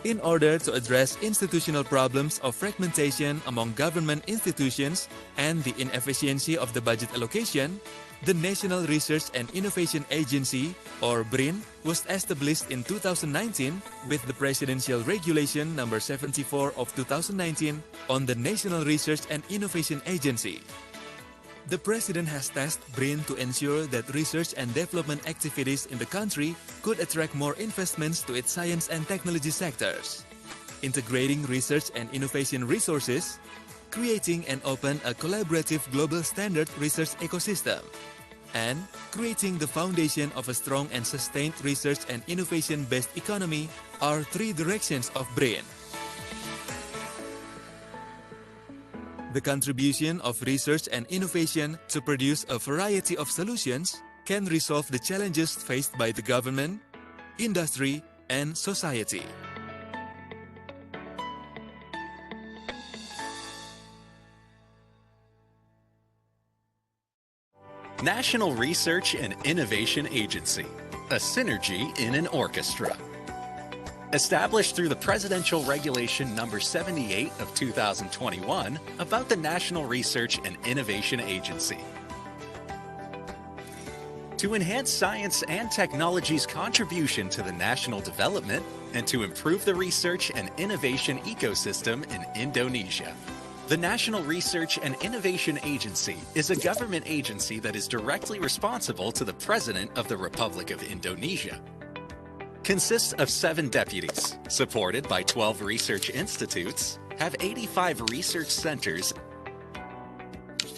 S10: In order to address institutional problems of fragmentation among government institutions and the inefficiency of the budget allocation, the National Research and Innovation Agency, or BRIN, was established in 2019 with the Presidential Regulation No. 74 of 2019 on the National Research and Innovation Agency. The President has tasked BRIN to ensure that research and development activities in the country could attract more investments to its science and technology sectors, integrating research and innovation resources, creating and open a collaborative global standard research ecosystem, and creating the foundation of a strong and sustained research and innovation-based economy are 3 directions of BRIN. The contribution of research and innovation to produce a variety of solutions can resolve the challenges faced by the government, industry, and society.
S11: National Research and Innovation Agency, a synergy in an orchestra. Established through the Presidential Regulation No. 78 of 2021 about the National Research and Innovation Agency. To enhance science and technology's contribution to the national development and to improve the research and innovation ecosystem in Indonesia. The National Research and Innovation Agency is a government agency that is directly responsible to the President of the Republic of Indonesia. consists of 7 deputies, supported by 12 research institutes, have 85 research centers,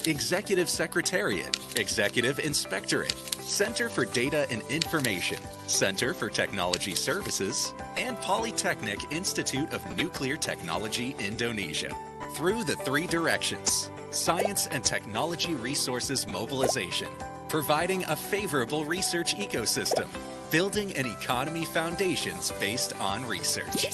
S11: Executive Secretariat, Executive Inspectorate, Center for Data and Information, Center for Technology Services, and Polytechnic Institute of Nuclear Technology, Indonesia. Through the 3 directions: science and technology resources mobilization, providing a favorable research ecosystem, building an economy foundations based on research.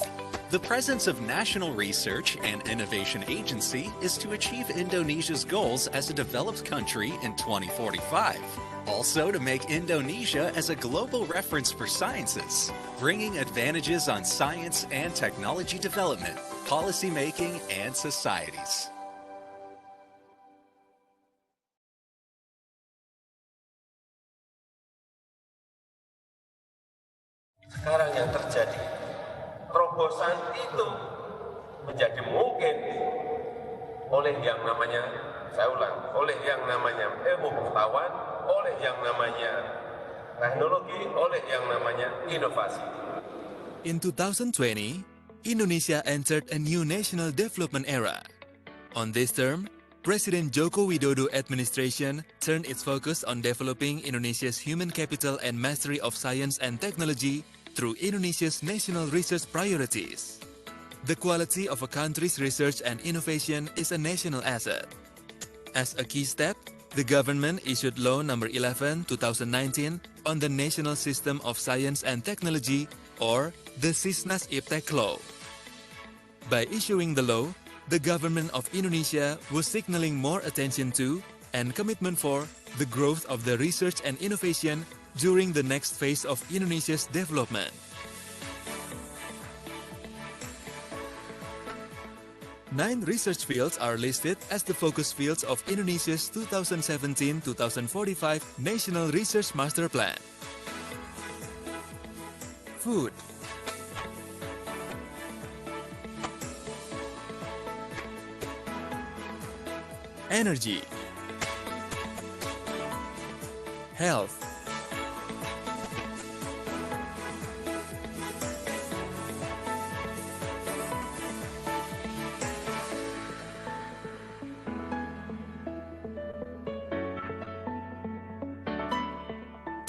S11: The presence of National Research and Innovation Agency is to achieve Indonesia's goals as a developed country in 2045. Also to make Indonesia as a global reference for sciences, bringing advantages on science and technology development, policy making, and societies.
S9: Sekarang yang terjadi, terobosan itu menjadi mungkin oleh yang namanya, saya ulang, oleh yang namanya ilmu pengetahuan, oleh yang namanya teknologi, oleh yang namanya inovasi.
S10: In 2020, Indonesia entered a new national development era. On this term, President Joko Widodo administration turned its focus on developing Indonesia's human capital and mastery of science and technology through Indonesia's national research priorities. The quality of a country's research and innovation is a national asset. As a key step, the government issued Law No. 11/2019 on the National System of Science and Technology, or the Sisnas Iptek Law. By issuing the law, the government of Indonesia was signaling more attention to and commitment for the growth of the research and innovation during the next phase of Indonesia's development. Nine research fields are listed as the focus fields of Indonesia's 2017-2045 National Research Master Plan. Food, energy, health,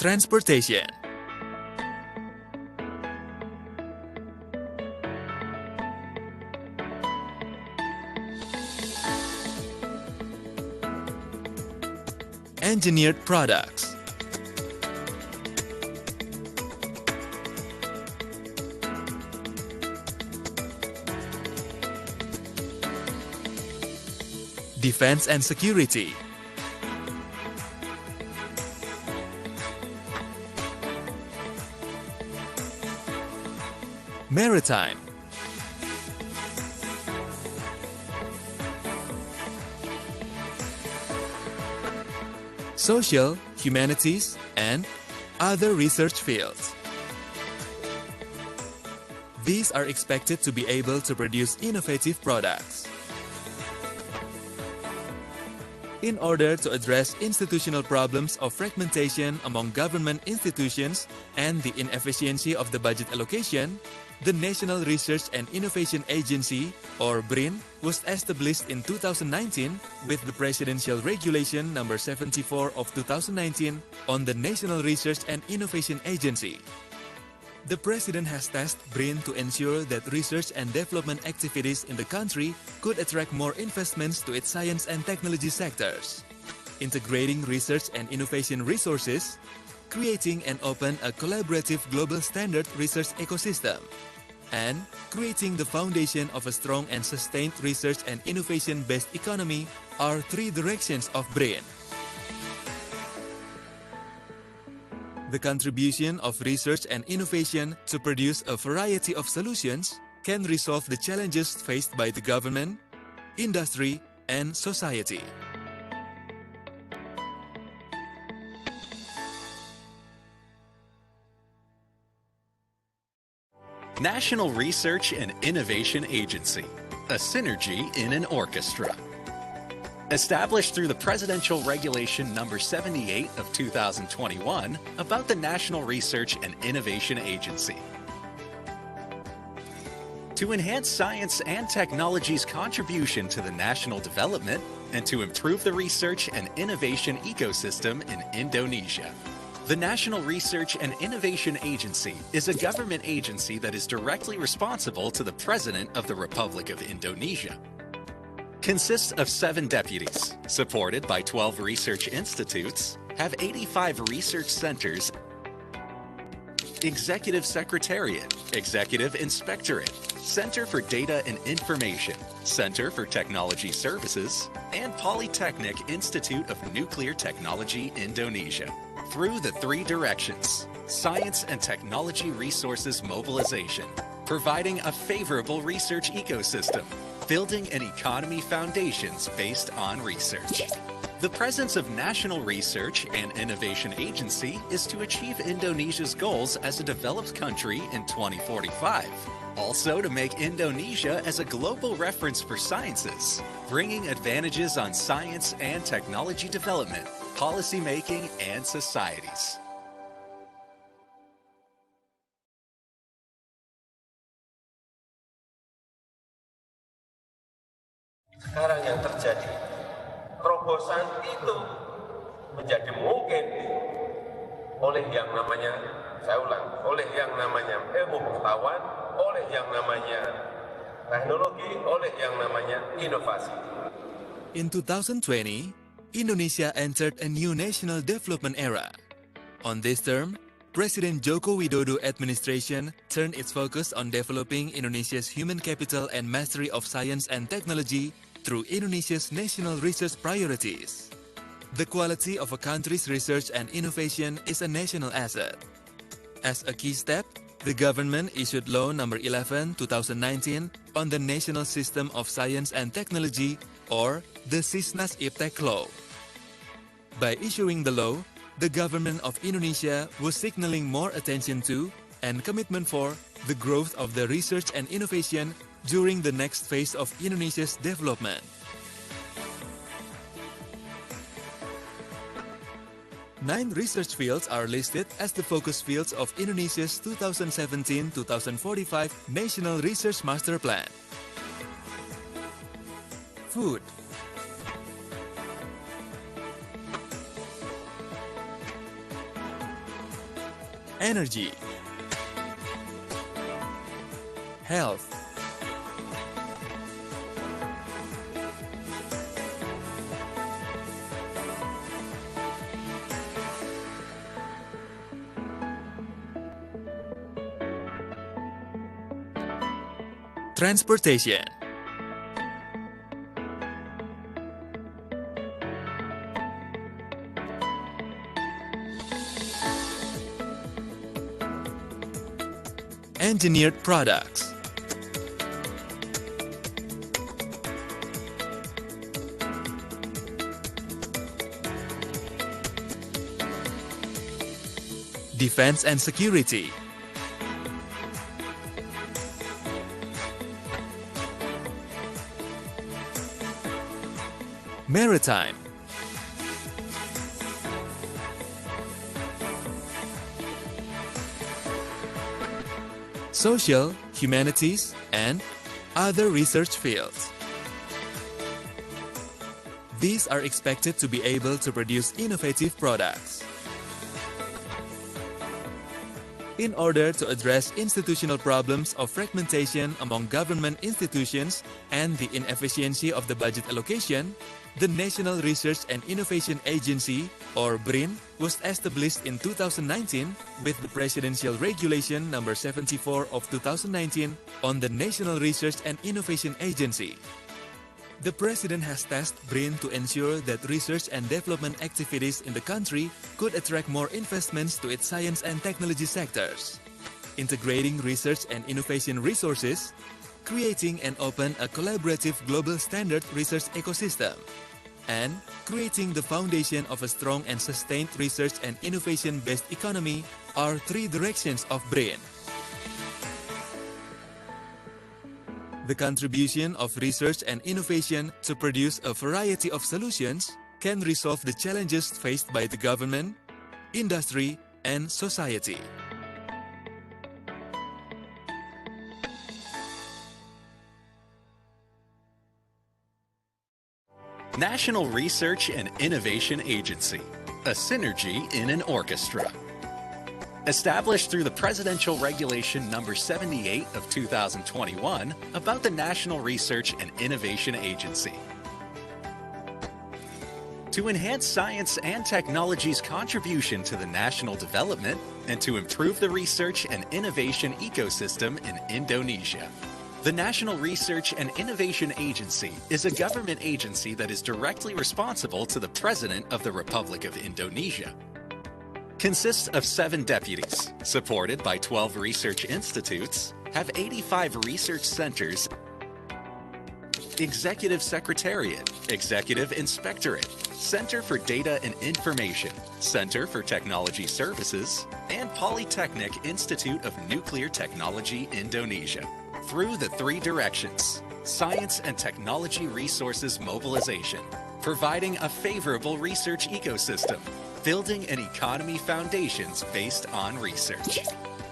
S10: transportation, engineered products, defense and security, maritime, social, humanities, and other research fields. These are expected to be able to produce innovative products. In order to address institutional problems of fragmentation among government institutions and the inefficiency of the budget allocation, the National Research and Innovation Agency, or BRIN, was established in 2019 with the Presidential Regulation No. 74 of 2019 on the National Research and Innovation Agency. The President has tasked BRIN to ensure that research and development activities in the country could attract more investments to its science and technology sectors, integrating research and innovation resources, creating and open a collaborative global standard research ecosystem, and creating the foundation of a strong and sustained research and innovation-based economy are 3 directions of BRIN. The contribution of research and innovation to produce a variety of solutions can resolve the challenges faced by the government, industry, and society.
S11: National Research and Innovation Agency, a synergy in an orchestra. Established through the Presidential Regulation No. 78 of 2021 about the National Research and Innovation Agency. to enhance science and technology's contribution to the national development and to improve the research and innovation ecosystem in Indonesia. The National Research and Innovation Agency is a government agency that is directly responsible to the President of the Republic of Indonesia. Consists of 7 deputies, supported by 12 research institutes, have 85 research centers, Executive Secretariat, Executive Inspectorate, Center for Data and Information, Center for Technology Services, and Polytechnic Institute of Nuclear Technology Indonesia. Through the 3 directions: science and technology resources mobilization, providing a favorable research ecosystem, building an economy foundations based on research. The presence of National Research and Innovation Agency is to achieve Indonesia's goals as a developed country in 2045. Also to make Indonesia as a global reference for sciences, bringing advantages on science and technology development, policy making, and societies.
S9: Sekarang yang terjadi, terobosan itu menjadi mungkin oleh yang namanya, saya ulang, oleh yang namanya ilmu pengetahuan, oleh yang namanya teknologi, oleh yang namanya inovasi.
S10: In 2020, Indonesia entered a new national development era. On this term, President Joko Widodo administration turned its focus on developing Indonesia's human capital and mastery of science and technology through Indonesia's national research priorities. The quality of a country's research and innovation is a national asset. As a key step, the government issued Law No. 11/2019 on the National System of Science and Technology, or the Sisnas Iptek Law. By issuing the law, the government of Indonesia was signaling more attention to and commitment for the growth of the research and innovation during the next phase of Indonesia's development. Nine research fields are listed as the focus fields of Indonesia's 2017-2045 National Research Master Plan. Food, energy, health, transportation, engineered products, defense and security, maritime, social, humanities, and other research fields. These are expected to be able to produce innovative products. In order to address institutional problems of fragmentation among government institutions and the inefficiency of the budget allocation, the National Research and Innovation Agency, or BRIN, was established in 2019 with the Presidential Regulation No. 74 of 2019 on the National Research and Innovation Agency. The President has tasked BRIN to ensure that research and development activities in the country could attract more investments to its science and technology sectors, integrating research and innovation resources, creating and open a collaborative global standard research ecosystem, and creating the foundation of a strong and sustained research and innovation-based economy are 3 directions of BRIN. The contribution of research and innovation to produce a variety of solutions can resolve the challenges faced by the government, industry, and society.
S11: National Research and Innovation Agency, a synergy in an orchestra. Established through the Presidential Regulation Number 78 of 2021 about the National Research and Innovation Agency. To enhance science and technology's contribution to the national development and to improve the research and innovation ecosystem in Indonesia. The National Research and Innovation Agency is a government agency that is directly responsible to the President of the Republic of Indonesia. Consists of 7 deputies, supported by 12 research institutes, have 85 research centers, Executive Secretariat, Executive Inspectorate, Center for Data and Information, Center for Technology Services, and Polytechnic Institute of Nuclear Technology, Indonesia. Through the 3 directions: science and technology resources mobilization, providing a favorable research ecosystem, building an economy foundations based on research.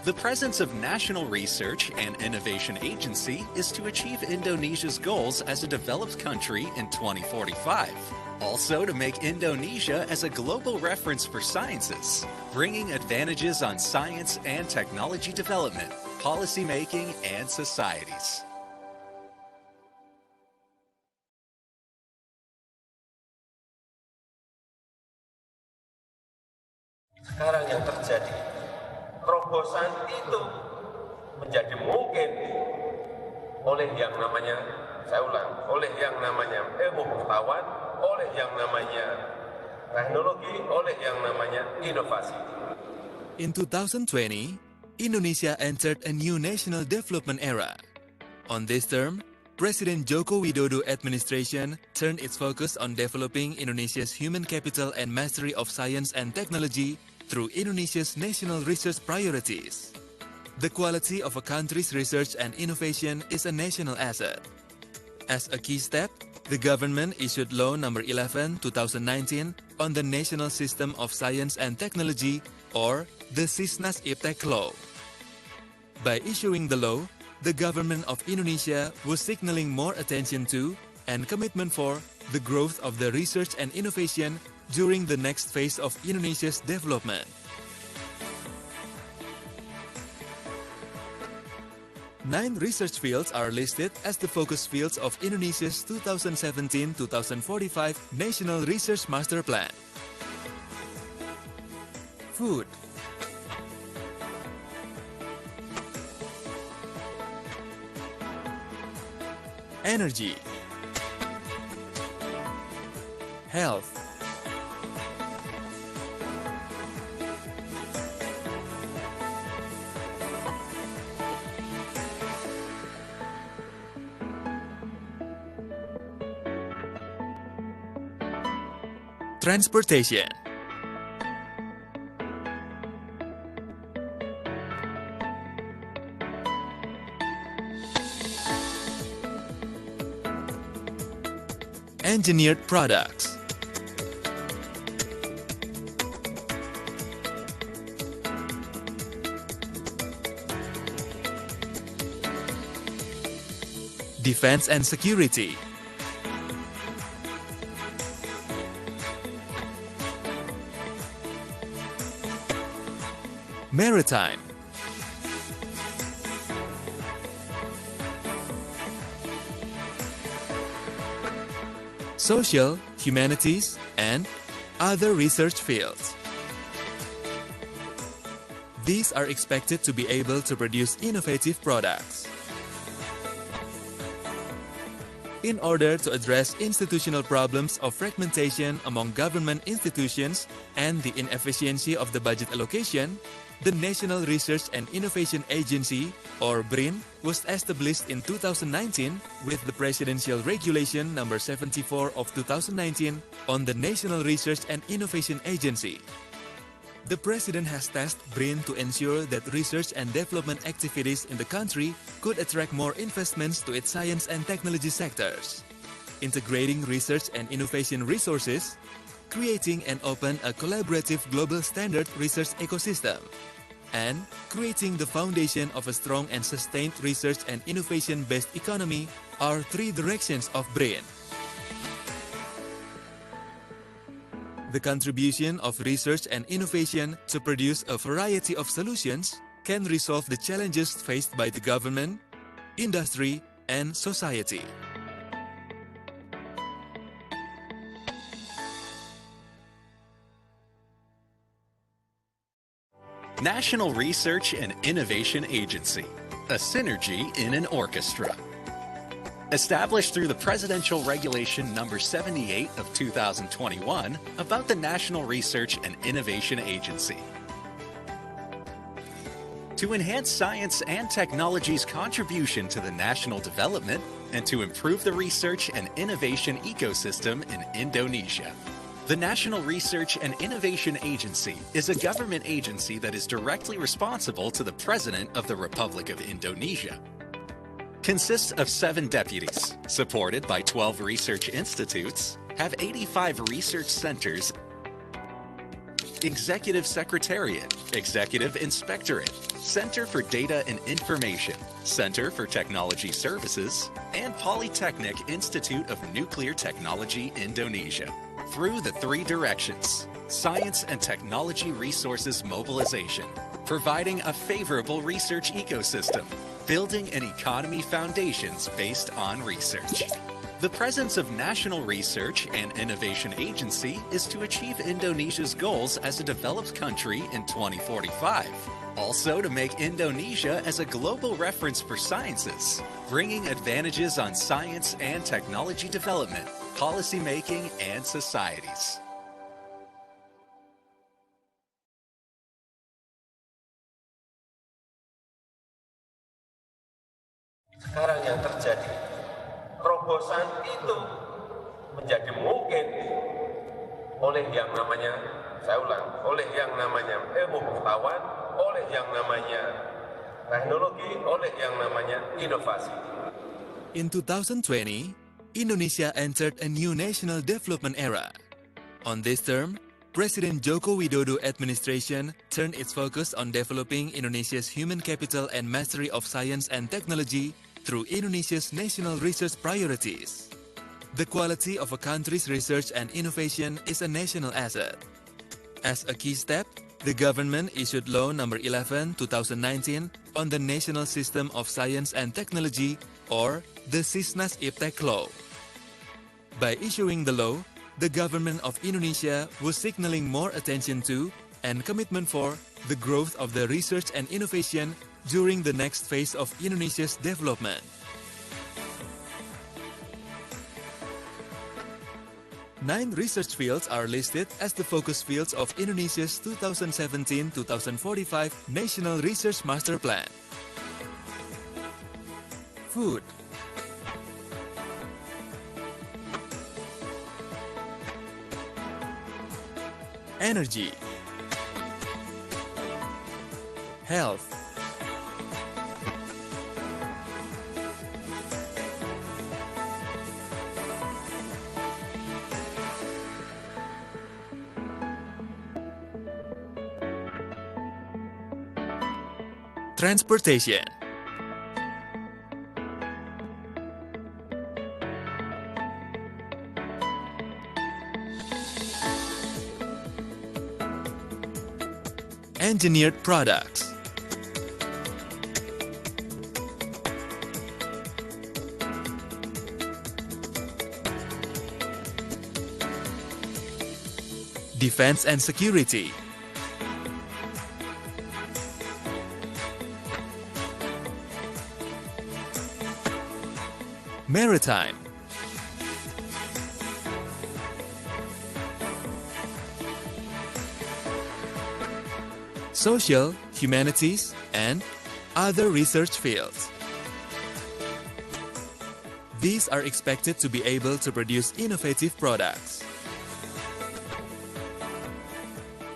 S11: The presence of National Research and Innovation Agency is to achieve Indonesia's goals as a developed country in 2045. Also to make Indonesia as a global reference for sciences, bringing advantages on science and technology development, policy making, and societies.
S9: Sekarang yang terjadi, terobosan itu menjadi mungkin oleh yang namanya, saya ulang, oleh yang namanya ilmu pengetahuan, oleh yang namanya teknologi, oleh yang namanya inovasi.
S10: In 2020, Indonesia entered a new national development era. On this term, President Joko Widodo administration turned its focus on developing Indonesia's human capital and mastery of science and technology through Indonesia's national research priorities. The quality of a country's research and innovation is a national asset. As a key step, the government issued Law No. 11/2019 on the National System of Science and Technology, or the Sisnas-Iptek Law. By issuing the law, the government of Indonesia was signaling more attention to and commitment for the growth of the research and innovation during the next phase of Indonesia's development. 9 research fields are listed as the focus fields of Indonesia's 2017-2045 National Research Master Plan. Food, energy, health, transportation, engineered products, defense and security, maritime, social, humanities, and other research fields. These are expected to be able to produce innovative products. In order to address institutional problems of fragmentation among government institutions and the inefficiency of the budget allocation, the National Research and Innovation Agency, or BRIN, was established in 2019 with the Presidential Regulation No. 74 of 2019 on the National Research and Innovation Agency. The President has tasked BRIN to ensure that research and development activities in the country could attract more investments to its science and technology sectors, integrating research and innovation resources, creating and open a collaborative global standard research ecosystem, and creating the foundation of a strong and sustained research and innovation-based economy are 3 directions of BRIN. The contribution of research and innovation to produce a variety of solutions can resolve the challenges faced by the government, industry, and society.
S11: National Research and Innovation Agency, a synergy in an orchestra. Established through the Presidential Regulation Number 78 of 2021 about the National Research and Innovation Agency. To enhance science and technology's contribution to the national development and to improve the research and innovation ecosystem in Indonesia. The National Research and Innovation Agency is a government agency that is directly responsible to the President of the Republic of Indonesia. Consists of 7 deputies, supported by 12 research institutes, have 85 research centers, Executive Secretariat, Executive Inspectorate, Center for Data and Information, Center for Technology Services, and Polytechnic Institute of Nuclear Technology Indonesia. Through the 3 directions: science and technology resources mobilization, providing a favorable research ecosystem, building an economy foundations based on research. The presence of National Research and Innovation Agency is to achieve Indonesia's goals as a developed country in 2045. Also to make Indonesia as a global reference for sciences, bringing advantages on science and technology development, policy making, and societies.
S9: Sekarang yang terjadi, terobosan itu menjadi mungkin oleh yang namanya, saya ulang, oleh yang namanya ilmu pengetahuan, oleh yang namanya teknologi, oleh yang namanya inovasi.
S10: In 2020, Indonesia entered a new national development era. On this term, President Joko Widodo administration turned its focus on developing Indonesia's human capital and mastery of science and technology through Indonesia's national research priorities. The quality of a country's research and innovation is a national asset. As a key step, the government issued Law No. 11/2019 on the National System of Science and Technology, or the Sisnas Iptek Law. By issuing the law, the government of Indonesia was signaling more attention to and commitment for the growth of the research and innovation during the next phase of Indonesia's development. Nine research fields are listed as the focus fields of Indonesia's 2017-2045 National Research Master Plan. Food, energy, health, transportation, engineered products, defense and security, maritime, social, humanities, and other research fields. These are expected to be able to produce innovative products.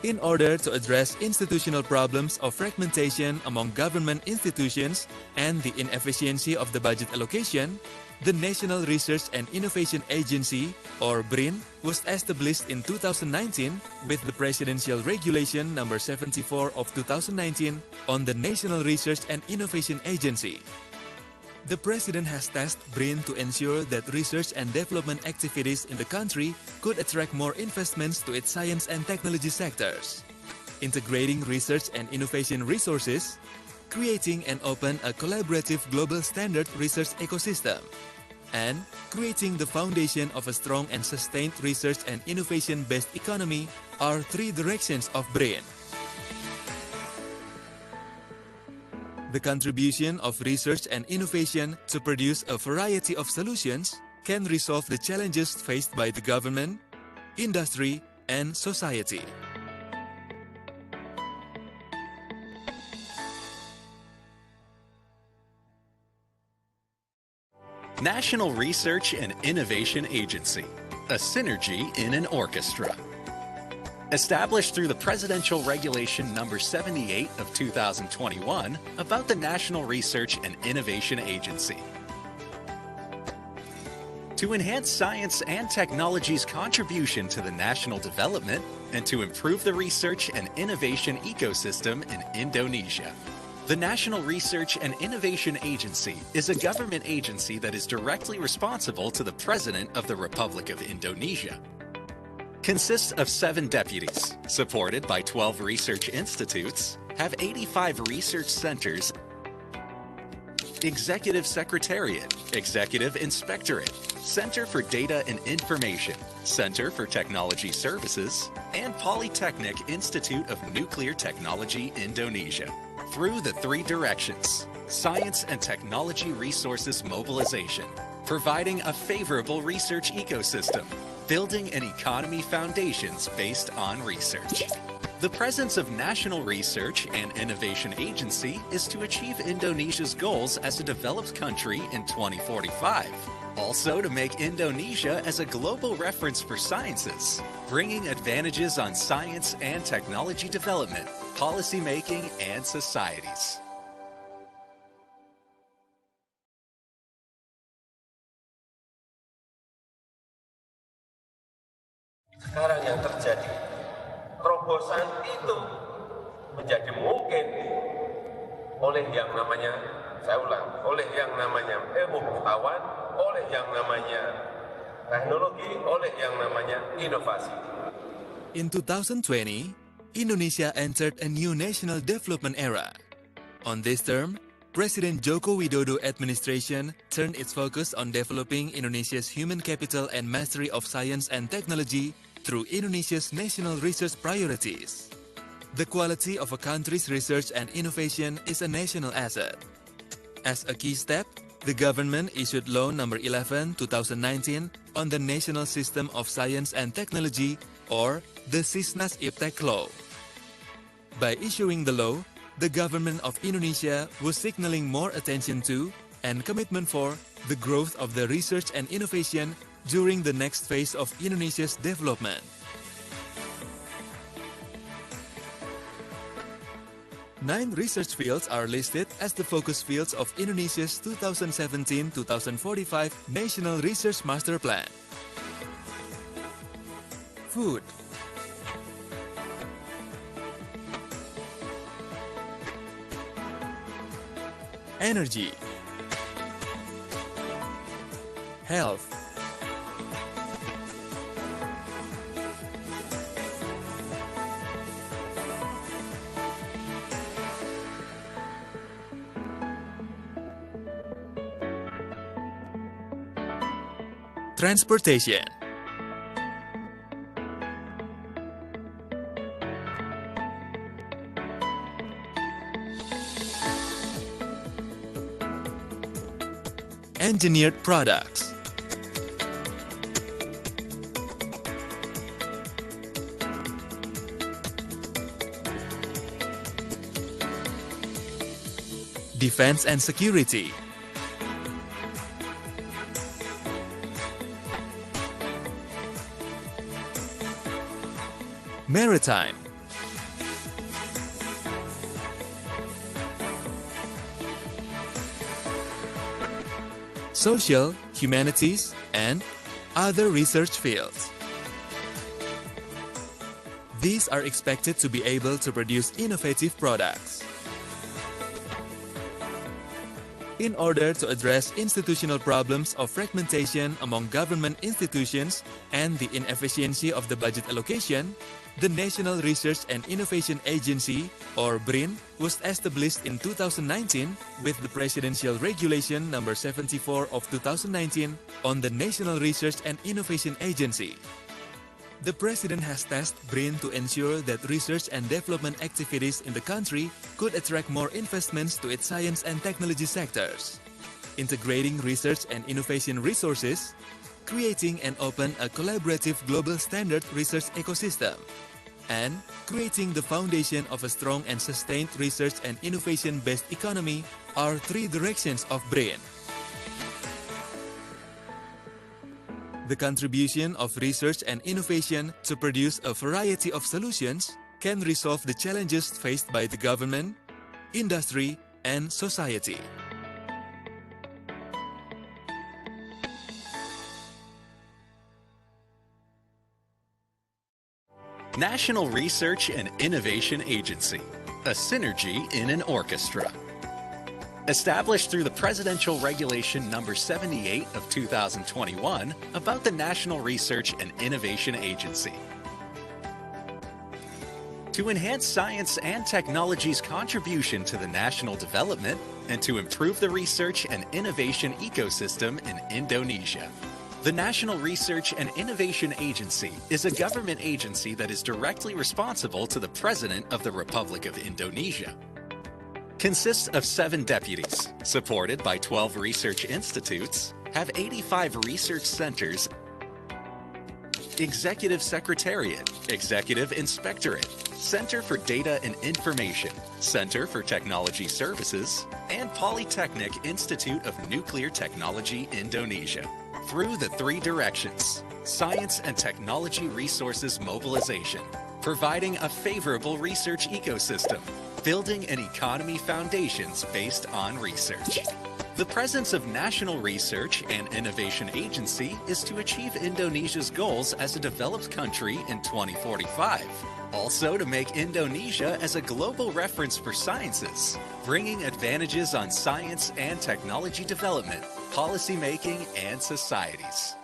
S10: In order to address institutional problems of fragmentation among government institutions and the inefficiency of the budget allocation, the National Research and Innovation Agency, or BRIN, was established in 2019 with the Presidential Regulation No. 74 of 2019 on the National Research and Innovation Agency. the President has tasked BRIN to ensure that research and development activities in the country could attract more investments to its science and technology sectors, integrating research and innovation resources, creating and open a collaborative global standard research ecosystem, and creating the foundation of a strong and sustained research and innovation-based economy are three directions of BRIN. The contribution of research and innovation to produce a variety of solutions can resolve the challenges faced by the government, industry, and society.
S11: National Research and Innovation Agency, a synergy in an orchestra. Established through the Presidential Regulation Number 78 of 2021 about the National Research and Innovation Agency. To enhance science and technology's contribution to the national development and to improve the research and innovation ecosystem in Indonesia. The National Research and Innovation Agency is a government agency that is directly responsible to the President of the Republic of Indonesia. Consists of 7 deputies, supported by 12 research institutes, have 85 research centers, Executive Secretariat, Executive Inspectorate, Center for Data and Information, Center for Technology Services, and Polytechnic Institute of Nuclear Technology, Indonesia. Through the 3 directions: science and technology resources mobilization, providing a favorable research ecosystem, building an economy foundations based on research. The presence of National Research and Innovation Agency is to achieve Indonesia's goals as a developed country in 2045. Also to make Indonesia as a global reference for sciences, bringing advantages on science and technology development, policy making, and societies.
S9: Sekarang yang terjadi, terobosan itu menjadi mungkin oleh yang namanya, saya ulang, oleh yang namanya ilmu pengetahuan, oleh yang namanya teknologi, oleh yang namanya inovasi.
S10: In 2020, Indonesia entered a new national development era. On this term, President Joko Widodo administration turned its focus on developing Indonesia's human capital and mastery of science and technology through Indonesia's national research priorities. The quality of a country's research and innovation is a national asset. As a key step, the government issued Law No. 11/2019 on the National System of Science and Technology, or the Sisnas Iptek Law. By issuing the law, the government of Indonesia was signaling more attention to and commitment for the growth of the research and innovation during the next phase of Indonesia's development. 9 research fields are listed as the focus fields of Indonesia's 2017-2045 National Research Master Plan. Food, energy, health, transportation, engineered products, defense and security, maritime, social, humanities, and other research fields. These are expected to be able to produce innovative products. In order to address institutional problems of fragmentation among government institutions and the inefficiency of the budget allocation, the National Research and Innovation Agency, or BRIN, was established in 2019 with the Presidential Regulation Number 74 of 2019 on the National Research and Innovation Agency. The President has tasked BRIN to ensure that research and development activities in the country could attract more investments to its science and technology sectors, integrating research and innovation resources, creating and open a collaborative global standard research ecosystem, and creating the foundation of a strong and sustained research and innovation-based economy are three directions of BRIN. The contribution of research and innovation to produce a variety of solutions can resolve the challenges faced by the government, industry, and society.
S11: National Research and Innovation Agency, a synergy in an orchestra. Established through the Presidential Regulation Number 78 of 2021 about the National Research and Innovation Agency. To enhance science and technology's contribution to the national development and to improve the research and innovation ecosystem in Indonesia. The National Research and Innovation Agency is a government agency that is directly responsible to the President of the Republic of Indonesia. Consists of 7 deputies, supported by 12 research institutes, have 85 research centers, Executive Secretariat, Executive Inspectorate, Center for Data and Information, Center for Technology Services, and Polytechnic Institute of Nuclear Technology Indonesia. Through the 3 directions, science and technology resources mobilization, providing a favorable research ecosystem, building an economy foundations based on research. The presence of National Research and Innovation Agency is to achieve Indonesia's goals as a developed country in 2045. Also to make Indonesia as a global reference for sciences, bringing advantages on science and technology development, policy making, and societies.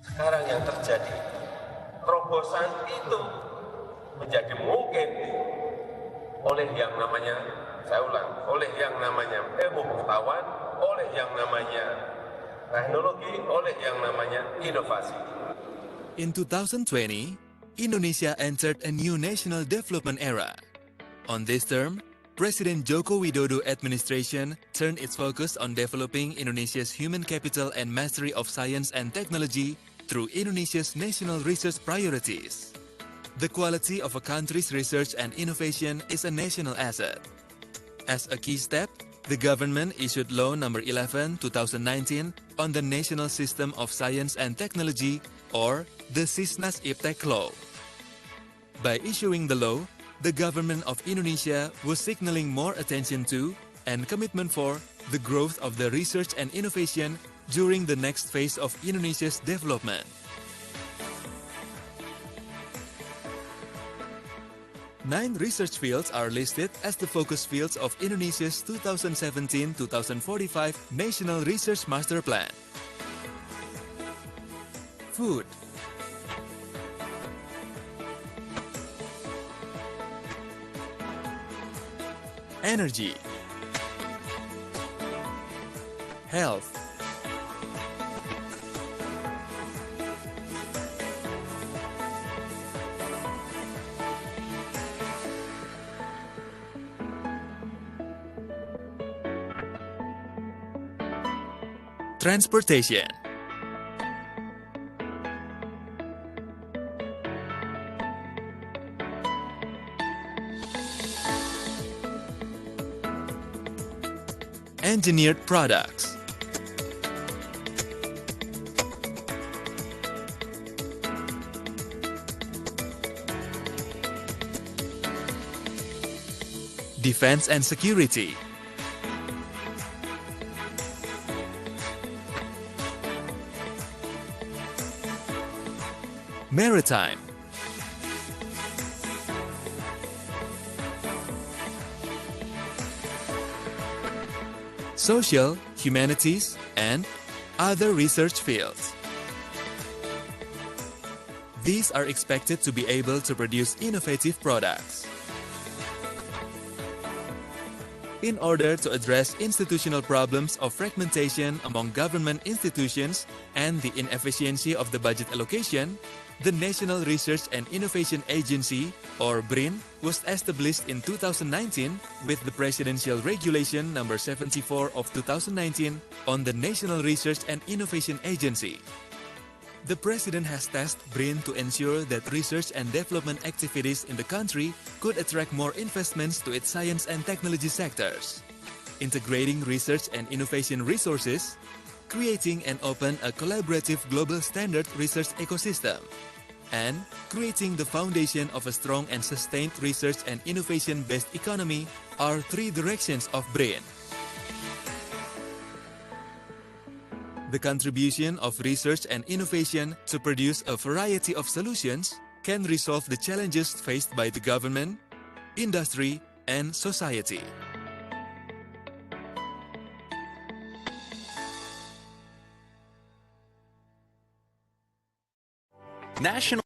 S9: Sekarang yang terjadi, terobosan itu menjadi mungkin oleh yang namanya, saya ulang, oleh yang namanya ilmu pengetahuan, oleh yang namanya teknologi, oleh yang namanya inovasi.
S10: In 2020, Indonesia entered a new national development era. On this term, President Joko Widodo administration turned its focus on developing Indonesia's human capital and mastery of science and technology through Indonesia's national research priorities. The quality of a country's research and innovation is a national asset. As a key step, the government issued Law No. 11/2019 on the National System of Science and Technology, or the Sisnas-Iptek Law. By issuing the law, the government of Indonesia was signaling more attention to and commitment for the growth of the research and innovation during the next phase of Indonesia's development. 9 research fields are listed as the focus fields of Indonesia's 2017-2045 National Research Master Plan. Food, energy, health, transportation, engineered products, defense and security, maritime, social, humanities, and other research fields. These are expected to be able to produce innovative products. In order to address institutional problems of fragmentation among government institutions and the inefficiency of the budget allocation, the National Research and Innovation Agency, or BRIN, was established in 2019 with the Presidential Regulation Number 74 of 2019 on the National Research and Innovation Agency. The President has tasked BRIN to ensure that research and development activities in the country could attract more investments to its science and technology sectors, integrating research and innovation resources, creating and open a collaborative global standard research ecosystem, and creating the foundation of a strong and sustained research and innovation-based economy are three directions of BRIN. The contribution of research and innovation to produce a variety of solutions can resolve the challenges faced by the government, industry, and society.
S11: National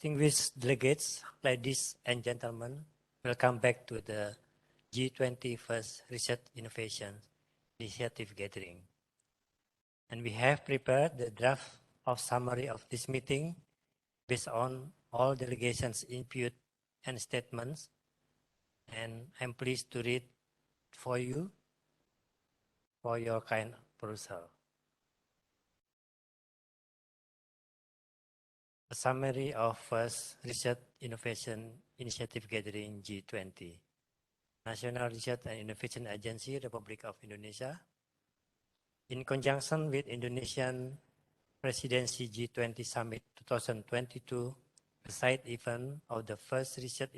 S4: Distinguished delegates, ladies and gentlemen, welcome back to the G20 First Research Innovation Initiative Gathering. And we have prepared the draft of summary of this meeting based on all delegations' input and statements. And I'm pleased to read for you for your kind perusal. A summary of First Research Innovation Initiative Gathering G20. National Research and Innovation Agency, Republic of Indonesia. In conjunction with Indonesian Presidency G20 Summit 2022, a side event of the First Research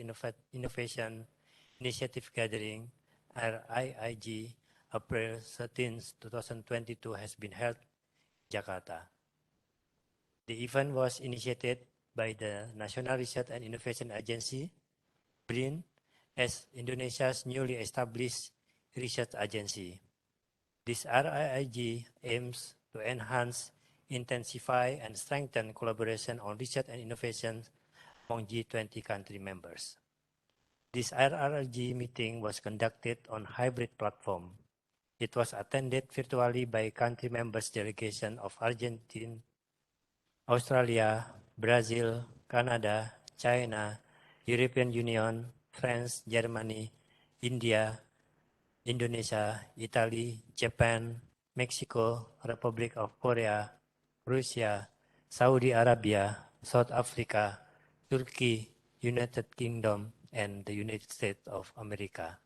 S4: Innovation Initiative Gathering, RIIG, April 13, 2022 has been held in Jakarta. The event was initiated by the National Research and Innovation Agency, BRIN, as Indonesia's newly established research agency. This RIIG aims to enhance, intensify, and strengthen collaboration on research and innovation among G20 country members. This RIIG meeting was conducted on hybrid platform. It was attended virtually by country members delegation of Argentina, Australia, Brazil, Canada, China, European Union, France, Germany, India, Indonesia, Italy, Japan, Mexico, Republic of Korea, Russia, Saudi Arabia, South Africa, Turkey, United Kingdom, and the United States of America.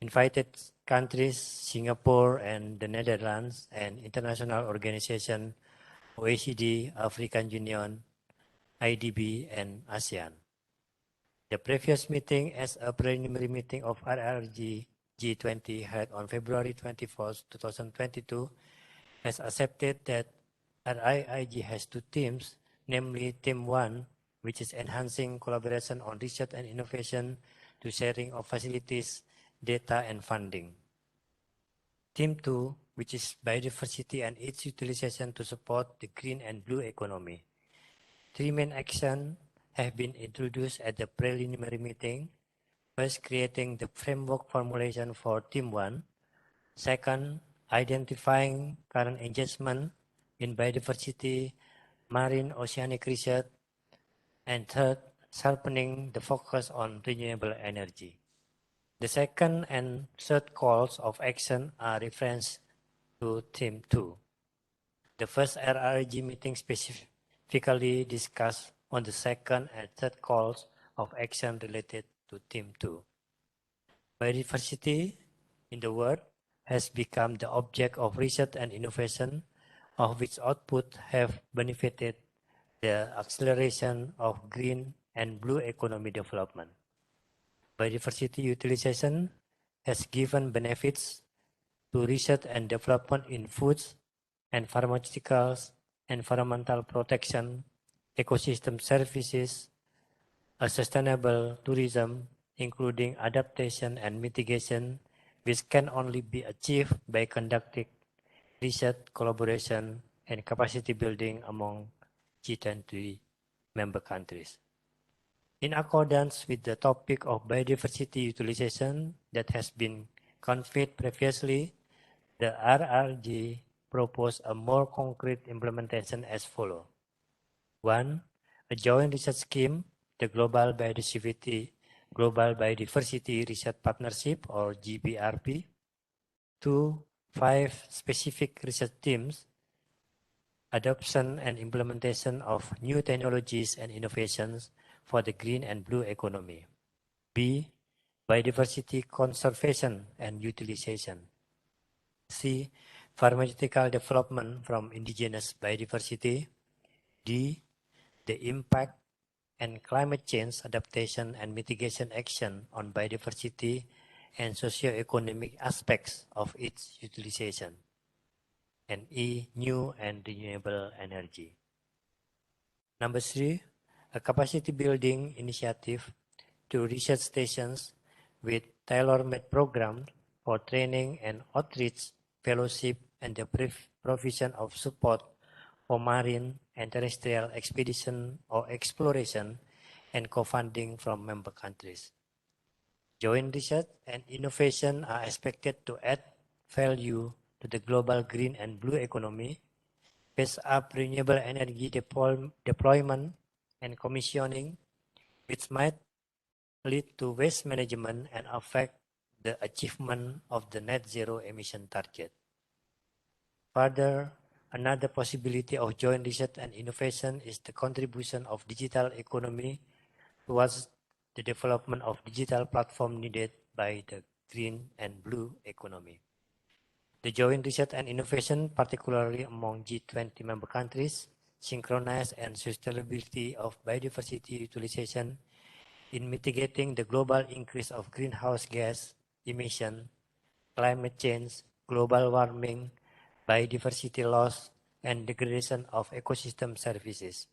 S4: Invited countries, Singapore and the Netherlands, and international organizations, OECD, African Union, IDB, and ASEAN. The previous meeting as a preliminary meeting of RRG G20 held on February 24, 2022 has accepted that RIIG has two teams, namely Team 1, which is enhancing collaboration on research and innovation to sharing of facilities, data, and funding. Team 2, which is biodiversity and its utilization to support the green and blue economy. Three main actions have been introduced at the preliminary meeting. First, creating the framework formulation for Team 1. Second, identifying current engagement in biodiversity, marine oceanic research. And third, sharpening the focus on renewable energy. The second and third calls of action are referenced to Team 2. The first RRG meeting specifically discussed on the second and third calls of action related to Team 2. Biodiversity in the world has become the object of research and innovation, of which output have benefited the acceleration of green and blue economy development. Biodiversity utilization has given benefits to research and development in foods and pharmaceuticals, environmental protection, ecosystem services, a sustainable tourism, including adaptation and mitigation, which can only be achieved by conducting research, collaboration, and capacity building among G20 member countries. In accordance with the topic of biodiversity utilization that has been conveyed previously, the RRG proposed a more concrete implementation as follows. 1. A joint research scheme, the Global Biodiversity Research Partnership, or GBRP. 2. 5 specific research teams, adoption and implementation of new technologies and innovations for the green and blue economy. B. Biodiversity conservation and utilization. C. Pharmaceutical development from indigenous biodiversity. D. The impact and climate change adaptation and mitigation action on biodiversity and socio-economic aspects of its utilization. And E. New and renewable energy. Number 3. A capacity building initiative to research stations with tailor-made programs for training and outreach, fellowship, and the provision of support for marine, and terrestrial expedition or exploration, and co-funding from member countries. Joint research and innovation are expected to add value to the global green and blue economy, pace up renewable energy deployment and commissioning, which might lead to waste management and affect the achievement of the net zero emission target. Further, another possibility of joint research and innovation is the contribution of digital economy towards the development of digital platform needed by the green and blue economy. The joint research and innovation, particularly among G20 member countries, synchronize and sustainability of biodiversity utilization in mitigating the global increase of greenhouse gas emission, climate change, global warming, biodiversity loss, and degradation of ecosystem services.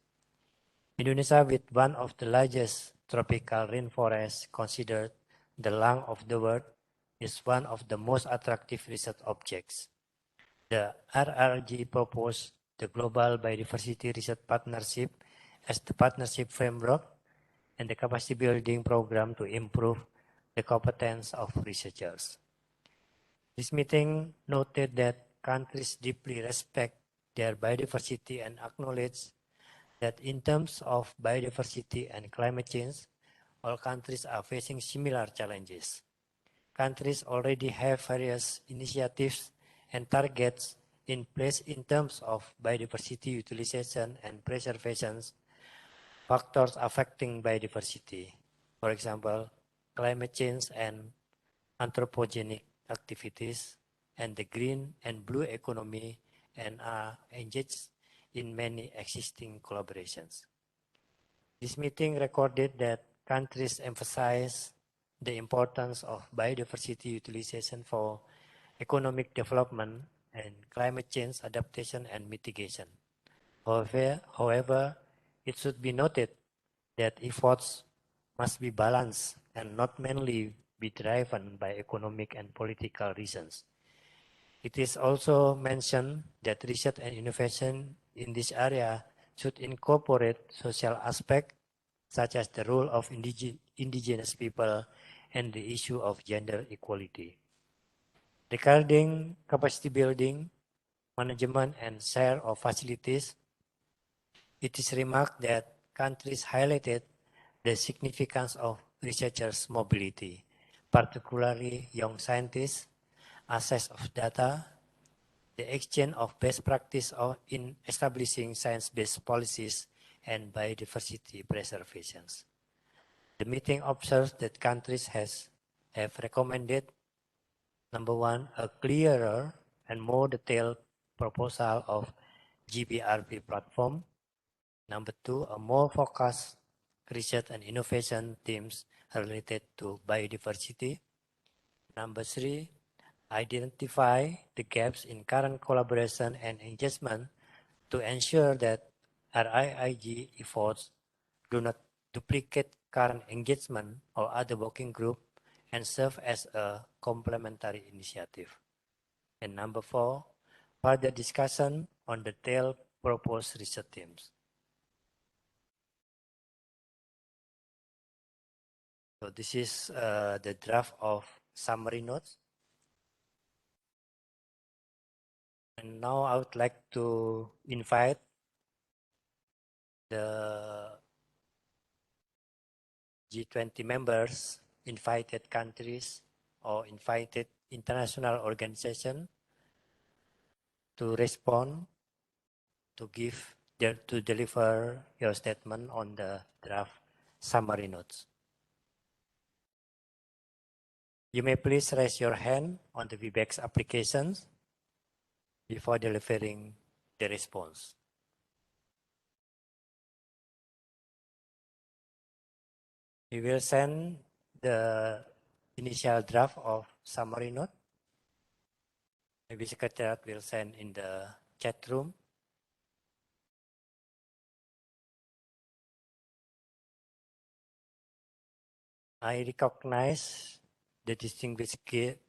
S4: Indonesia, with one of the largest tropical rainforests considered the lung of the world, is one of the most attractive research objects. The RRG proposed the Global Biodiversity Research Partnership as the partnership framework and the capacity building program to improve the competence of researchers. This meeting noted that countries deeply respect their biodiversity and acknowledge that in terms of biodiversity and climate change, all countries are facing similar challenges. Countries already have various initiatives and targets in place in terms of biodiversity utilization and preservation factors affecting biodiversity. For example, climate change and anthropogenic activities and the green and blue economy, and are engaged in many existing collaborations. This meeting recorded that countries emphasize the importance of biodiversity utilization for economic development and climate change adaptation and mitigation. However, it should be noted that efforts must be balanced and not mainly be driven by economic and political reasons. It is also mentioned that research and innovation in this area should incorporate social aspects such as the role of indigenous people and the issue of gender equality. Regarding capacity building, management and share of facilities, it is remarked that countries highlighted the significance of researchers' mobility, particularly young scientists, access of data, the exchange of best practice in establishing science-based policies, and biodiversity preservation. The meeting observes that countries have recommended, number one, a clearer and more detailed proposal of GBRP platform. Number two, a more focused research and innovation themes related to biodiversity. Number three, identify the gaps in current collaboration and engagement to ensure that RIIG efforts do not duplicate current engagement or other working group and serve as a complementary initiative. And number four, further discussion on the detailed proposed research themes. So this is the draft of summary notes. And now I would like to invite the G20 members, invited countries, or invited international organizations to respond, to deliver your statement on the draft summary notes. You may please raise your hand on the Webex applications before delivering the response. We will send the initial draft of summary note. Maybe Secretariat will send in the chat room. I recognize the distinguished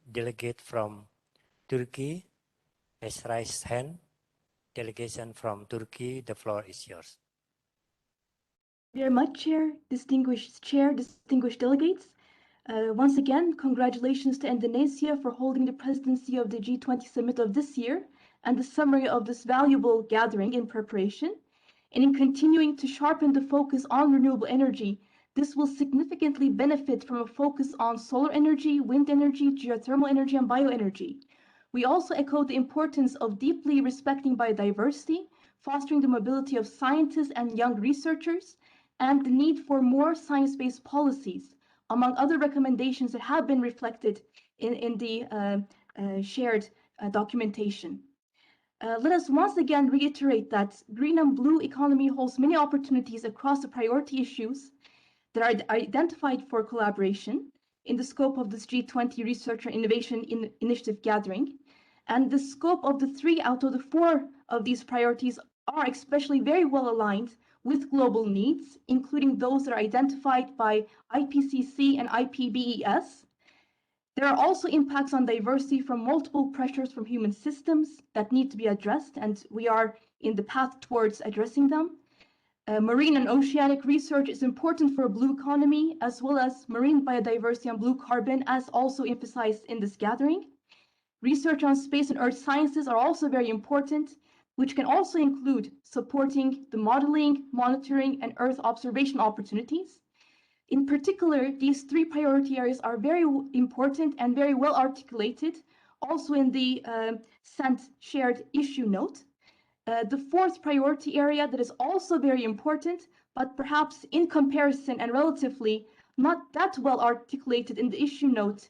S4: delegate from Turkey has raised hand. delegation from Turkey. The floor is yours.
S12: Very much, Chair, distinguished delegates. Once again, congratulations to Indonesia for holding the presidency of the G20 summit of this year and the summary of this valuable gathering in preparation. And in continuing to sharpen the focus on renewable energy, this will significantly benefit from a focus on solar energy, wind energy, geothermal energy, and bioenergy. We also echo the importance of deeply respecting biodiversity, fostering the mobility of scientists and young researchers, and the need for more science-based policies, among other recommendations that have been reflected in the shared documentation. Let us once again reiterate that green and blue economy holds many opportunities across the priority issues that are identified for collaboration in the scope of this G20 Research and Innovation Initiative gathering. And the scope of the 3 out of the 4 of these priorities are especially very well aligned with global needs, including those that are identified by IPCC and IPBES. There are also impacts on diversity from multiple pressures from human systems that need to be addressed, and we are in the path towards addressing them. Marine and oceanic research is important for a blue economy, as well as marine biodiversity and blue carbon, as also emphasized in this gathering. Research on space and earth sciences are also very important, which can also include supporting the modeling, monitoring, and Earth observation opportunities. In particular, these 3 priority areas are very important and very well articulated, also in the sent shared issue note. The 4th priority area that is also very important, but perhaps in comparison and relatively not that well articulated in the issue note,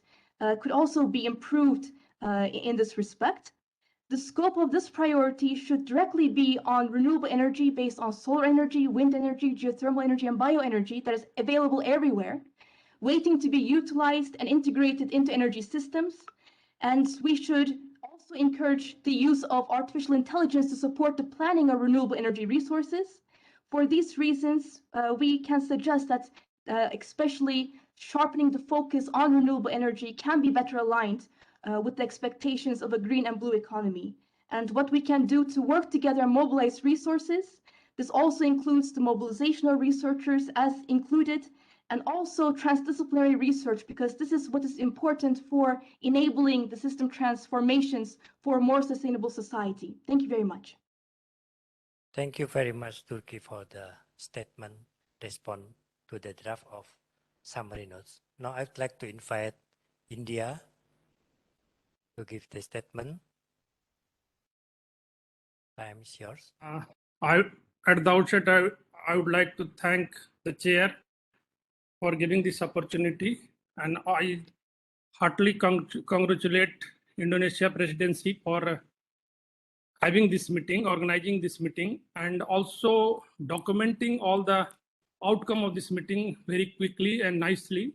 S12: could also be improved in this respect. The scope of this priority should directly be on renewable energy based on solar energy, wind energy, geothermal energy, and bioenergy that is available everywhere, waiting to be utilized and integrated into energy systems. And we should also encourage the use of artificial intelligence to support the planning of renewable energy resources. For these reasons, we can suggest that especially sharpening the focus on renewable energy can be better aligned with the expectations of a green and blue economy. And what we can do to work together and mobilize resources. This also includes the mobilization of researchers as included, and also transdisciplinary research, because this is what is important for enabling the system transformations for a more sustainable society. Thank you very much.
S4: Thank you very much, Turkey, for the statement response to the draft of summary notes. Now I'd like to invite India to give the statement. Time is yours.
S13: At the outset, I would like to thank the chair for giving this opportunity, and I heartily congratulate Indonesia presidency for having this meeting, organizing this meeting, and also documenting all the outcome of this meeting very quickly and nicely.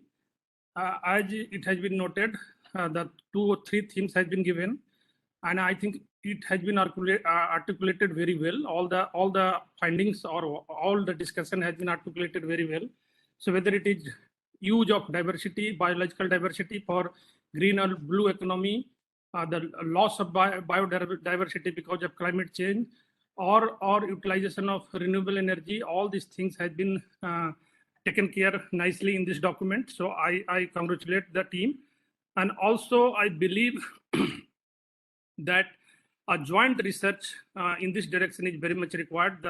S13: As it has been noted, that 2 or 3 themes has been given, and I think it has been articulated very well. All the findings or all the discussion has been articulated very well. So whether it is use of diversity, biological diversity for green or blue economy, the loss of biodiversity because of climate change, or utilization of renewable energy, all these things have been taken care nicely in this document. So I congratulate the team. And also I believe that a joint research in this direction is very much required.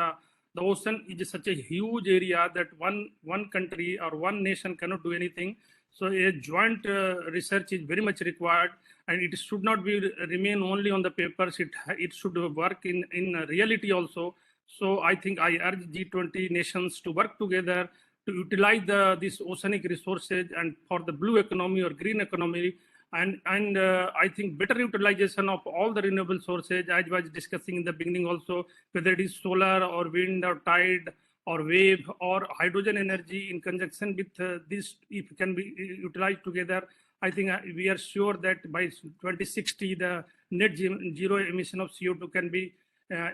S13: The ocean is such a huge area that one country or one nation cannot do anything. So a joint research is very much required, and it should not remain only on the papers. It should work in reality also. So I think I urge G20 nations to work together to utilize these oceanic resources and for the blue economy or green economy. And I think better utilization of all the renewable sources, as I was discussing in the beginning also, whether it is solar or wind or tide or wave or hydrogen energy in conjunction with this, if it can be utilized together, I think we are sure that by 2060, the net zero emission of CO2 can be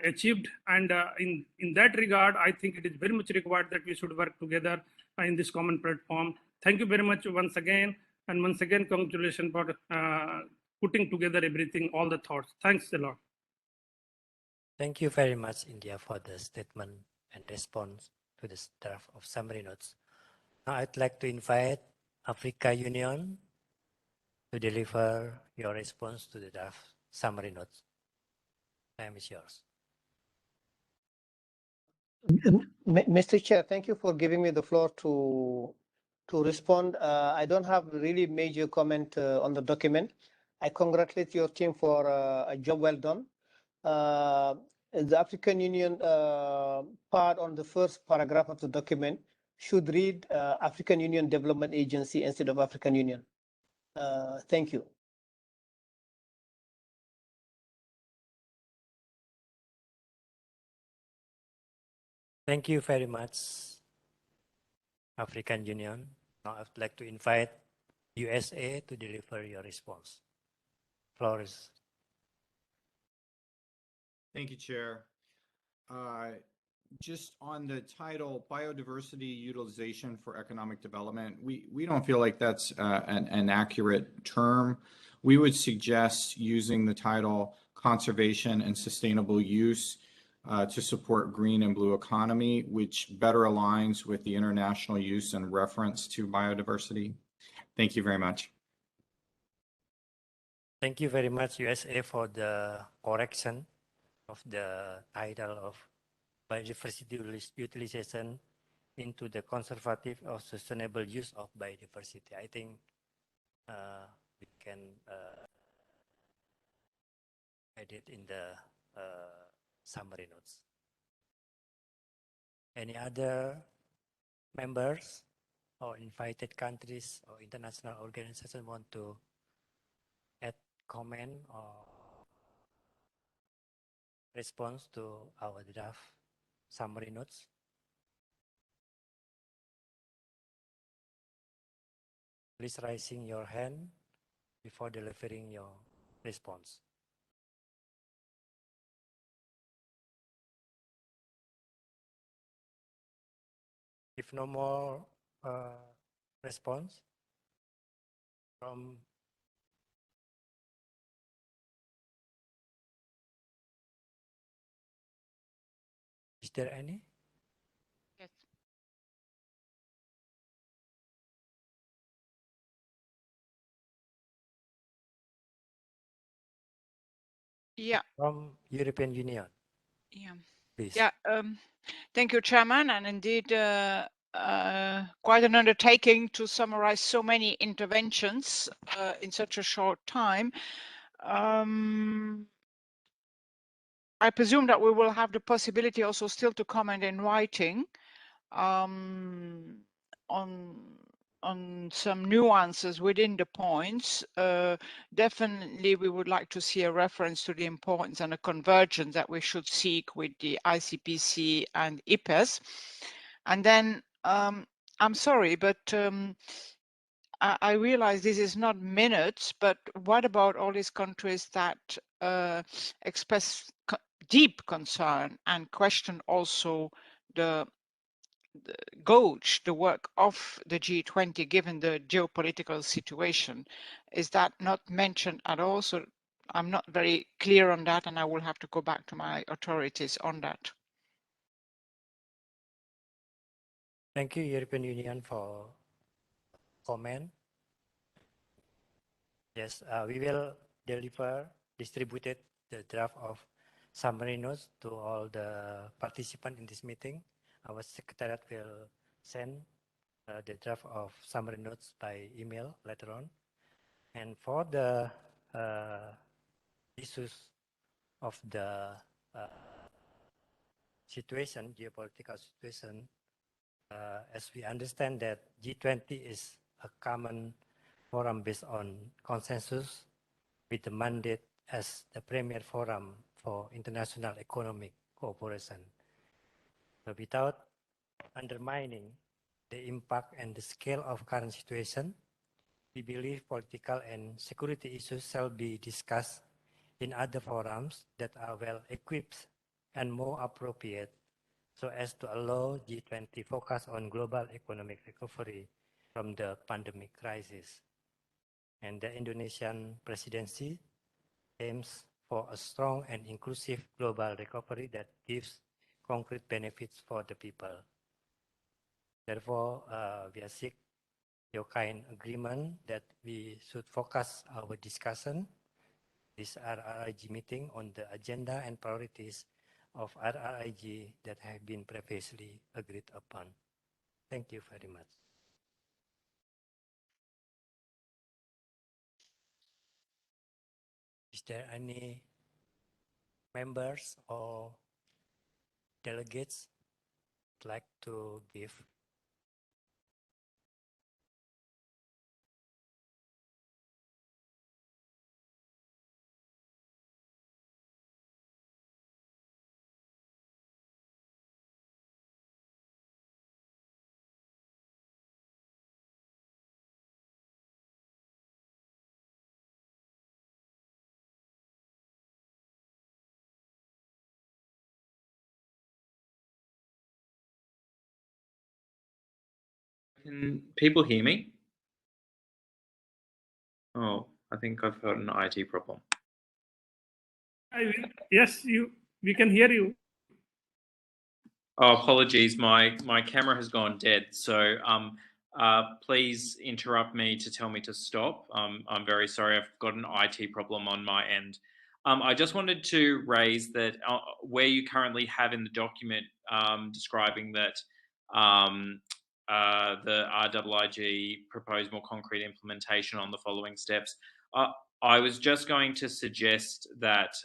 S13: achieved. And in that regard, I think it is very much required that we should work together in this common platform. Thank you very much once again. And once again, congratulations for putting together everything, all the thoughts. Thanks a lot.
S4: Thank you very much, India, for the statement and response to the draft of summary notes. Now I'd like to invite Africa Union to deliver your response to the draft summary notes. Time is yours.
S5: Mr. Chair, thank you for giving me the floor to respond. I don't have really major comment on the document. I congratulate your team for a job well done. The African Union part on the first paragraph of the document should read African Union Development Agency instead of African Union. Thank you.
S4: Thank you very much, African Union. Now I'd like to invite USA to deliver your response. Floor is.
S1: Thank you, Chair. Just on the title, biodiversity utilization for economic development, we don't feel like that's an accurate term. We would suggest using the title conservation and sustainable use to support green and blue economy, which better aligns with the international use and reference to biodiversity. Thank you very much.
S4: Thank you very much, USA, for the correction of the title of biodiversity utilization into the conservative or sustainable use of biodiversity. I think we can add it in the summary notes. Any other members or invited countries or international organizations want to add comment or response to our draft summary notes? Please raising your hand before delivering your response. If no more response from is there any?
S17: Yes. Yeah.
S4: From European Union.
S17: Yeah.
S4: Please.
S17: Yeah. Thank you, Chairman, and indeed quite an undertaking to summarize so many interventions in such a short time. I presume that we will have the possibility also still to comment in writing on some nuances within the points. Definitely, we would like to see a reference to the importance and a convergence that we should seek with the ICPC and IPES. And then, I'm sorry, but I realize this is not minutes, but what about all these countries that express deep concern and question also the gauge the work of the G20 given the geopolitical situation? Is that not mentioned at all? So I'm not very clear on that, and I will have to go back to my authorities on that.
S4: Thank you, European Union, for comment. Yes, we will distribute the draft of summary notes to all the participants in this meeting. Our secretariat will send the draft of summary notes by email later on. And for the issues of the geopolitical situation, as we understand that G20 is a common forum based on consensus with the mandate as the premier forum for international economic cooperation. But without undermining the impact and the scale of current situation, we believe political and security issues shall be discussed in other forums that are well equipped and more appropriate so as to allow G20 focus on global economic recovery from the pandemic crisis. And the Indonesian presidency aims for a strong and inclusive global recovery that gives concrete benefits for the people. Therefore, we seek your kind agreement that we should focus our discussion, this RRIG meeting, on the agenda and priorities of RRIG that have been previously agreed upon. Thank you very much. Is there any members or delegates would like to give?
S14: Can people hear me? Oh, I think I've got an IT problem.
S13: Yes, we can hear you.
S14: Oh, apologies. My camera has gone dead. So please interrupt me to tell me to stop. I'm very sorry. I've got an IT problem on my end. I just wanted to raise that where you currently have in the document describing that the RIIG proposed more concrete implementation on the following steps. I was just going to suggest that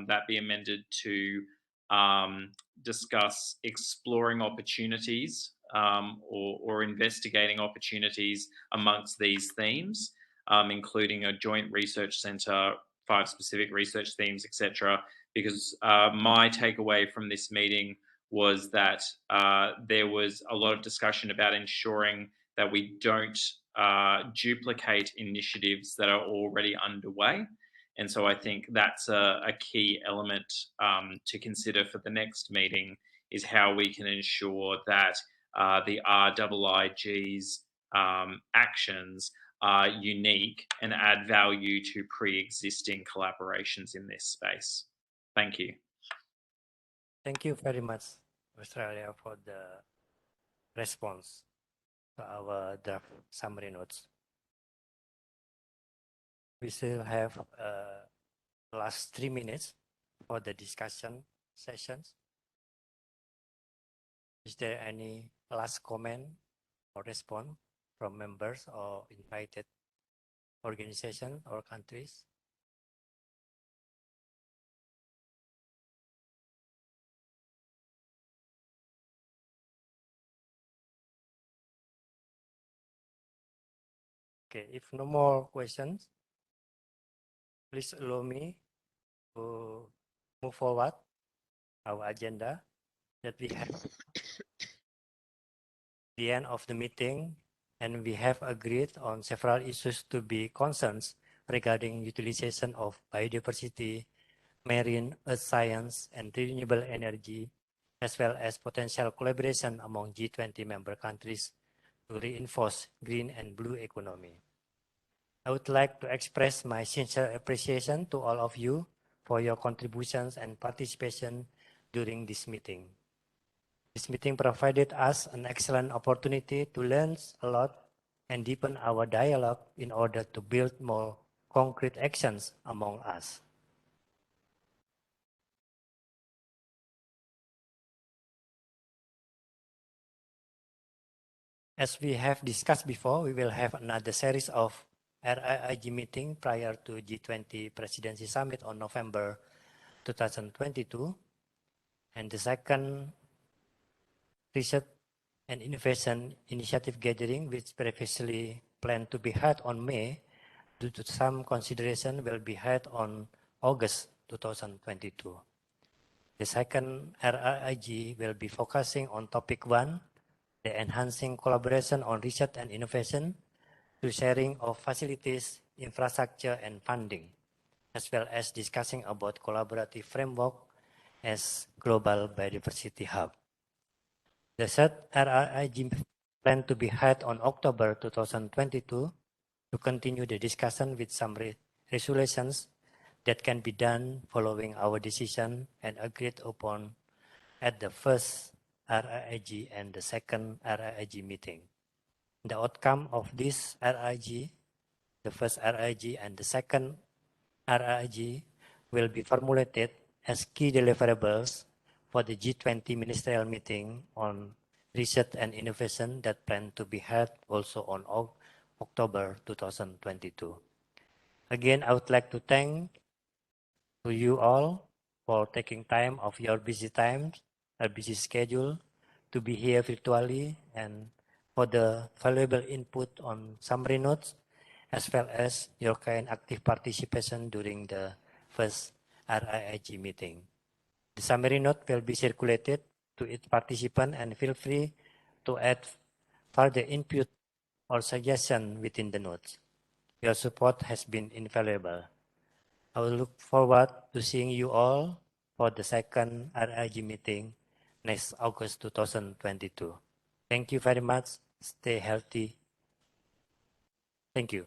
S14: that be amended to discuss exploring opportunities or investigating opportunities amongst these themes, including a joint research centre, 5 specific research themes, etc. Because my takeaway from this meeting was that there was a lot of discussion about ensuring that we don't duplicate initiatives that are already underway. And so I think that's a key element to consider for the next meeting, is how we can ensure that the RIIG's actions are unique and add value to pre-existing collaborations in this space. Thank you.
S4: Thank you very much, Australia, for the response to our draft summary notes. We still have last 3 minutes for the discussion sessions. Is there any last comment or response from members or invited organizations or countries? Okay, if no more questions, please allow me to move forward our agenda that we have the end of the meeting, and we have agreed on several issues to be concerns regarding utilization of biodiversity, marine, earth science, and renewable energy, as well as potential collaboration among G20 member countries to reinforce green and blue economy. I would like to express my sincere appreciation to all of you for your contributions and participation during this meeting. This meeting provided us an excellent opportunity to learn a lot and deepen our dialogue in order to build more concrete actions among us. As we have discussed before, we will have another series of RIIG meeting prior to G20 Presidency Summit on November 2022, and the second Research and Innovation Initiative Gathering, which previously planned to be held on May, due to some consideration, will be held on August 2022. The second RIIG will be focusing on topic 1, the enhancing collaboration on research and innovation through sharing of facilities, infrastructure, and funding, as well as discussing about collaborative framework as global biodiversity hub. The third RIIG planned to be held on October 2022 to continue the discussion with some resolutions that can be done following our decision and agreed upon at the first RIIG and the second RIIG meeting. The outcome of this RIIG, the first RIIG and the second RIIG, will be formulated as key deliverables for the G20 ministerial meeting on research and innovation that plan to be held also on October 2022. Again, I would like to thank to you all for taking time of your busy schedule to be here virtually and for the valuable input on summary notes, as well as your kind active participation during the first RIIG meeting. The summary note will be circulated to each participant, and feel free to add further input or suggestion within the notes. Your support has been invaluable. I will look forward to seeing you all for the second RIIG meeting next August 2022. Thank you very much. Stay healthy. Thank you.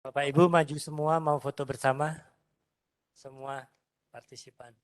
S4: Bapak Ibu maju semua, mau foto bersama? Semua partisipan.